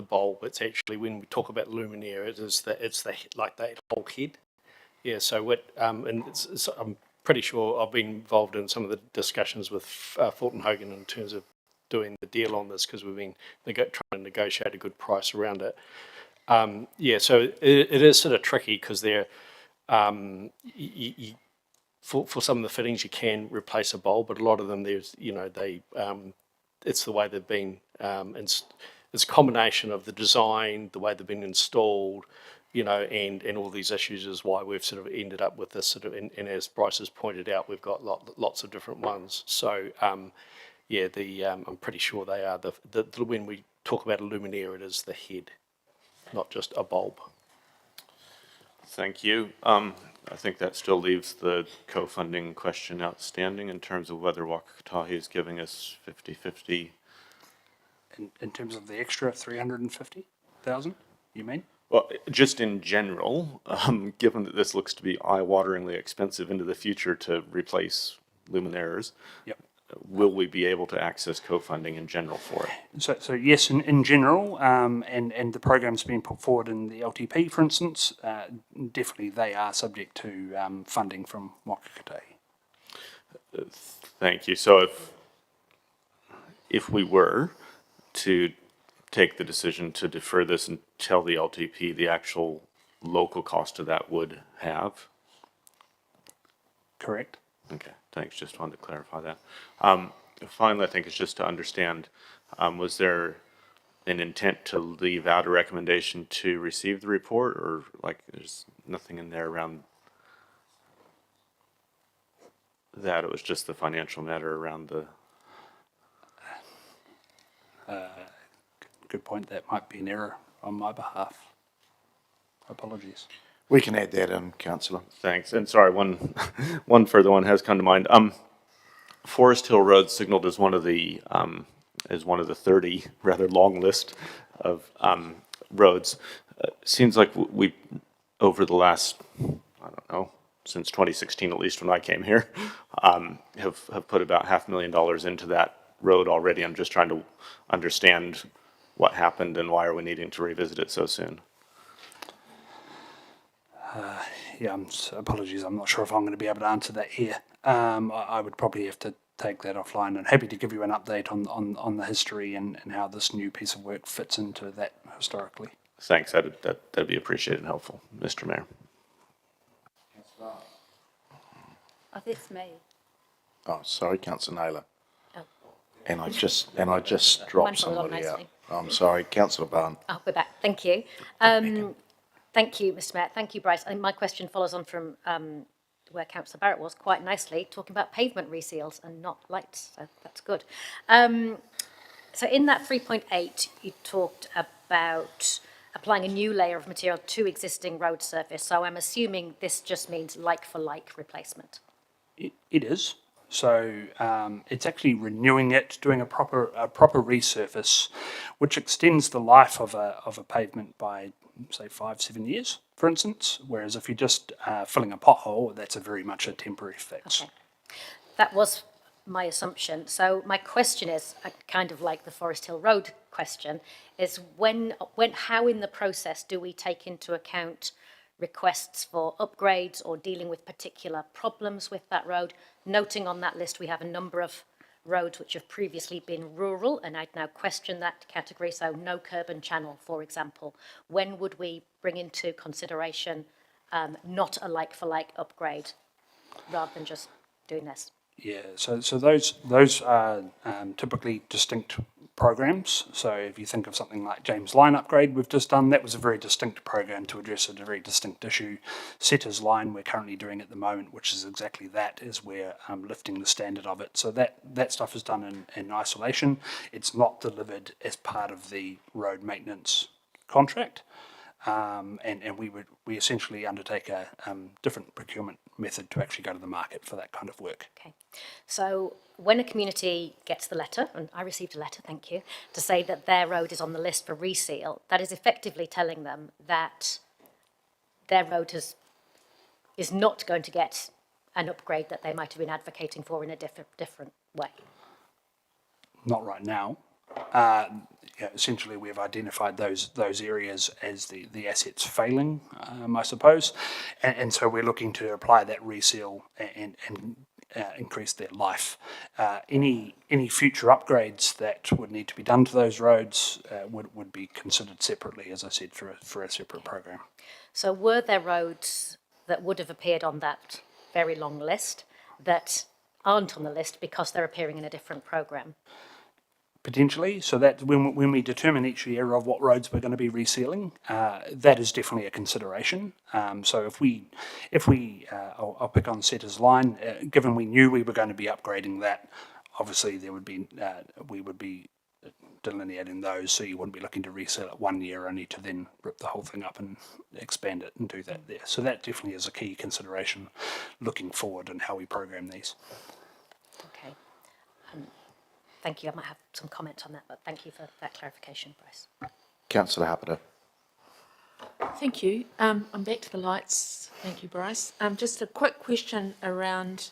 bulb. It's actually, when we talk about luminaire, it's the like that whole head. Yeah. So what? And I'm pretty sure I've been involved in some of the discussions with Fulton Hogan in terms of doing the deal on this, because we've been trying to negotiate a good price around it. Yeah. So it is sort of tricky because they're for some of the fittings you can replace a bulb, but a lot of them it's the way they've been. It's a combination of the design, the way they've been installed, and all these issues is why we've sort of ended up with this sort of. And as Bryce has pointed out, we've got lots of different ones. So yeah, I'm pretty sure they are when we talk about a luminaire, it is the head. not just a bulb. Thank you. I think that still leaves the co-funding question outstanding in terms of whether Waka Kotahi is giving us 50-50. In terms of the extra 350,000, you mean? Well, just in general, given that this looks to be eye-wateringly expensive into the future to replace luminaires, Yep. will we be able to access co-funding in general for it? So yes, in general, and the program's been put forward in the LTP, for instance, definitely they are subject to funding from Waka Kotahi. Thank you. So if we were to take the decision to defer this and tell the LTP the actual local cost of that would have? Correct. Okay, thanks. Just wanted to clarify that. Finally, I think it's just to understand, was there an intent to leave out a recommendation to receive the report, or like there's nothing in there around that? It was just the financial matter around the... Good point. That might be an error on my behalf. Apologies. We can add that in, councillor. Thanks. And sorry, one further one has come to mind. Forest Hill Road signaled as one of the 30 rather long list of roads. Seems like we over the last, I don't know, since 2016 at least when I came here, have put about $500,000 into that road already. I'm just trying to understand what happened and why are we needing to revisit it so soon. Yeah, apologies. I'm not sure if I'm going to be able to answer that here. I would probably have to take that offline, and happy to give you an update on the history and how this new piece of work fits into that historically. Thanks. That'd be appreciated and helpful, Mr. Mayor. Oh, that's me. Oh, sorry, councillor Naylor. Oh. And I just dropped followed on somebody out. nicely. I'm sorry, councillor Barn. Oh, we're back. Thank you. Thank you, Mr. Mayor. Thank you, Bryce. I think my question follows on from where Councillor Barrett was quite nicely, talking about pavement reseals and not lights. So that's good. So in that 3.8, you talked about applying a new layer of material to existing road surface. So I'm assuming this just means like-for-like replacement. It is. So it's actually renewing it, doing a proper resurface, which extends the life of a pavement by, say, 5-7 years, for instance. Whereas if you're just filling a pothole, that's very much a temporary fix. Okay. That was my assumption. So my question is, kind of like the Forest Hill Road question, is how in the process do we take into account requests for upgrades or dealing with particular problems with that road? Noting on that list we have a number of roads which have previously been rural, and I'd now question that category, so no curb and channel, for example. When would we bring into consideration not a like-for-like upgrade, rather than just doing this? Yeah, so those are typically distinct programs. So if you think of something like James Line upgrade we've just done, that was a very distinct program to address a very distinct issue. Setters Line we're currently doing at the moment, which is exactly that, is we're lifting the standard of it. So that stuff is done in isolation. It's not delivered as part of the road maintenance contract. And we essentially undertake a different procurement method to actually go to the market for that kind of work. Okay, so when a community gets the letter, and I received a letter, thank you, to say that their road is on the list for reseal, that is effectively telling them that their road is not going to get an upgrade that they might have been advocating for in a different way. Not right now. Essentially, we have identified those areas as the assets failing, I suppose, and so we're looking to apply that reseal and increase their life. Any future upgrades that would need to be done to those roads would be considered separately, as I said, for a separate program. So were there roads that would have appeared on that very long list that aren't on the list because they're appearing in a different program? Potentially, so that when we determine each year of what roads we're going to be resealing, that is definitely a consideration. So I'll pick on Setters Line. Given we knew we were going to be upgrading that, obviously we would be delineating those, so you wouldn't be looking to resell it 1 year only to then rip the whole thing up and expand it and do that there. So that definitely is a key consideration looking forward and how we program these. Okay. Thank you. I might have some comment on that, but thank you for that clarification, Bryce. Councillor Happer. Thank you. I'm back to the lights. Thank you, Bryce. Just a quick question around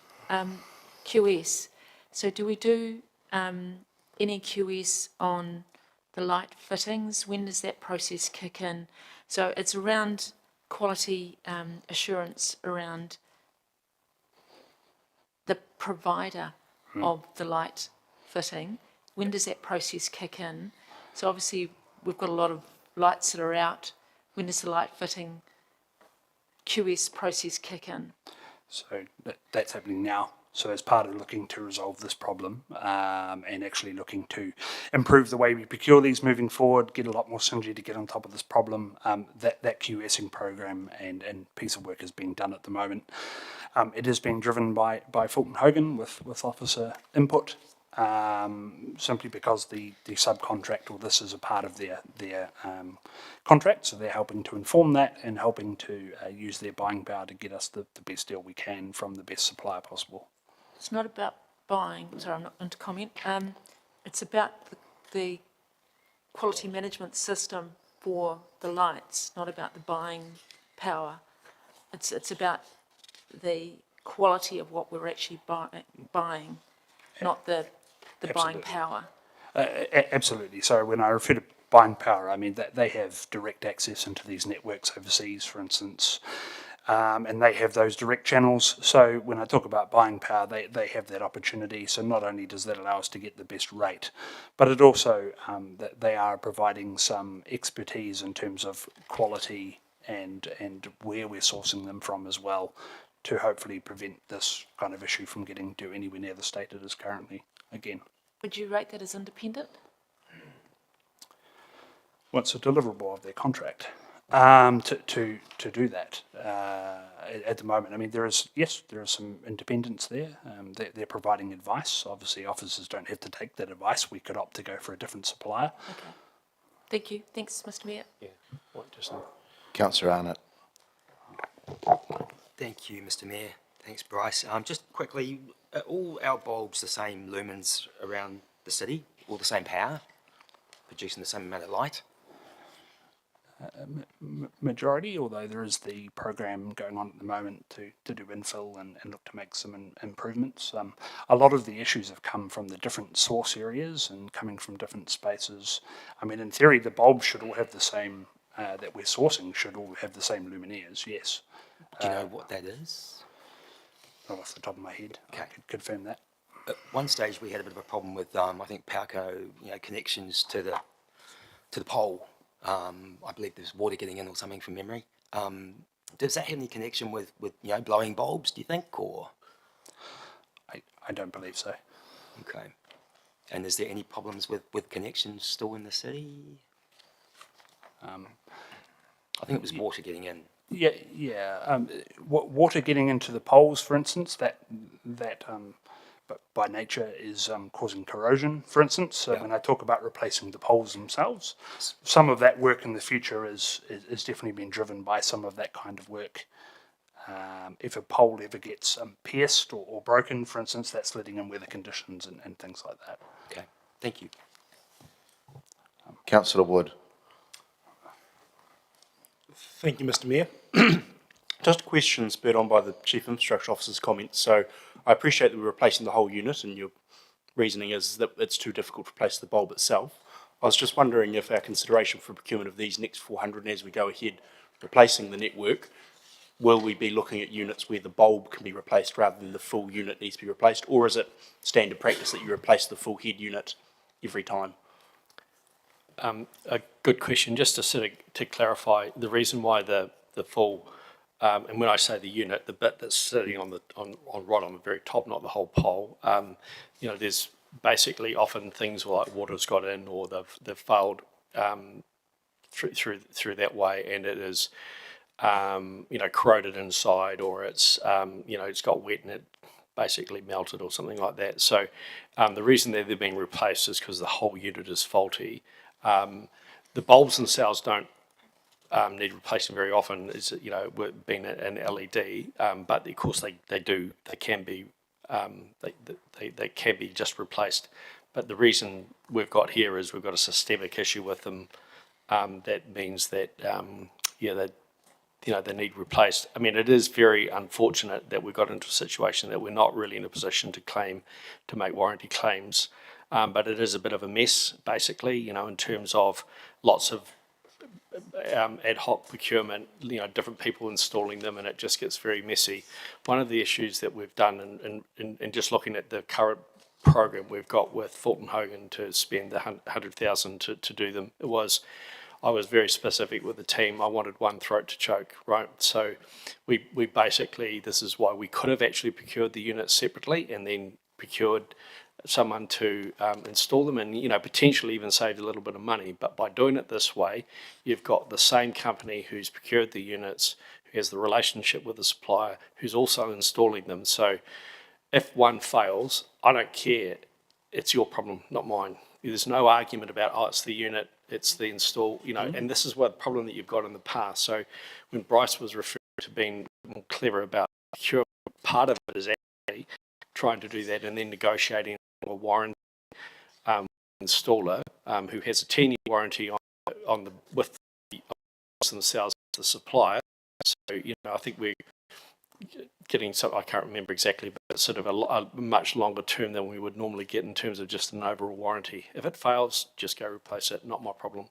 QS. So do we do any QS on the light fittings? When does that process kick in? So it's around quality assurance around the provider of the light fitting. When does that process kick in? So obviously we've got a lot of lights that are out. When does the light fitting QS process kick in? So that's happening now. So as part of looking to resolve this problem and actually looking to improve the way we procure these moving forward, get a lot more synergy to get on top of this problem, that QSing program and piece of work is being done at the moment. It is being driven by Fulton Hogan with officer input, simply because the subcontract, or this is a part of their contract, so they're helping to inform that and helping to use their buying power to get us the best deal we can from the best supplier possible. It's not about buying, sorry, I'm not going to comment. It's about the quality management system for the lights, not about the buying power. It's about the quality of what we're actually buying, not the buying power. Absolutely. So when I refer to buying power, I mean that they have direct access into these networks overseas, for instance, and they have those direct channels. So when I talk about buying power, they have that opportunity. So not only does that allow us to get the best rate, but it also that they are providing some expertise in terms of quality and where we're sourcing them from as well, to hopefully prevent this kind of issue from getting to anywhere near the state it is currently again. Would you rate that as independent? Well, it's a deliverable of their contract to do that at the moment. I mean, there is some independence there. They're providing advice. Obviously, officers don't have to take that advice. We could opt to go for a different supplier. Okay. Thank you. Thanks, Mr. Mayor. Yeah. What, just Councillor Arnott. Thank you, Mr. Mayor. Thanks, Bryce. Just quickly, are all our bulbs the same lumens around the city, all the same power, producing the same amount of light? Majority, although there is the program going on at the moment to do infill and look to make some improvements. A lot of the issues have come from the different source areas and coming from different spaces. I mean, in theory, the bulbs should all have the same, that we're sourcing should all have the same luminaires, yes. Do you know what that is? Not off the top of my head. Okay. I could confirm that. At one stage, we had a bit of a problem with, I think, Powerco, connections to the pole. I believe there's water getting in or something from memory. Does that have any connection with blowing bulbs, do you think, or? I don't believe so. Okay. And is there any problems with connections still in the city? I think it was water getting in. Yeah. Water getting into the poles, for instance, that but by nature is causing corrosion, for instance. So when I talk about replacing the poles themselves, some of that work in the future is definitely being driven by some of that kind of work. If a pole ever gets pierced or broken, for instance, that's letting in weather conditions and things like that. Okay, thank you. Councillor Wood. Thank you, Mr. Mayor. Just a question spurred on by the Chief Infrastructure Officer's comments. So I appreciate that we're replacing the whole unit, and your reasoning is that it's too difficult to replace the bulb itself. I was just wondering if our consideration for procurement of these next 400 as we go ahead replacing the network, will we be looking at units where the bulb can be replaced rather than the full unit needs to be replaced, or is it standard practice that you replace the full head unit every time? A good question. Just to clarify, the reason why the full, and when I say the unit, the bit that's sitting on right on the very top, not the whole pole, there's basically often things like water's got in or they've failed through that way, and it is corroded inside, or it's it's got wet and it basically melted or something like that. So the reason they're being replaced is because the whole unit is faulty. The bulbs themselves don't need replacing very often, is, you know, being an LED, but of course they can be just replaced. But the reason we've got here is we've got a systemic issue with them. That means that they need replaced. I mean, it is very unfortunate that we got into a situation that we're not really in a position to make warranty claims. But it is a bit of a mess, basically, you know, in terms of lots of ad hoc procurement, you know, different people installing them, and it just gets very messy. One of the issues that we've done, in just looking at the current program we've got with Fulton Hogan to spend the $100,000 to do them, I was very specific with the team. I wanted one throat to choke, right? So we basically, this is why we could have actually procured the units separately and then procured someone to install them, and, you know, potentially even saved a little bit of money. But by doing it this way, you've got the same company who's procured the units, who has the relationship with the supplier, who's also installing them. So if one fails, I don't care. It's your problem, not mine. There's no argument about, oh, it's the unit, it's the install, you know, and this is what problem that you've got in the past. So when Bryce was referring to being more clever about procurement, part of it is actually trying to do that and then negotiating a warranty installer who has a 10-year warranty with themselves, the supplier. So, you know, I think we're getting I can't remember exactly, but sort of a much longer term than we would normally get in terms of just an overall warranty. If it fails, just go replace it, not my problem.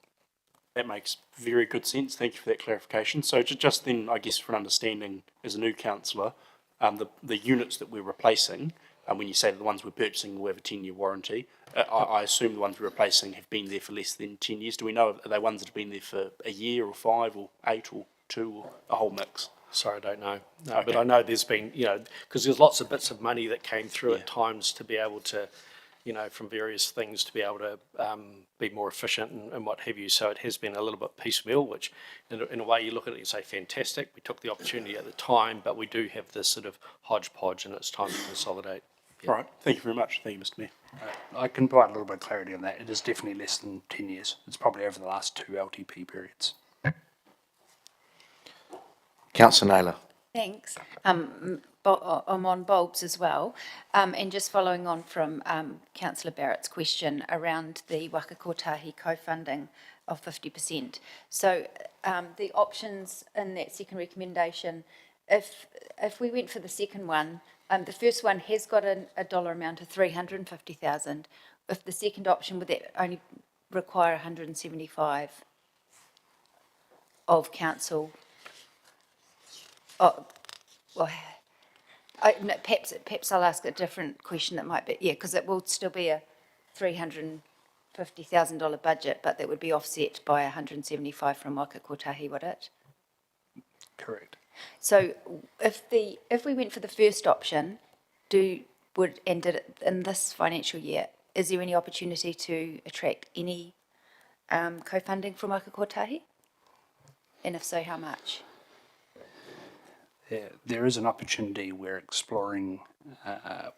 That makes very good sense. Thank you for that clarification. So just then, I guess, for an understanding as a new councillor, the units that we're replacing, when you say the ones we're purchasing will have a 10-year warranty, I assume the ones we're replacing have been there for less than 10 years. Do we know, are they ones that have been there for a year or 5 or 8 or 2 or a whole mix? Sorry, I don't know. No, Okay. but I know there's been, you know, because there's lots of bits of money that came through at times to be able to, you know, from various things to be able to be more efficient and what have you. So it has been a little bit piecemeal, which in a way you look at it and say, fantastic, we took the opportunity at the time, but we do have this sort of hodgepodge and it's time to consolidate. Yeah. All right. Thank you very much. Thank you, Mr. Mayor. I can provide a little bit of clarity on that. It is definitely less than 10 years. It's probably over the last 2 LTP periods. Councillor Naylor. Thanks. I'm on bulbs as well. And just following on from Councillor Barrett's question around the Waka Kotahi co-funding of 50%. So the options in that second recommendation, if we went for the second one, the first one has got a dollar amount of 350,000. If the second option, would that only require 175 of council? Oh, well, no, perhaps I'll ask a different question that might be, yeah, because it will still be a $350,000 budget, but that would be offset by 175 from Waka Kotahi, would it? Correct. So if we went for the first option, did it in this financial year, is there any opportunity to attract any co-funding from Waka Kotahi? And if so, how much? There is an opportunity we're exploring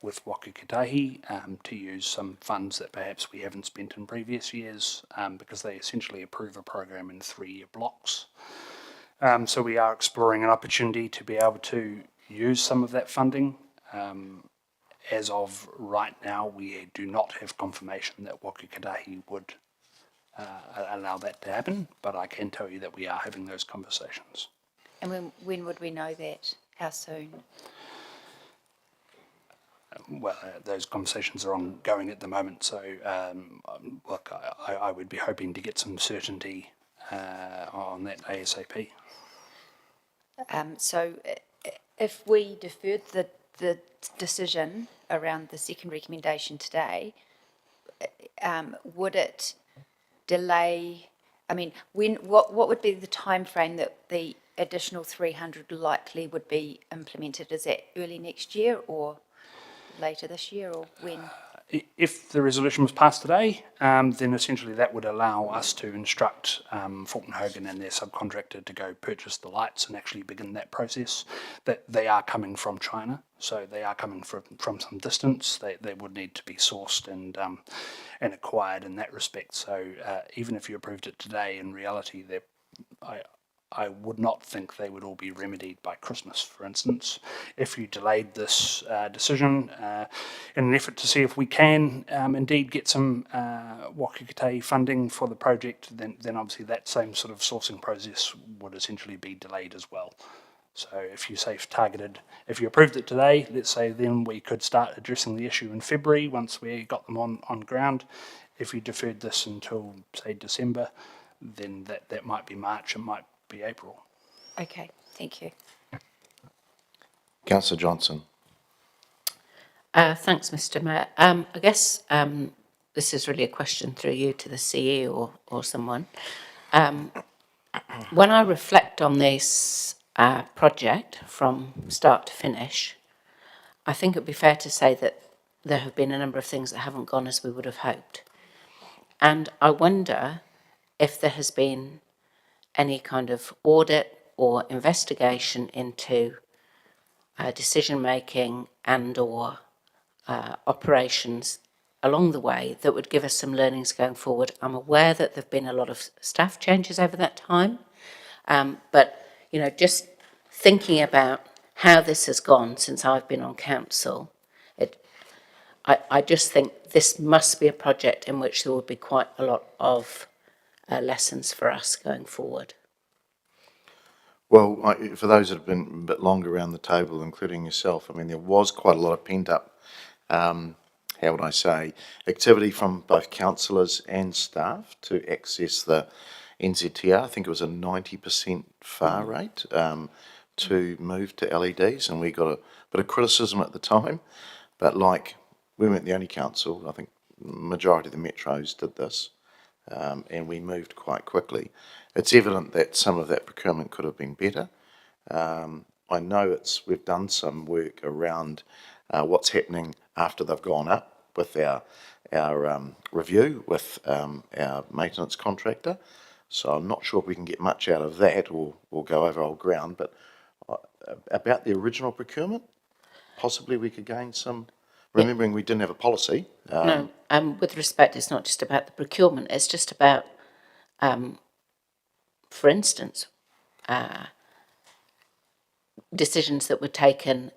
with Waka Kotahi to use some funds that perhaps we haven't spent in previous years because they essentially approve a program in 3-year blocks. So we are exploring an opportunity to be able to use some of that funding. As of right now, we do not have confirmation that Waka Kotahi would allow that to happen, but I can tell you that we are having those conversations. And when would we know that? How soon? Well, those conversations are ongoing at the moment, so look, I would be hoping to get some certainty on that ASAP. So if we deferred the decision around the second recommendation today, would it delay, I mean, what would be the time frame that the additional 300 likely would be implemented? Is that early next year or later this year, or when? If the resolution was passed today, then essentially that would allow us to instruct Fulton Hogan and their subcontractor to go purchase the lights and actually begin that process. That they are coming from China, so they are coming from some distance. They would need to be sourced and acquired in that respect. So even if you approved it today, in reality, I would not think they would all be remedied by Christmas, for instance. If you delayed this decision in an effort to see if we can indeed get some Wakikite funding for the project, then obviously that same sort of sourcing process would essentially be delayed as well. So if you say targeted, if you approved it today, let's say then we could start addressing the issue in February once we got them on ground. If you deferred this until, say, December, then that might be March, it might be April. Okay, thank you. Councillor Johnson. Thanks, Mr. Mayor. I guess this is really a question through you to the CE or someone. When I reflect on this project from start to finish, I think it would be fair to say that there have been a number of things that haven't gone as we would have hoped. And I wonder if there has been any kind of audit or investigation into decision-making and or operations along the way that would give us some learnings going forward. I'm aware that there have been a lot of staff changes over that time, but you know, just thinking about how this has gone since I've been on council, I just think this must be a project in which there would be quite a lot of lessons for us going forward. Well, for those that have been a bit longer around the table, including yourself, I mean, there was quite a lot of pent-up, how would I say, activity from both councillors and staff to access the NZTR. I think it was a 90% FAR rate to move to LEDs, and we got a bit of criticism at the time, but like, we weren't the only council. I think the majority of the metros did this, and we moved quite quickly. It's evident that some of that procurement could have been better. I know we've done some work around what's happening after they've gone up with our review with our maintenance contractor. So I'm not sure if we can get much out of that or go over old ground, but about the original procurement, possibly we could gain some, remembering we didn't have a policy. No, with respect, it's not just about the procurement, it's just about, for instance, decisions that were taken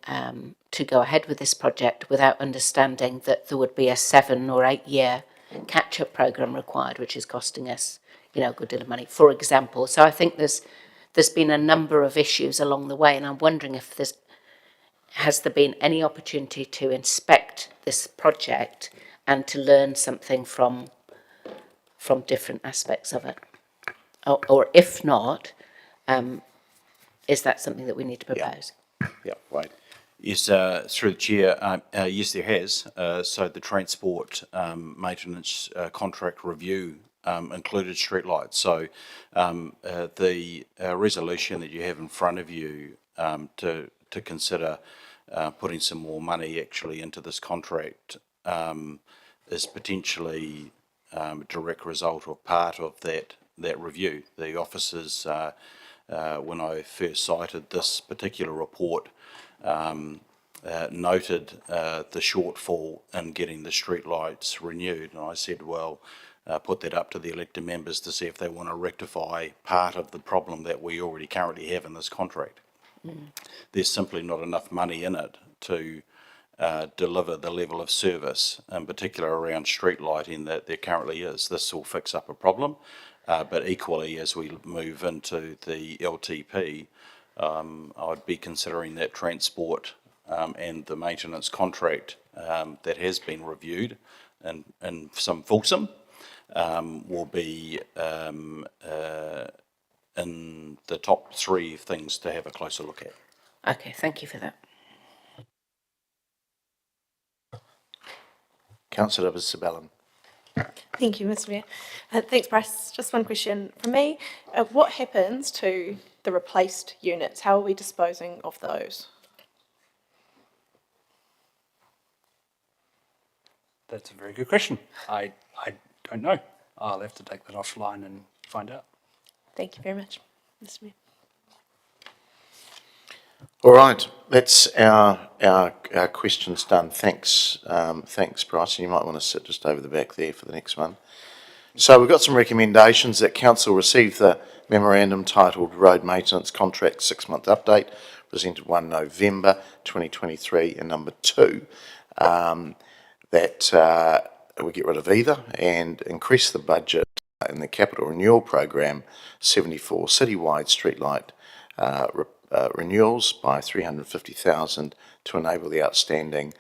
to go ahead with this project without understanding that there would be a 7 or 8 year catch-up programme required, which is costing us, you know, a good deal of money, for example. So I think there's been a number of issues along the way, and I'm wondering if has there been any opportunity to inspect this project and to learn something from different aspects of it? Or if not, is that something that we need to propose? Yeah, right. Yes, through the chair, yes, there has. So the transport maintenance contract review included streetlights. So the resolution that you have in front of you to consider putting some more money actually into this contract is potentially a direct result or part of that review. The officers, when I first cited this particular report, noted the shortfall in getting the streetlights renewed, and I said, well, put that up to the elected members to see if they want to rectify part of the problem that we already currently have in this contract. There's simply not enough money in it to deliver the level of service, in particular around street lighting, that there currently is. This will fix up a problem, but equally as we move into the LTP, I'd be considering that transport and the maintenance contract that has been reviewed and some fulsome will be in the top 3 things to have a closer look at. Okay, thank you for that. Councillor Sabellin. Thank you, Mr. Mayor. Thanks, Bryce. Just one question from me. What happens to the replaced units? How are we disposing of those? That's a very good question. I don't know. I'll have to take that offline and find out. Thank you very much, Mr Mayor. All right, that's our questions done. Thanks, thanks, Bryce. You might want to sit just over the back there for the next one. So we've got some recommendations that Council received the memorandum titled Road Maintenance Contract 6-month Update, presented 1 November 2023, and number 2, that we get rid of either and increase the budget in the Capital Renewal Program 74 citywide streetlight renewals by 350,000 to enable the outstanding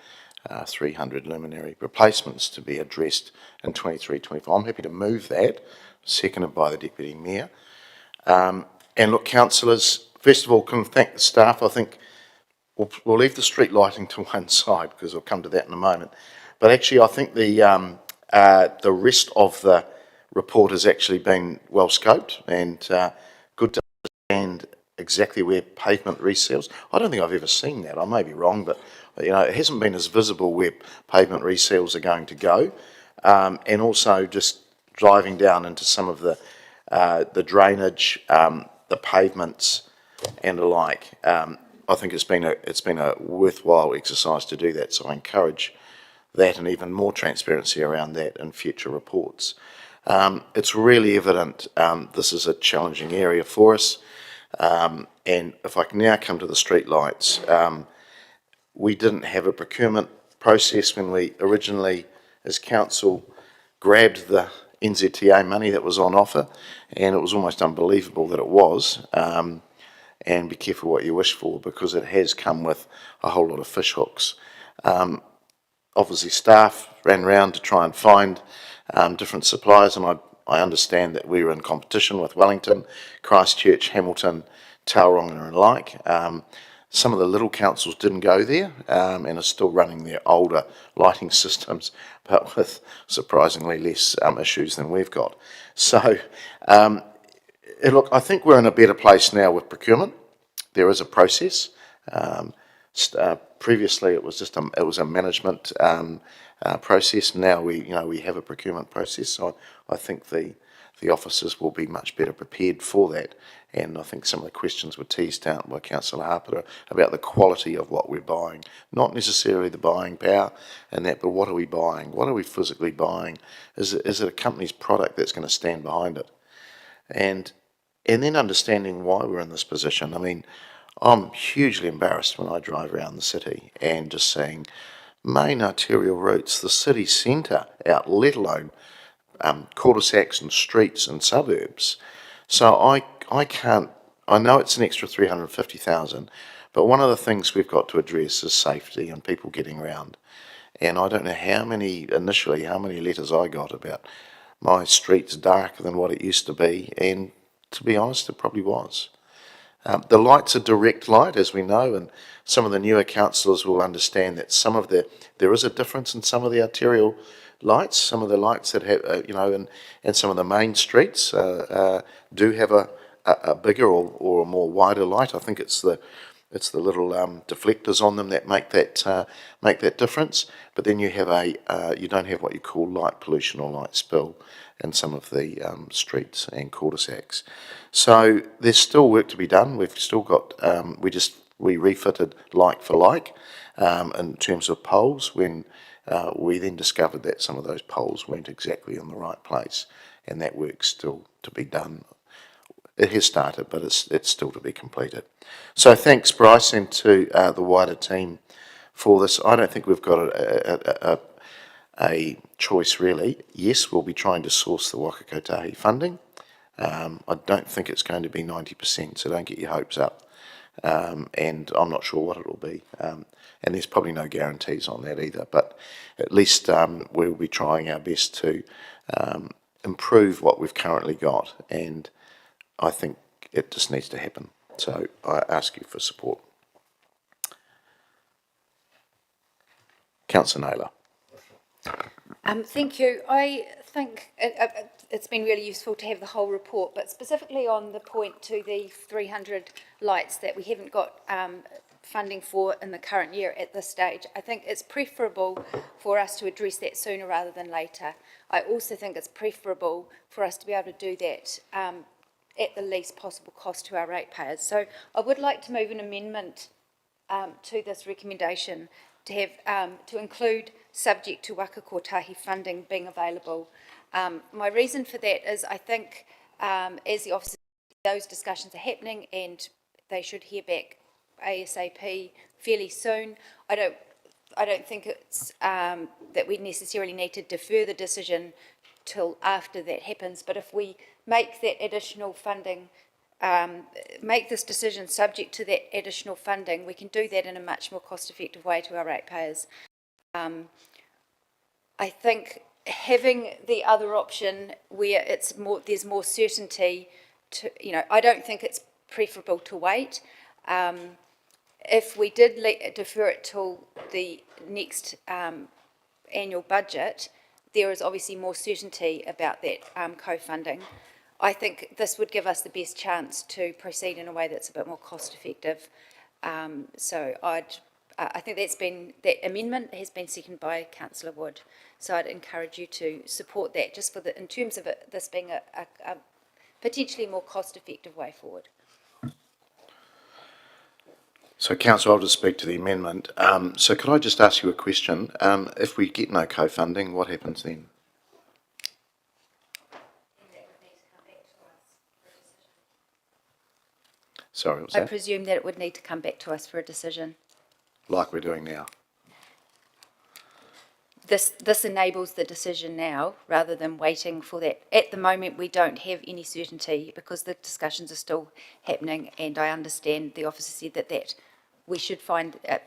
300 luminary replacements to be addressed in 23-24. I'm happy to move that, seconded by the Deputy Mayor. And look, councillors, first of all, can thank the staff. I think we'll leave the street lighting to one side because we'll come to that in a moment. But actually, I think the rest of the report has actually been well scoped and good to understand exactly where pavement resales. I don't think I've ever seen that. I may be wrong, but you know, it hasn't been as visible where pavement resales are going to go, and also just driving down into some of the drainage, the pavements, and the like. I think it's been a worthwhile exercise to do that. So I encourage that and even more transparency around that in future reports. It's really evident this is a challenging area for us. And if I can now come to the street lights, we didn't have a procurement process when we originally, as council, grabbed the NZTA money that was on offer, and it was almost unbelievable that it was. And be careful what you wish for, because it has come with a whole lot of fish hooks. Obviously, staff ran around to try and find different suppliers, and I understand that we were in competition with Wellington, Christchurch, Hamilton, Tauranga and like. Some of the little councils didn't go there and are still running their older lighting systems, but with surprisingly less issues than we've got. So, look, I think we're in a better place now with procurement. There is a process. Previously, it was just a management process. Now we have a procurement process. So I think the officers will be much better prepared for that. And I think some of the questions were teased out by Councillor Harper about the quality of what we're buying, not necessarily the buying power and that, but what are we buying? What are we physically buying? Is it a company's product that's going to stand behind it? And then understanding why we're in this position. I mean, I'm hugely embarrassed when I drive around the city and just seeing main arterial routes, the city centre out, let alone cul-de-sacs and streets and suburbs. So I can't, I know it's an extra 350,000, but one of the things we've got to address is safety and people getting around. And I don't know how many letters I got about my street's darker than what it used to be, and to be honest, it probably was. The light's a direct light, as we know, and some of the newer councillors will understand that there is a difference in some of the arterial lights. Some of the lights that have, and some of the main streets do have a bigger or a more wider light. I think it's the little deflectors on them that make that difference. But then you have you don't have what you call light pollution or light spill in some of the streets and cul-de-sacs. So there's still work to be done. We've still got we refitted like for like in terms of poles when we then discovered that some of those poles weren't exactly in the right place, and that work's still to be done. It has started, but it's still to be completed. So thanks, Bryce, and to the wider team for this. I don't think we've got a choice, really. Yes, we'll be trying to source the Waka Kotahi funding. I don't think it's going to be 90%, so don't get your hopes up. And I'm not sure what it'll be. And there's probably no guarantees on that either. But at least we'll be trying our best to improve what we've currently got. And I think it just needs to happen. So I ask you for support. Councillor Naylor. Thank you. I think it's been really useful to have the whole report, but specifically on the point to the 300 lights that we haven't got funding for in the current year at this stage. I think it's preferable for us to address that sooner rather than later. I also think it's preferable for us to be able to do that at the least possible cost to our ratepayers. So I would like to move an amendment to this recommendation to have to include subject to Waka Kotahi funding being available. My reason for that is I think as the officer, those discussions are happening and they should hear back ASAP fairly soon. I don't think it's that we necessarily need to defer the decision till after that happens, but if we make that additional funding, make this decision subject to that additional funding, we can do that in a much more cost-effective way to our ratepayers. I think having the other option where it's more, there's more certainty to, you know, I don't think it's preferable to wait. If we did defer it till the next annual budget, there is obviously more certainty about that co-funding. I think this would give us the best chance to proceed in a way that's a bit more cost effective. So I think that amendment has been seconded by Councillor Wood. So I'd encourage you to support that just for in terms of this being a potentially more cost effective way forward. So, Councillor, I'll just speak to the amendment. So could I just ask you a question? If we get no co-funding, what happens then? Sorry, what was I that? presume that it would need to come back to us for a decision. Like we're doing now? This enables the decision now rather than waiting for that. At the moment, we don't have any certainty because the discussions are still happening, and I understand the officer said that we should find that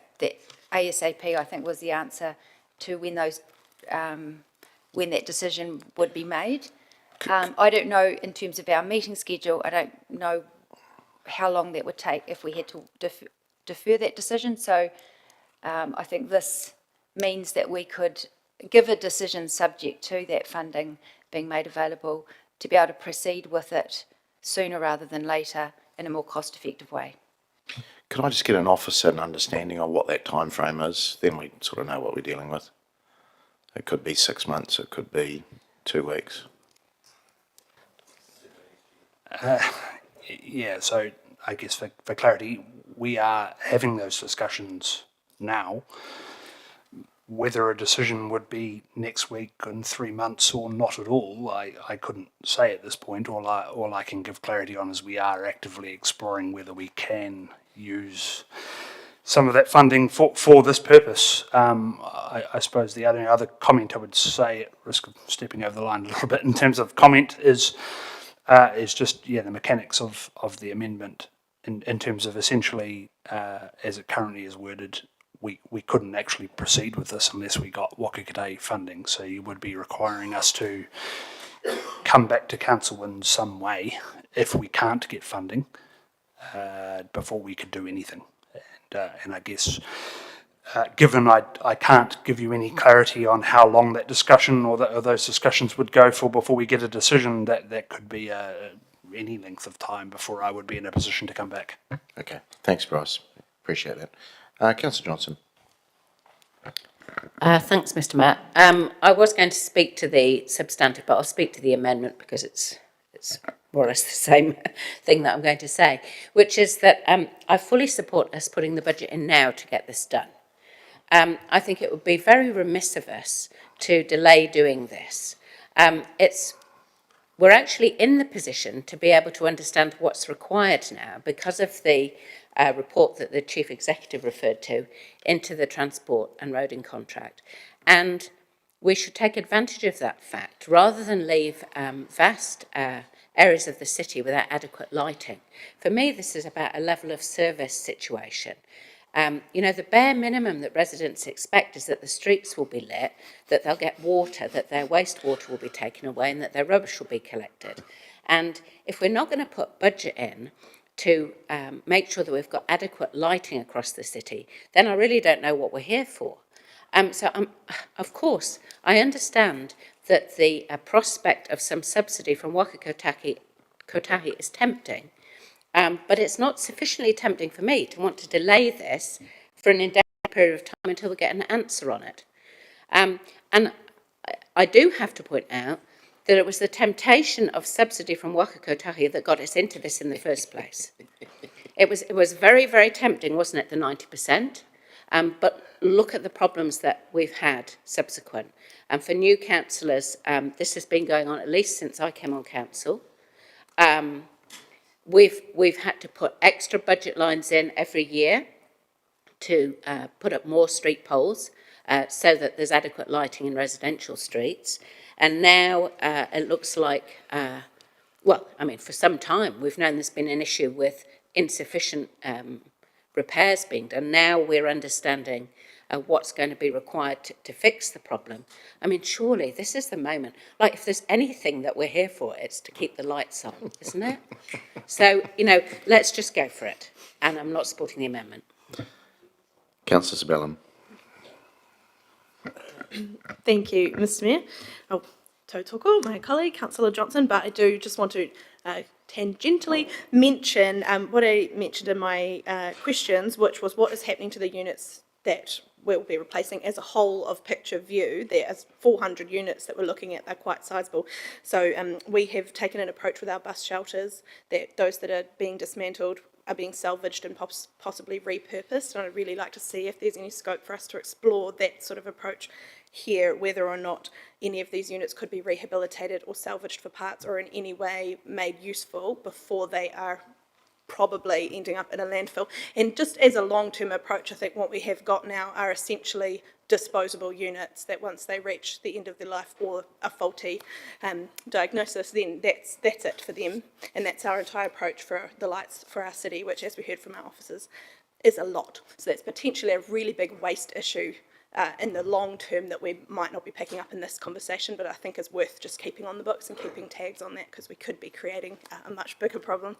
ASAP, I think, was the answer to when those when that decision would be made. I don't know in terms of our meeting schedule. I don't know how long that would take if we had to defer that decision. So I think this means that we could give a decision subject to that funding being made available to be able to proceed with it sooner rather than later in a more cost-effective way. Could I just get an officer an understanding of what that time frame is? Then we sort of know what we're dealing with. It could be 6 months, it could be 2 weeks. Yeah, so I guess for clarity, we are having those discussions now. Whether a decision would be next week in 3 months or not at all, I couldn't say at this point. All I can give clarity on is we are actively exploring whether we can use some of that funding for this purpose. I suppose the other comment I would say, at risk of stepping over the line a little bit in terms of comment, is just the mechanics of the amendment in terms of essentially as it currently is worded. We couldn't actually proceed with this unless we got Waka Kotahi funding, so you would be requiring us to come back to council in some way if we can't get funding before we could do anything. And I guess given I can't give you any clarity on how long that discussion or those discussions would go for before we get a decision, that could be any length of time before I would be in a position to come back. Okay, thanks, Bryce. Appreciate that. Councillor Johnson. Thanks, Mr. Mayor. I was going to speak to the substantive, but I'll speak to the amendment because it's more or less the same thing that I'm going to say, which is that I fully support us putting the budget in now to get this done. I think it would be very remiss of us to delay doing this. We're actually in the position to be able to understand what's required now because of the report that the Chief Executive referred to into the transport and roading contract. And we should take advantage of that fact rather than leave vast areas of the city without adequate lighting. For me, this is about a level of service situation. The bare minimum that residents expect is that the streets will be lit, that they'll get water, that their wastewater will be taken away, and that their rubbish will be collected. And if we're not going to put budget in to make sure that we've got adequate lighting across the city, then I really don't know what we're here for. Of course, I understand that the prospect of some subsidy from Waka Kotahi is tempting, But it's not sufficiently tempting for me to want to delay this for an indefinite period of time until we get an answer on it. And I do have to point out that it was the temptation of subsidy from Waka Kotahi that got us into this in the first place. It was very, very tempting, wasn't it, the 90%? But look at the problems that we've had subsequent. And for new councillors, this has been going on at least since I came on council. We've had to put extra budget lines in every year to put up more street poles so that there's adequate lighting in residential streets. And now it looks like, well, I mean, for some time we've known there's been an issue with insufficient repairs being done. Now we're understanding what's going to be required to fix the problem. I mean, surely this is the moment. Like, if there's anything that we're here for, it's to keep the lights on, isn't it? So, you know, let's just go for it. And I'm not supporting the amendment. Councillor Sabellum. Thank you, Mr Mayor. Oh, tautoko, my colleague, Councillor Johnson, but I do just want to tangentially mention what I mentioned in my questions, which was what is happening to the units that we'll be replacing as a whole of picture view. There is 400 units that we're looking at, they're quite sizable. So we have taken an approach with our bus shelters that those that are being dismantled are being salvaged and possibly repurposed. And I'd really like to see if there's any scope for us to explore that sort of approach here, whether or not any of these units could be rehabilitated or salvaged for parts or in any way made useful before they are probably ending up in a landfill. And just as a long-term approach, I think what we have got now are essentially disposable units that once they reach the end of their life or a faulty diagnosis, then that's it for them. And that's our entire approach for the lights for our city, which, as we heard from our officers, is a lot. So that's potentially a really big waste issue in the long term that we might not be picking up in this conversation, but I think is worth just keeping on the books and keeping tags on that, because we could be creating a much bigger problem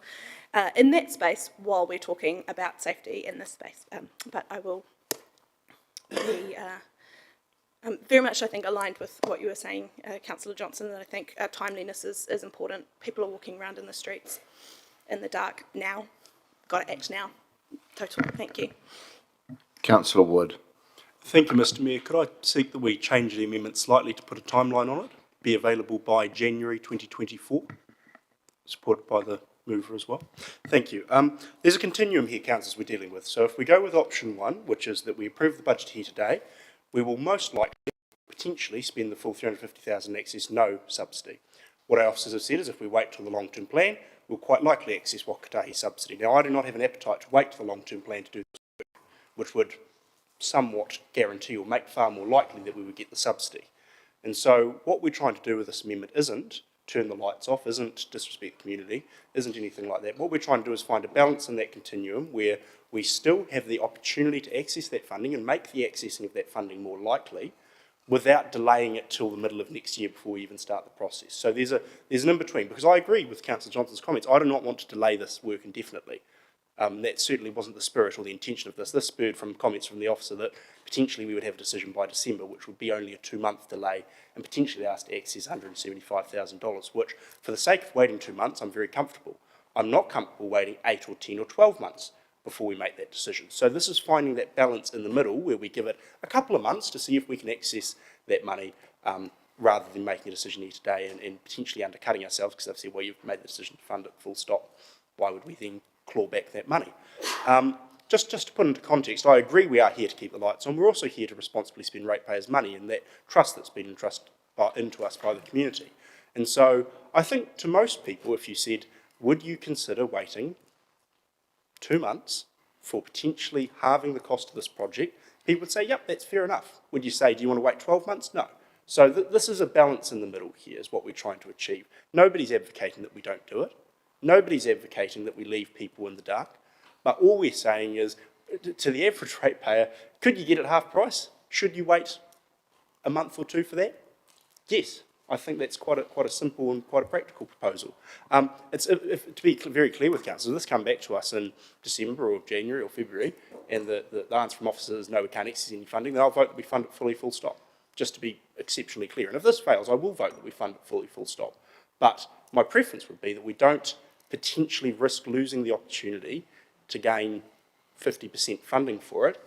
in that space while we're talking about safety in this space. But I will be very much, I think, aligned with what you were saying, Councillor Johnson, and I think timeliness is important. People are walking around in the streets in the dark now. Got to act now. Total. Thank you. Councillor Wood. Thank you, Mr Mayor. Could I seek that we change the amendment slightly to put a timeline on it? Be available by January 2024. Supported by the mover as well. Thank you. There's a continuum here, councillors, we're dealing with. So if we go with option one, which is that we approve the budget here today, we will most likely potentially spend the full 350,000 and access no subsidy. What our officers have said is if we wait till the long-term plan, we'll quite likely access Waka Kotahi subsidy. Now, I do not have an appetite to wait to the long-term plan to do this work, which would somewhat guarantee or make far more likely that we would get the subsidy. And so what we're trying to do with this amendment isn't turn the lights off, isn't disrespect the community, isn't anything like that. What we're trying to do is find a balance in that continuum where we still have the opportunity to access that funding and make the accessing of that funding more likely without delaying it till the middle of next year before we even start the process. So there's an in-between, because I agree with Councillor Johnson's comments. I do not want to delay this work indefinitely. That certainly wasn't the spirit or the intention of this. This spurred from comments from the officer that potentially we would have a decision by December, which would be only a 2-month delay, and potentially asked to access $175,000, which, for the sake of waiting 2 months, I'm very comfortable. I'm not comfortable waiting 8 or 10 or 12 months before we make that decision. So this is finding that balance in the middle where we give it a couple of months to see if we can access that money rather than making a decision here today and potentially undercutting ourselves, because they've said, well, you've made the decision to fund it full stop. Why would we then claw back that money? Just to put into context, I agree we are here to keep the lights on. We're also here to responsibly spend ratepayers' money and that trust that's been entrusted into us by the community. And so I think to most people, if you said, would you consider waiting 2 months for potentially halving the cost of this project, people would say, yep, that's fair enough. Would you say, do you want to wait 12 months? No. So this is a balance in the middle here is what we're trying to achieve. Nobody's advocating that we don't do it. Nobody's advocating that we leave people in the dark. But all we're saying is, to the average ratepayer, could you get it half price? Should you wait a month or two for that? Yes. I think that's quite a simple and quite a practical proposal. To be very clear with council, this come back to us in December or January or February, and the answer from officers is no, we can't access any funding, then I'll vote that we fund it fully, full stop, just to be exceptionally clear. And if this fails, I will vote that we fund it fully, full stop. But my preference would be that we don't potentially risk losing the opportunity to gain 50% funding for it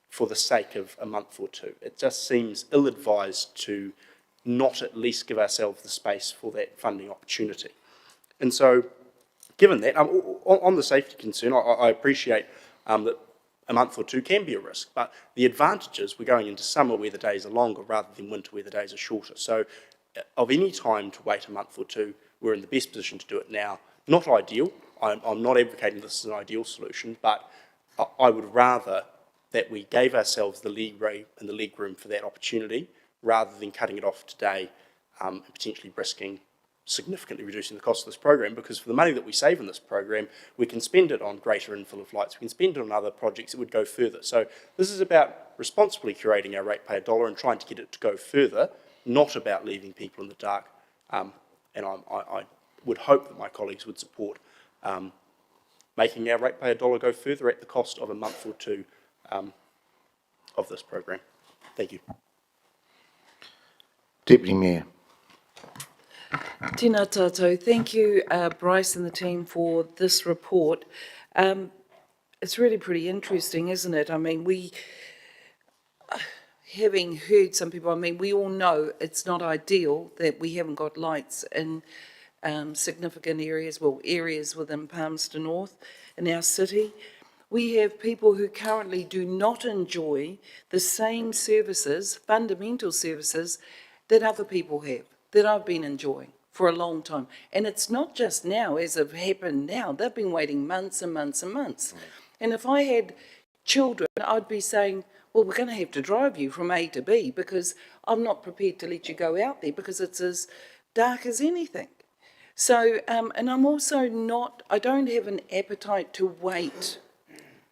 for the sake of a month or two. It just seems ill-advised to not at least give ourselves the space for that funding opportunity. And so, given that, on the safety concern, I appreciate that a month or two can be a risk, but the advantage is we're going into summer where the days are longer rather than winter where the days are shorter. So of any time to wait a month or two, we're in the best position to do it now. Not ideal. I'm not advocating this as an ideal solution, but I would rather that we gave ourselves the leeway and the leg room for that opportunity rather than cutting it off today and potentially risking significantly reducing the cost of this program, because for the money that we save in this program, we can spend it on greater infill of lights, we can spend it on other projects that would go further. So this is about responsibly curating our ratepayer dollar and trying to get it to go further, not about leaving people in the dark. And I would hope that my colleagues would support making our ratepayer dollar go further at the cost of a month or two of this program. Thank you. Deputy Mayor. Tēnā tātou. Thank you, Bryce and the team, for this report. It's really pretty interesting, isn't it? I mean, having heard some people, I mean, we all know it's not ideal that we haven't got lights in significant areas, well, areas within Palmerston North in our city. We have people who currently do not enjoy the same services, fundamental services, that other people have, that I've been enjoying for a long time. And it's not just now, as it happened now. They've been waiting months and months and months. And if I had children, I'd be saying, well, we're going to have to drive you from A to B because I'm not prepared to let you go out there because it's as dark as anything. So, and I'm also not, I don't have an appetite to wait.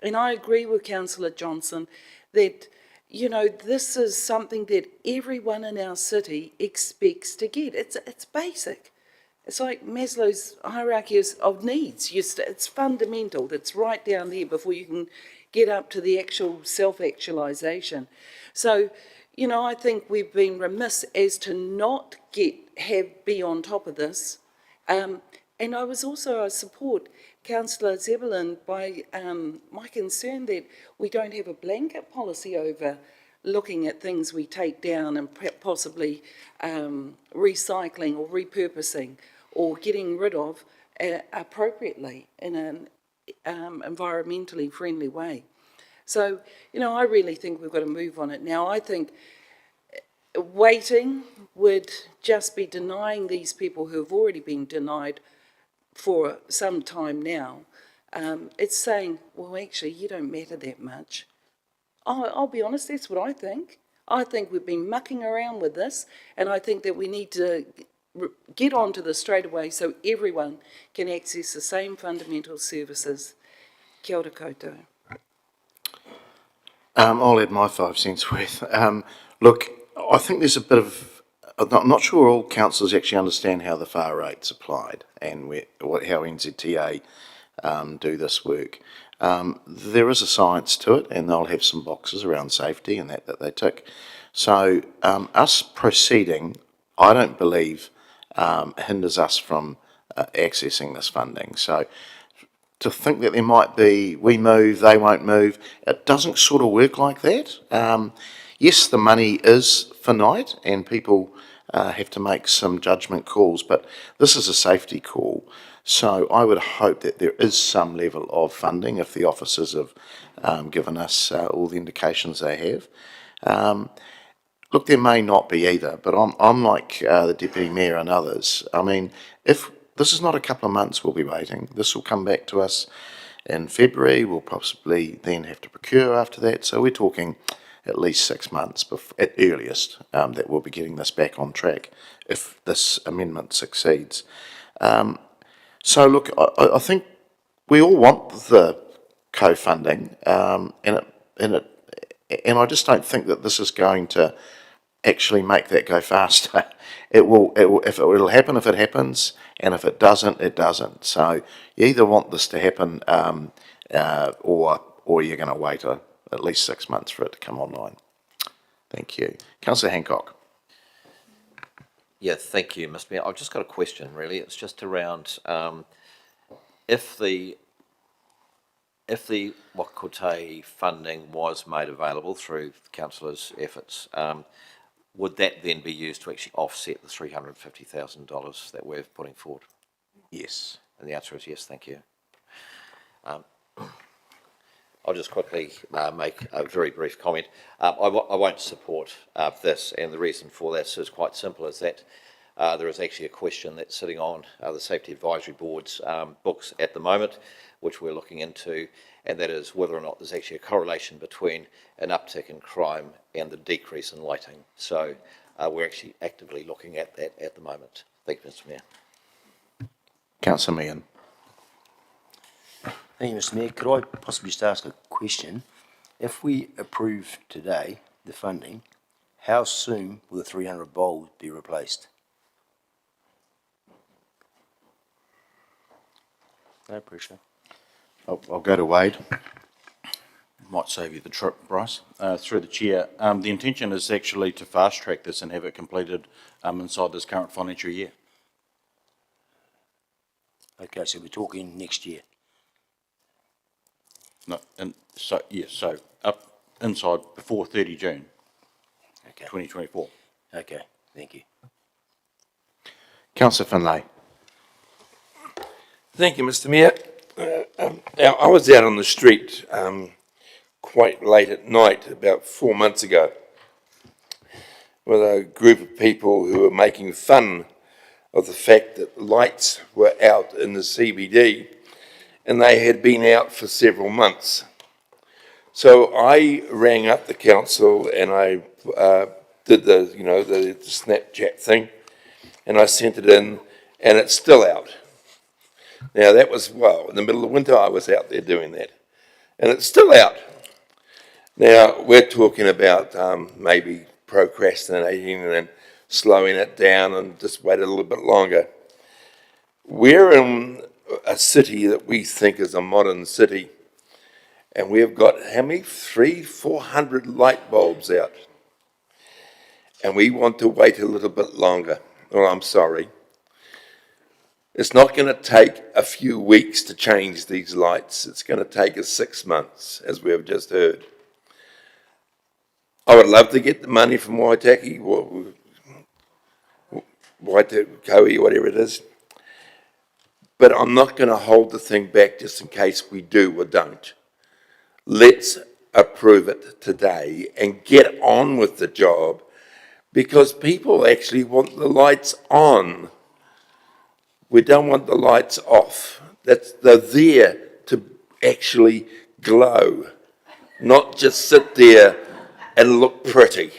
And I agree with Councillor Johnson that, you know, this is something that everyone in our city expects to get. It's basic. It's like Maslow's hierarchy of needs. It's fundamental. It's right down there before you can get up to the actual self-actualisation. So, you know, I think we've been remiss as to not be on top of this. And I support Councillor Zebulon by my concern that we don't have a blanket policy over looking at things we take down and possibly recycling or repurposing or getting rid of appropriately in an environmentally friendly way. So, you know, I really think we've got to move on it now. I think waiting would just be denying these people who have already been denied for some time now. It's saying, well, actually, you don't matter that much. I'll be honest, that's what I think. I think we've been mucking around with this, and I think that we need to get onto this straight away so everyone can access the same fundamental services. Kia ora koutou. I'll add my 5 cents worth. Look, I think there's a bit of, I'm not sure all councillors actually understand how the FAR rate's applied and how NZTA do this work. There is a science to it, and they'll have some boxes around safety and that they tick. So us proceeding, I don't believe, hinders us from accessing this funding. So to think that there might be, we move, they won't move, it doesn't sort of work like that. Yes, the money is finite and people have to make some judgment calls, but this is a safety call. So I would hope that there is some level of funding if the officers have given us all the indications they have. Look, there may not be either, but I'm like the Deputy Mayor and others. I mean, if this is not a couple of months we'll be waiting, this will come back to us in February. We'll possibly then have to procure after that. So we're talking at least 6 months at earliest that we'll be getting this back on track if this amendment succeeds. So look, I think we all want the co-funding, and I just don't think that this is going to actually make that go faster. It'll happen if it happens, and if it doesn't, it doesn't. So you either want this to happen, or you're going to wait at least 6 months for it to come online. Thank you, Councillor Hancock. Yeah, thank you, Mr. Mayor. I've just got a question, really. It's just around if the Wakote funding was made available through councillors' efforts, would that then be used to actually offset the $350,000 that we're putting forward? Yes. And the answer is yes, thank you. I'll just quickly make a very brief comment. I won't support this, and the reason for this is quite simple, is that there is actually a question that's sitting on the Safety Advisory Board's books at the moment, which we're looking into, and that is whether or not there's actually a correlation between an uptick in crime and the decrease in lighting. So we're actually actively looking at that at the moment. Thank you, Mr. Mayor. Councillor Meehan. Thank you, Mr. Mayor. Could I possibly just ask a question? If we approve today the funding, how soon will the 300 bulbs be replaced? No pressure. I'll go to Wade. Might save you the trip, Bryce. Through the chair, the intention is actually to fast track this and have it completed inside this current financial year. Okay, so we're talking next year. No, and so yes, so up inside before 30 June, Okay. 2024. Okay, thank you. Councillor Finlay. Thank you, Mr. Mayor. I was out on the street quite late at night about 4 months ago with a group of people who were making fun of the fact that lights were out in the CBD, and they had been out for several months. So I rang up the council and I did the Snapchat thing, and I sent it in, and it's still out. Now that was, well, in the middle of winter I was out there doing that, and it's still out. Now we're talking about maybe procrastinating and then slowing it down and just wait a little bit longer. We're in a city that we think is a modern city, and we've got how many? 400 light bulbs out, and we want to wait a little bit longer. Well, I'm sorry. It's not going to take a few weeks to change these lights. It's going to take us 6 months, as we have just heard. I would love to get the money from Waitaki, Waitaki, whatever it is. But I'm not going to hold the thing back just in case we do or don't. Let's approve it today and get on with the job, because people actually want the lights on. We don't want the lights off. They're there to actually glow, not just sit there and look pretty.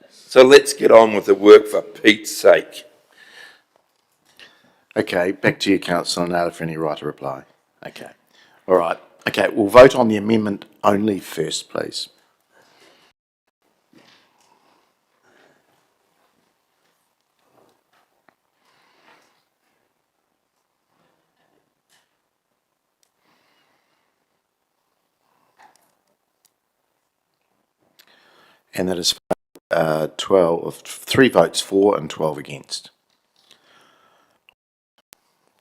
So let's get on with the work, for Pete's sake. Okay, back to you, Councillor Naylor, for any right to reply. Okay. All right. Okay, we'll vote on the amendment only first, please. And that is 3 votes for and 12 against.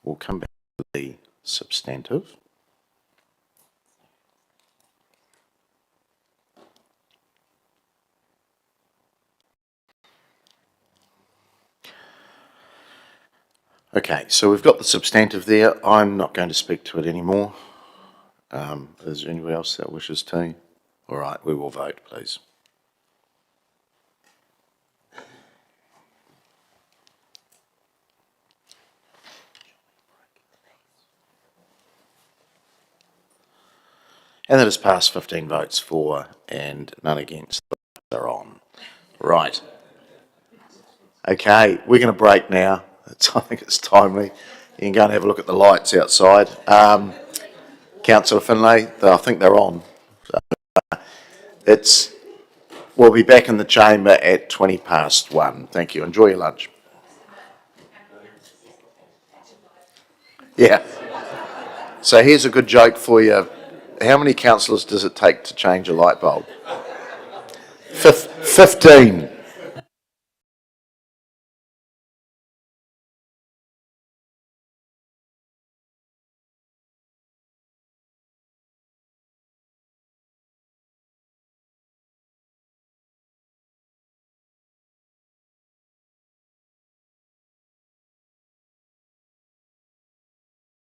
We'll come back to the substantive. Okay, so we've got the substantive there. I'm not going to speak to it anymore. Is there anyone else that wishes to? All right, we will vote, please. And that has passed 15 votes for and none against. They're on. Right. Okay, we're going to break now. I think it's timely. You can go and have a look at the lights outside. Councillor Finlay, I think they're on. We'll be back in the chamber at 1:20. Thank you. Enjoy your lunch. Yeah. So here's a good joke for you. How many councillors does it take to change a light bulb? 15.